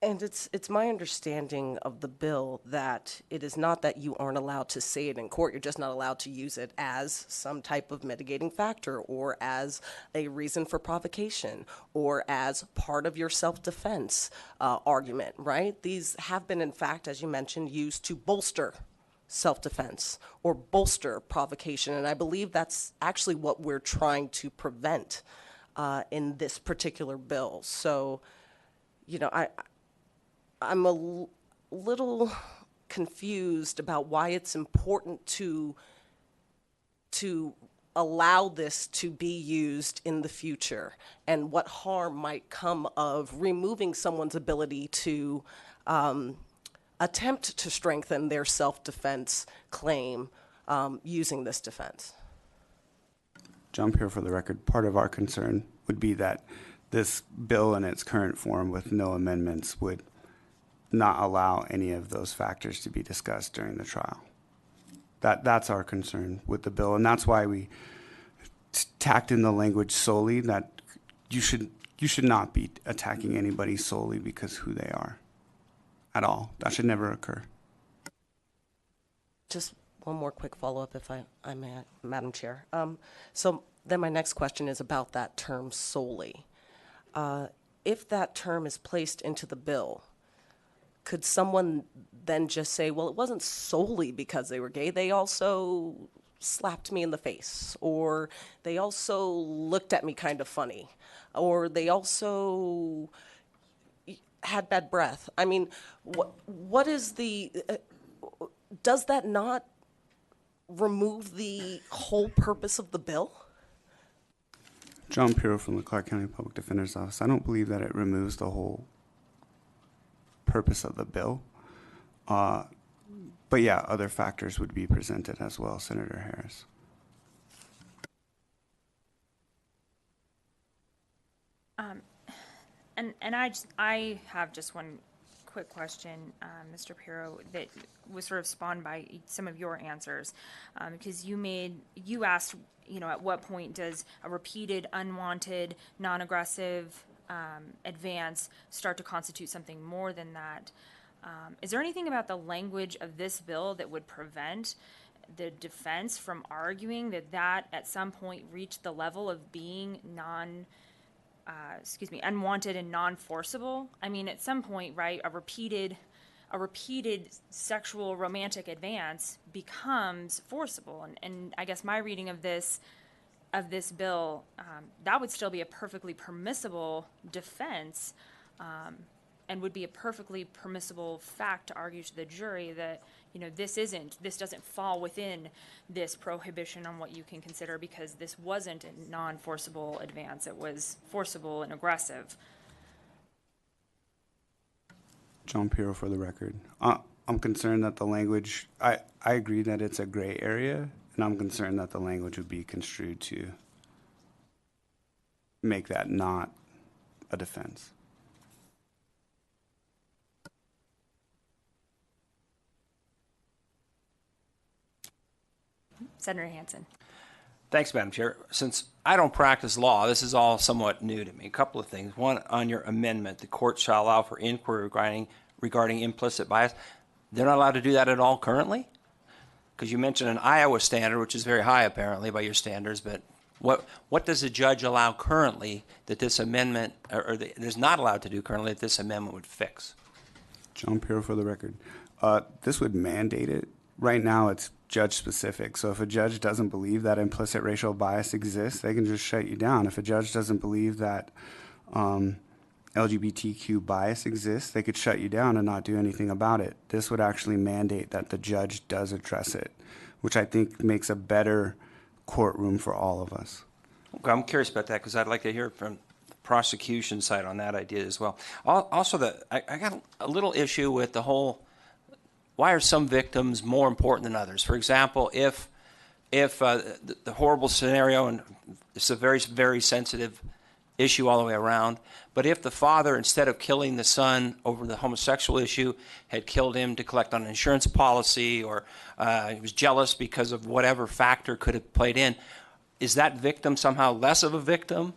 And it's my understanding of the bill that it is not that you aren't allowed to say it in court, you're just not allowed to use it as some type of mitigating factor or as a reason for provocation or as part of your self-defense argument, right? These have been, in fact, as you mentioned, used to bolster self-defense or bolster provocation, and I believe that's actually what we're trying to prevent in this particular bill. So, you know, I'm a little confused about why it's important to allow this to be used in the future and what harm might come of removing someone's ability to attempt to strengthen their self-defense claim using this defense. Jump here for the record. Part of our concern would be that this bill in its current form with no amendments would not allow any of those factors to be discussed during the trial. That's our concern with the bill, and that's why we tacked in the language solely that you should not be attacking anybody solely because who they are at all. That should never occur. Just one more quick follow-up, if I may, Madam Chair. So then my next question is about that term solely. If that term is placed into the bill, could someone then just say, well, it wasn't solely because they were gay, they also slapped me in the face, or they also looked at me kind of funny, or they also, had bad breath. I mean, what is the, does that not remove the whole purpose of the bill? John Pirro from the Clark County Public Defender's Office. I don't believe that it removes the whole purpose of the bill. But yeah, other factors would be presented as well, Senator Harris. And I have just one quick question, Mr. Pirro, that was sort of spawned by some of your answers, because you asked, at what point does a repeated, unwanted, non-aggressive advance start to constitute something more than that? Is there anything about the language of this bill that would prevent the defense from arguing that at some point reached the level of being unwanted and non-forcible? I mean, at some point, right, a repeated sexual romantic advance becomes forcible. And I guess my reading of this bill, that would still be a perfectly permissible defense, and would be a perfectly permissible fact to argue to the jury that, this doesn't fall within this prohibition on what you can consider, because this wasn't a non-forcible advance. It was forcible and aggressive. John Pirro for the record. I'm concerned that the language, I agree that it's a gray area, and I'm concerned that the language would be construed to make that not a defense. Senator Hansen. Thanks, Madam Chair. Since I don't practice law, this is all somewhat new to me. A couple of things. One, on your amendment, the court shall allow for inquiry regarding implicit bias. They're not allowed to do that at all currently? Because you mentioned an Iowa standard, which is very high apparently by your standards, but what does the judge allow currently that this amendment, or is not allowed to do currently that this amendment would fix? John Pirro for the record. This would mandate it. Right now it's judge specific. So if a judge doesn't believe that implicit racial bias exists, they can just shut you down. If a judge doesn't believe that LGBTQ bias exists, they could shut you down and not do anything about it. This would actually mandate that the judge does address it, which I think makes a better courtroom for all of us. Okay, I'm curious about that because I'd like to hear from the prosecution side on that idea as well. Also, I got a little issue with the whole, why are some victims more important than others? For example, if the horrible scenario, and it's a very, very sensitive issue all the way around, but if the father, instead of killing the son over the homosexual issue, had killed him to collect on an insurance policy, or he was jealous because of whatever factor could have played in, is that victim somehow less of a victim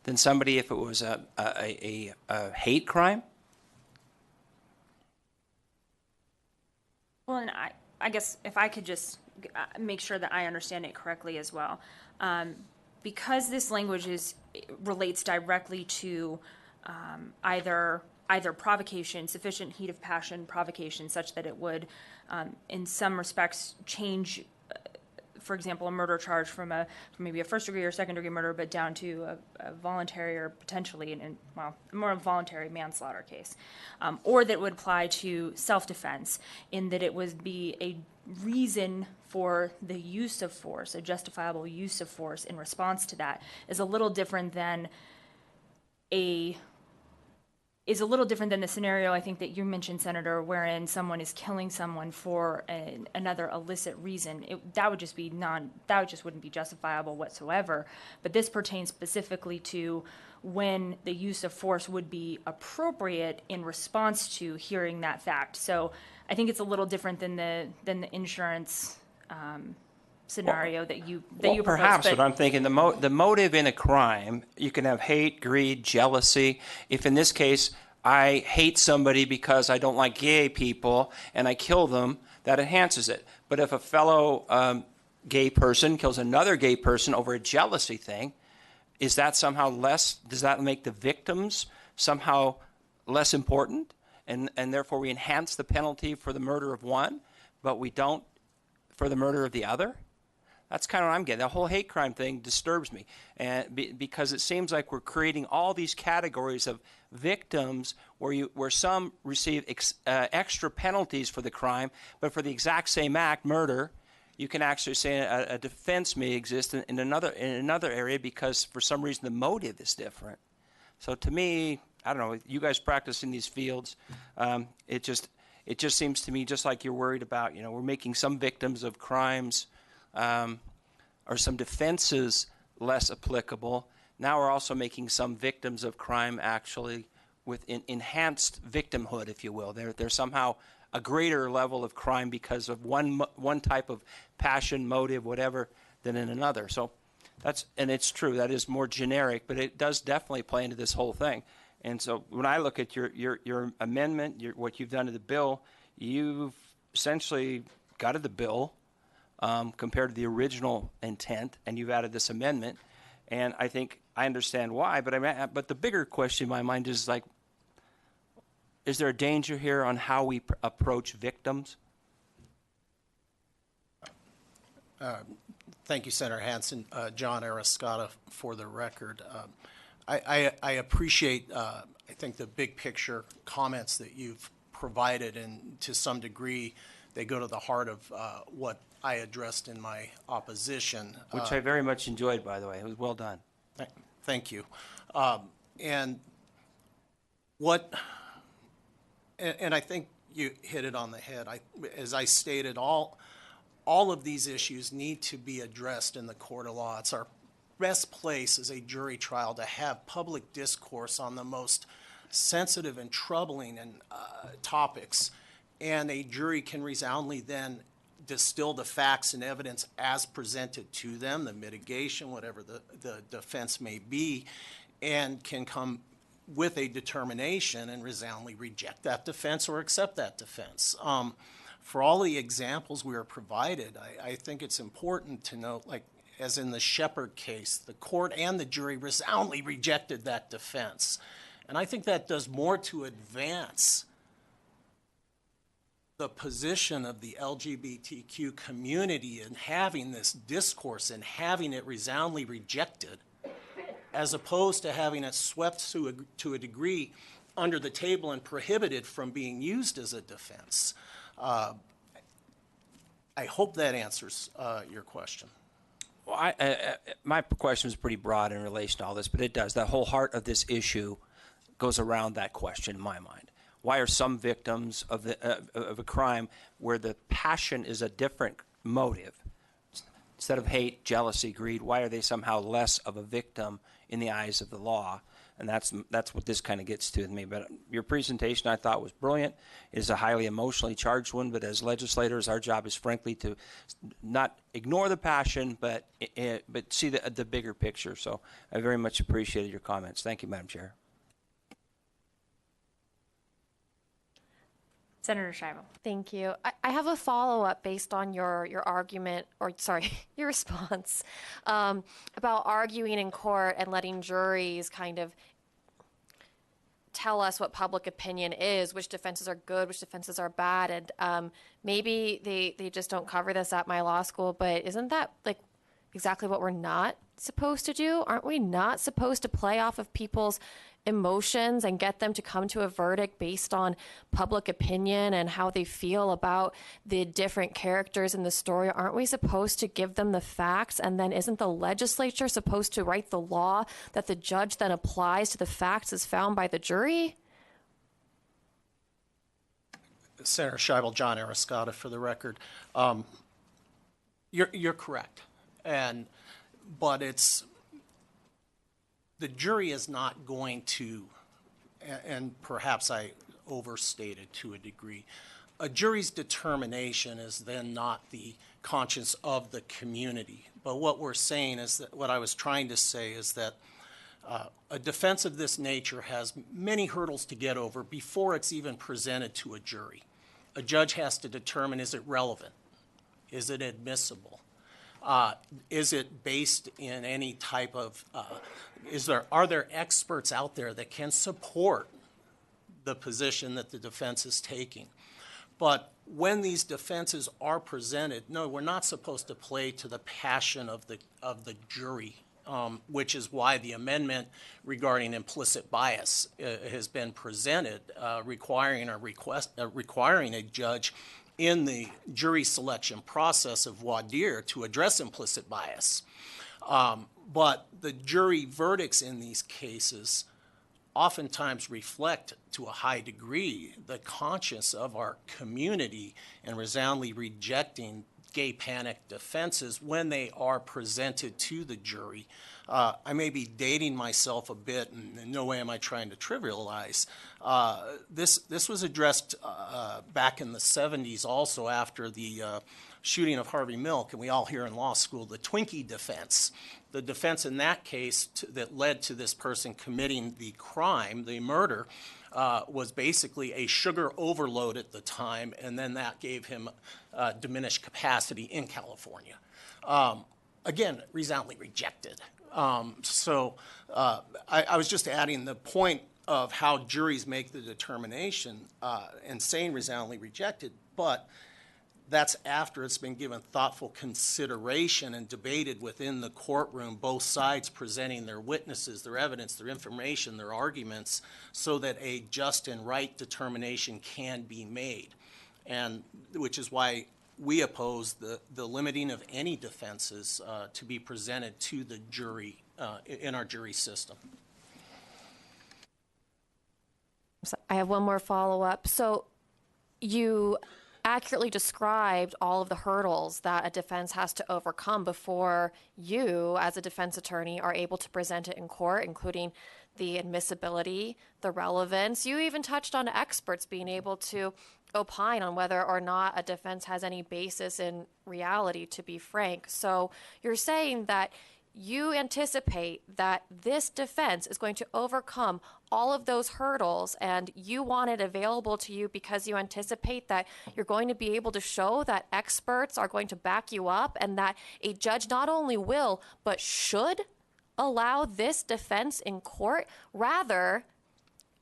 than somebody if it was a hate crime? Well, and I guess if I could just make sure that I understand it correctly as well. Because this language relates directly to either provocation, sufficient heat of passion, provocation, such that it would, in some respects, change, for example, a murder charge from maybe a first-degree or second-degree murder, but down to a voluntary or potentially, more voluntary manslaughter case. Or that would apply to self-defense, in that it would be a reason for the use of force, a justifiable use of force in response to that, is a little different than the scenario I think that you mentioned, Senator, wherein someone is killing someone for another illicit reason. That just wouldn't be justifiable whatsoever. But this pertains specifically to when the use of force would be appropriate in response to hearing that fact. So I think it's a little different than the insurance scenario that you proposed. Perhaps, but I'm thinking the motive in a crime, you can have hate, greed, jealousy. If in this case I hate somebody because I don't like gay people and I kill them, that enhances it. But if a fellow gay person kills another gay person over a jealousy thing, is that somehow less? Does that make the victims somehow less important? And therefore we enhance the penalty for the murder of one, but we don't for the murder of the other? That's kind of what I'm getting. The whole hate crime thing disturbs me, and because it seems like we're creating all these categories of victims where some receive extra penalties for the crime, but for the exact same act, murder, you can actually say a defense may exist in another area because for some reason the motive is different. So to me, I don't know. You guys practice in these fields. It just seems to me just like you're worried about. We're making some victims of crimes or some defenses less applicable. Now we're also making some victims of crime actually with enhanced victimhood, if you will. They're somehow a greater level of crime because of one type of passion, motive, whatever, than in another. So and it's true, that is more generic, but it does definitely play into this whole thing. And so when I look at your amendment, what you've done to the bill, you've essentially gutted the bill compared to the original intent, and you've added this amendment. And I think I understand why, but the bigger question in my mind is like, is there a danger here on how we approach victims? Thank you, Senator Hansen. John Arascata, for the record. I appreciate, I think, the big picture comments that you've provided, and to some degree, they go to the heart of what I addressed in my opposition. Which I very much enjoyed, by the way. It was well done. Thank you. And I think you hit it on the head. As I stated, all of these issues need to be addressed in the court of law. It's our best place as a jury trial to have public discourse on the most sensitive and troubling topics, and a jury can resoundingly then distill the facts and evidence as presented to them, the mitigation, whatever the defense may be, and can come with a determination and resoundingly reject that defense or accept that defense. For all the examples we are provided, I think it's important to note, like as in the Shepard case, the court and the jury resoundingly rejected that defense. And I think that does more to advance the position of the LGBTQ community in having this discourse and having it resoundingly rejected, as opposed to having it swept to a degree under the table and prohibited from being used as a defense. I hope that answers your question. Well, my question is pretty broad in relation to all this, but it does. The whole heart of this issue goes around that question in my mind. Why are some victims of a crime where the passion is a different motive? Instead of hate, jealousy, greed, why are they somehow less of a victim in the eyes of the law? And that's what this kind of gets to me. But your presentation, I thought, was brilliant. It is a highly emotionally charged one, but as legislators, our job is frankly to not ignore the passion, but see the bigger picture. So I very much appreciated your comments. Thank you, Madam Chair. Senator Scheibel. Thank you. I have a follow-up based on your argument, or sorry, your response about arguing in court and letting juries kind of tell us what public opinion is, which defenses are good, which defenses are bad. And maybe they just don't cover this at my law school, but isn't that like exactly what we're not supposed to do? Aren't we not supposed to play off of people's emotions and get them to come to a verdict based on public opinion and how they feel about the different characters in the story? Aren't we supposed to give them the facts? And then isn't the legislature supposed to write the law that the judge then applies to the facts as found by the jury? Senator Scheibel, John Arascata, for the record. You're correct. But the jury is not going to, and perhaps I overstated to a degree, a jury's determination is then not the conscience of the community. But what we're saying is that, what I was trying to say is that a defense of this nature has many hurdles to get over before it's even presented to a jury. A judge has to determine, is it relevant? Is it admissible? Is it based in any type of, are there experts out there that can support the position that the defense is taking? But when these defenses are presented, no, we're not supposed to play to the passion of the jury, which is why the amendment regarding implicit bias has been presented, requiring a judge in the jury selection process of voir dire to address implicit bias. But the jury verdicts in these cases oftentimes reflect to a high degree the conscience of our community and resoundingly rejecting gay panic defenses when they are presented to the jury. I may be dating myself a bit, and in no way am I trying to trivialize. This was addressed back in the 70s also after the shooting of Harvey Milk, and we all hear in law school the Twinkie defense. The defense in that case that led to this person committing the crime, the murder, was basically a sugar overload at the time, and then that gave him diminished capacity in California. Again, resoundingly rejected. So I was just adding the point of how juries make the determination and saying resoundingly rejected, but that's after it's been given thoughtful consideration and debated within the courtroom, both sides presenting their witnesses, their evidence, their information, their arguments, so that a just and right determination can be made. And which is why we oppose the limiting of any defenses to be presented to the jury in our jury system. So I have one more follow-up. So you accurately described all of the hurdles that a defense has to overcome before you, as a defense attorney, are able to present it in court, including the admissibility, the relevance. You even touched on experts being able to opine on whether or not a defense has any basis in reality, to be frank. So you're saying that you anticipate that this defense is going to overcome all of those hurdles, and you want it available to you because you anticipate that you're going to be able to show that experts are going to back you up, and that a judge not only will but should allow this defense in court, rather,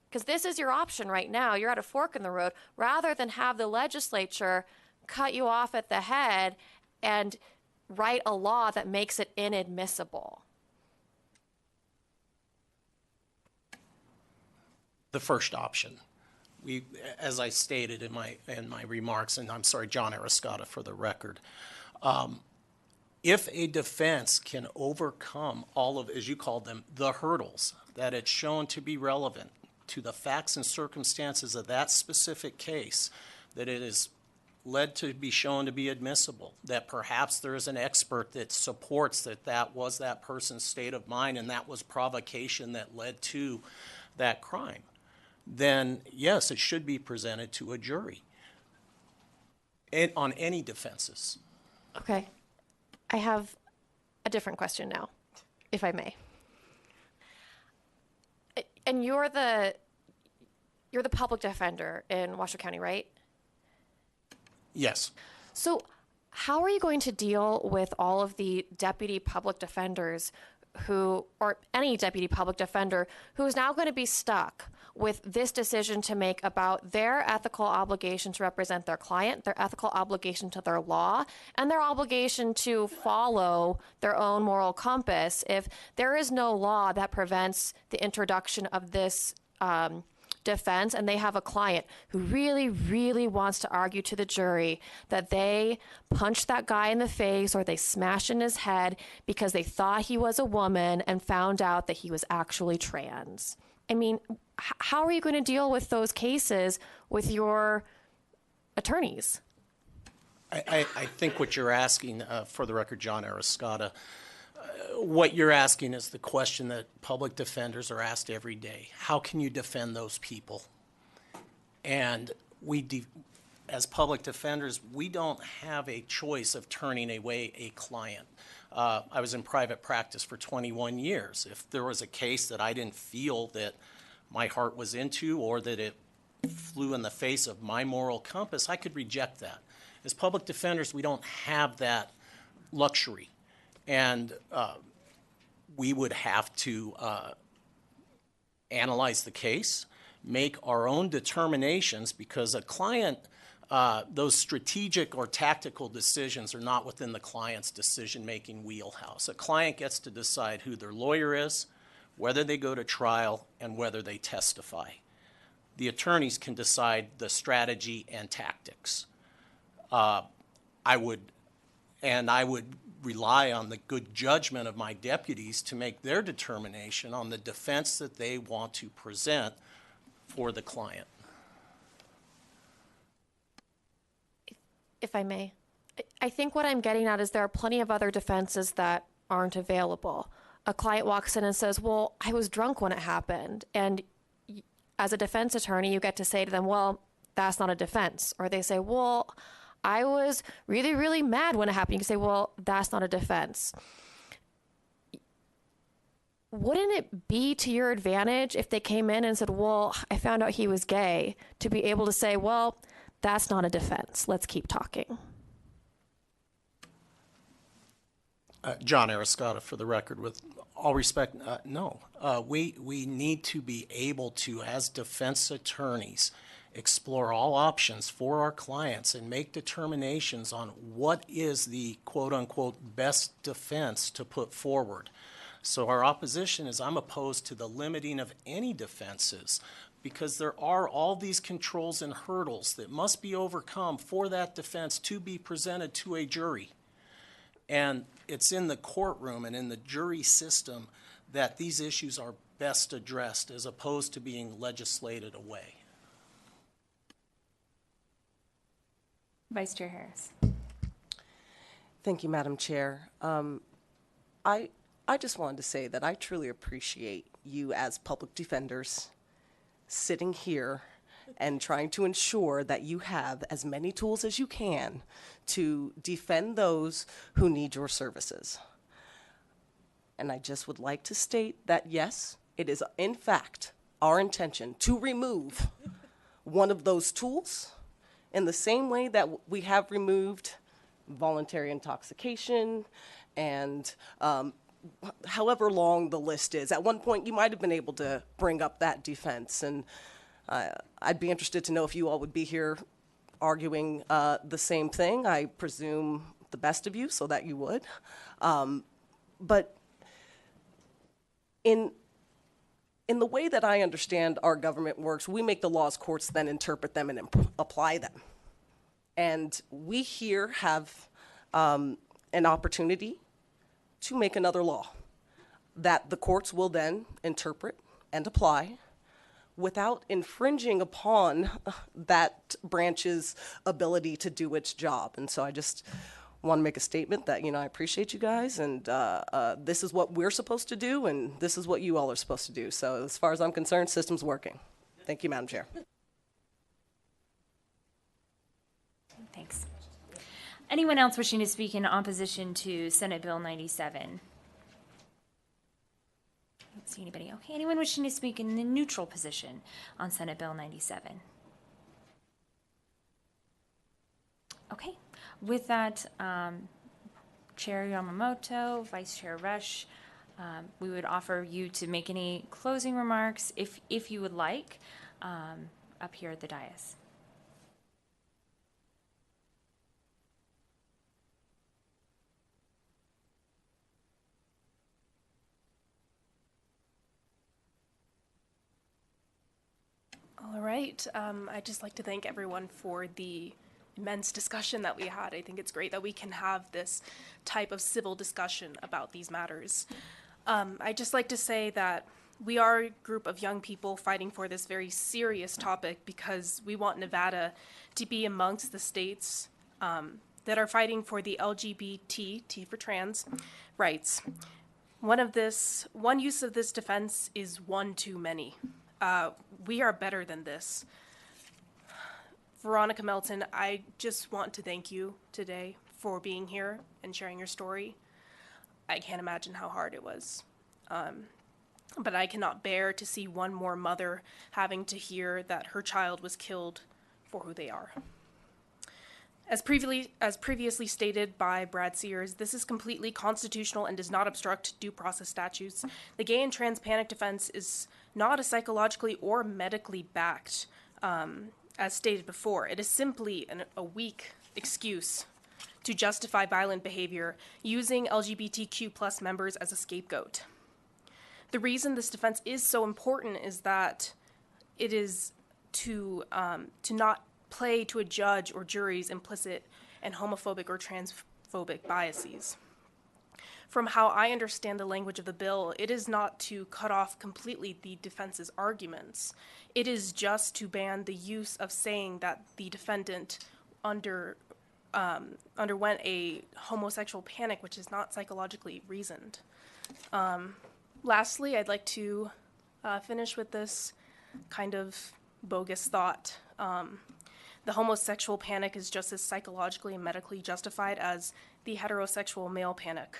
because this is your option right now, you're at a fork in the road, rather than have the legislature cut you off at the head and write a law that makes it inadmissible. The first option. We, as I stated in my remarks, and I'm sorry, John Arascata for the record, if a defense can overcome all of, as you called them, the hurdles, that it's shown to be relevant to the facts and circumstances of that specific case, that it is led to be shown to be admissible, that perhaps there is an expert that supports that that was that person's state of mind and that was provocation that led to that crime, then yes, it should be presented to a jury on any defenses. Okay. I have a different question now, if I may. And you're the public defender in Washoe County, right? Yes. So how are you going to deal with all of the deputy public defenders who, or any deputy public defender who is now going to be stuck with this decision to make about their ethical obligation to represent their client, their ethical obligation to their law, and their obligation to follow their own moral compass if there is no law that prevents the introduction of this defense, and they have a client who really, really wants to argue to the jury that they punched that guy in the face or they smashed in his head because they thought he was a woman and found out that he was actually trans. I mean, how are you going to deal with those cases with your attorneys? I think what you're asking, for the record, John Arascata, what you're asking is the question that public defenders are asked every day. How can you defend those people? And as public defenders, we don't have a choice of turning away a client. I was in private practice for 21 years. If there was a case that I didn't feel that my heart was into or that it flew in the face of my moral compass, I could reject that. As public defenders, we don't have that luxury. And we would have to analyze the case, make our own determinations, because a client those strategic or tactical decisions are not within the client's decision-making wheelhouse. A client gets to decide who their lawyer is, whether they go to trial, and whether they testify. The attorneys can decide the strategy and tactics. I would rely on the good judgment of my deputies to make their determination on the defense that they want to present for the client. If I may, I think what I'm getting at is there are plenty of other defenses that aren't available. A client walks in and says, well, I was drunk when it happened. And as a defense attorney, you get to say to them, well, that's not a defense. Or they say, well, I was really, really mad when it happened. You can say, well, that's not a defense. Wouldn't it be to your advantage if they came in and said, well, I found out he was gay, to be able to say, well, that's not a defense. Let's keep talking. John Arascata, for the record, with all respect, no. We need to be able to, as defense attorneys, explore all options for our clients and make determinations on what is the quote-unquote best defense to put forward. So our opposition is I'm opposed to the limiting of any defenses because there are all these controls and hurdles that must be overcome for that defense to be presented to a jury. And it's in the courtroom and in the jury system that these issues are best addressed as opposed to being legislated away. Vice Chair Harris. Thank you, Madam Chair. I just wanted to say that I truly appreciate you as public defenders sitting here and trying to ensure that you have as many tools as you can to defend those who need your services. And I just would like to state that, yes, it is in fact our intention to remove one of those tools in the same way that we have removed voluntary intoxication and however long the list is. At one point, you might have been able to bring up that defense, and I'd be interested to know if you all would be here arguing the same thing. I presume the best of you, so that you would. But in the way that I understand our government works, we make the laws, courts then interpret them and apply them. And we here have an opportunity to make another law that the courts will then interpret and apply without infringing upon that branch's ability to do its job. And so I just want to make a statement that, I appreciate you guys, and this is what we're supposed to do, and this is what you all are supposed to do. So as far as I'm concerned, system's working. Thank you, Madam Chair. Thanks. Anyone else wishing to speak in opposition to Senate Bill 97? I don't see anybody. Okay, anyone wishing to speak in the neutral position on Senate Bill 97? Okay, with that, Chair Yamamoto, Vice Chair Rush, we would offer you to make any closing remarks, if you would like, up here at the dais. All right. I'd just like to thank everyone for the immense discussion that we had. I think it's great that we can have this type of civil discussion about these matters. I'd just like to say that we are a group of young people fighting for this very serious topic because we want Nevada to be amongst the states that are fighting for the LGBT, T for trans, rights. One use of this defense is one too many. We are better than this. Veronica Melton, I just want to thank you today for being here and sharing your story. I can't imagine how hard it was. But I cannot bear to see one more mother having to hear that her child was killed for who they are. As previously stated by Brad Sears, this is completely constitutional and does not obstruct due process statutes. The gay and trans panic defense is not a psychologically or medically backed as stated before, it is simply a weak excuse to justify violent behavior using LGBTQ plus members as a scapegoat. The reason this defense is so important is that it is to not play to a judge or jury's implicit and homophobic or transphobic biases. From how I understand the language of the bill, it is not to cut off completely the defense's arguments. It is just to ban the use of saying that the defendant underwent a homosexual panic, which is not psychologically reasoned. Lastly, I'd like to finish with this kind of bogus thought. The homosexual panic is just as psychologically and medically justified as the heterosexual male panic.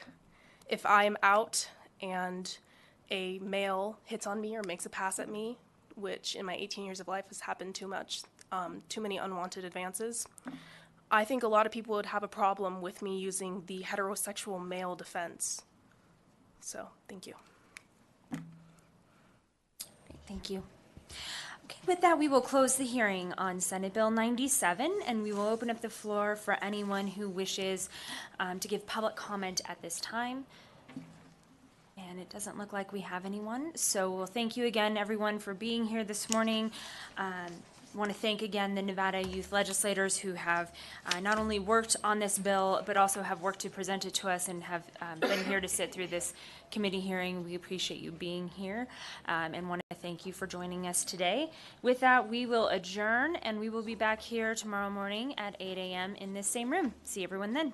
If I am out and a male hits on me or makes a pass at me, which in my 18 years of life has happened too much, too many unwanted advances, I think a lot of people would have a problem with me using the heterosexual male defense. So, thank you. Thank you. Okay, with that, we will close the hearing on Senate Bill 97, and we will open up the floor for anyone who wishes to give public comment at this time. And it doesn't look like we have anyone, so we'll thank you again, everyone, for being here this morning. Want to thank again the Nevada youth legislators who have not only worked on this bill, but also have worked to present it to us and have been here to sit through this committee hearing. We appreciate you being here and want to thank you for joining us today. With that, we will adjourn, and we will be back here tomorrow morning at 8 a.m. in this same room. See everyone then.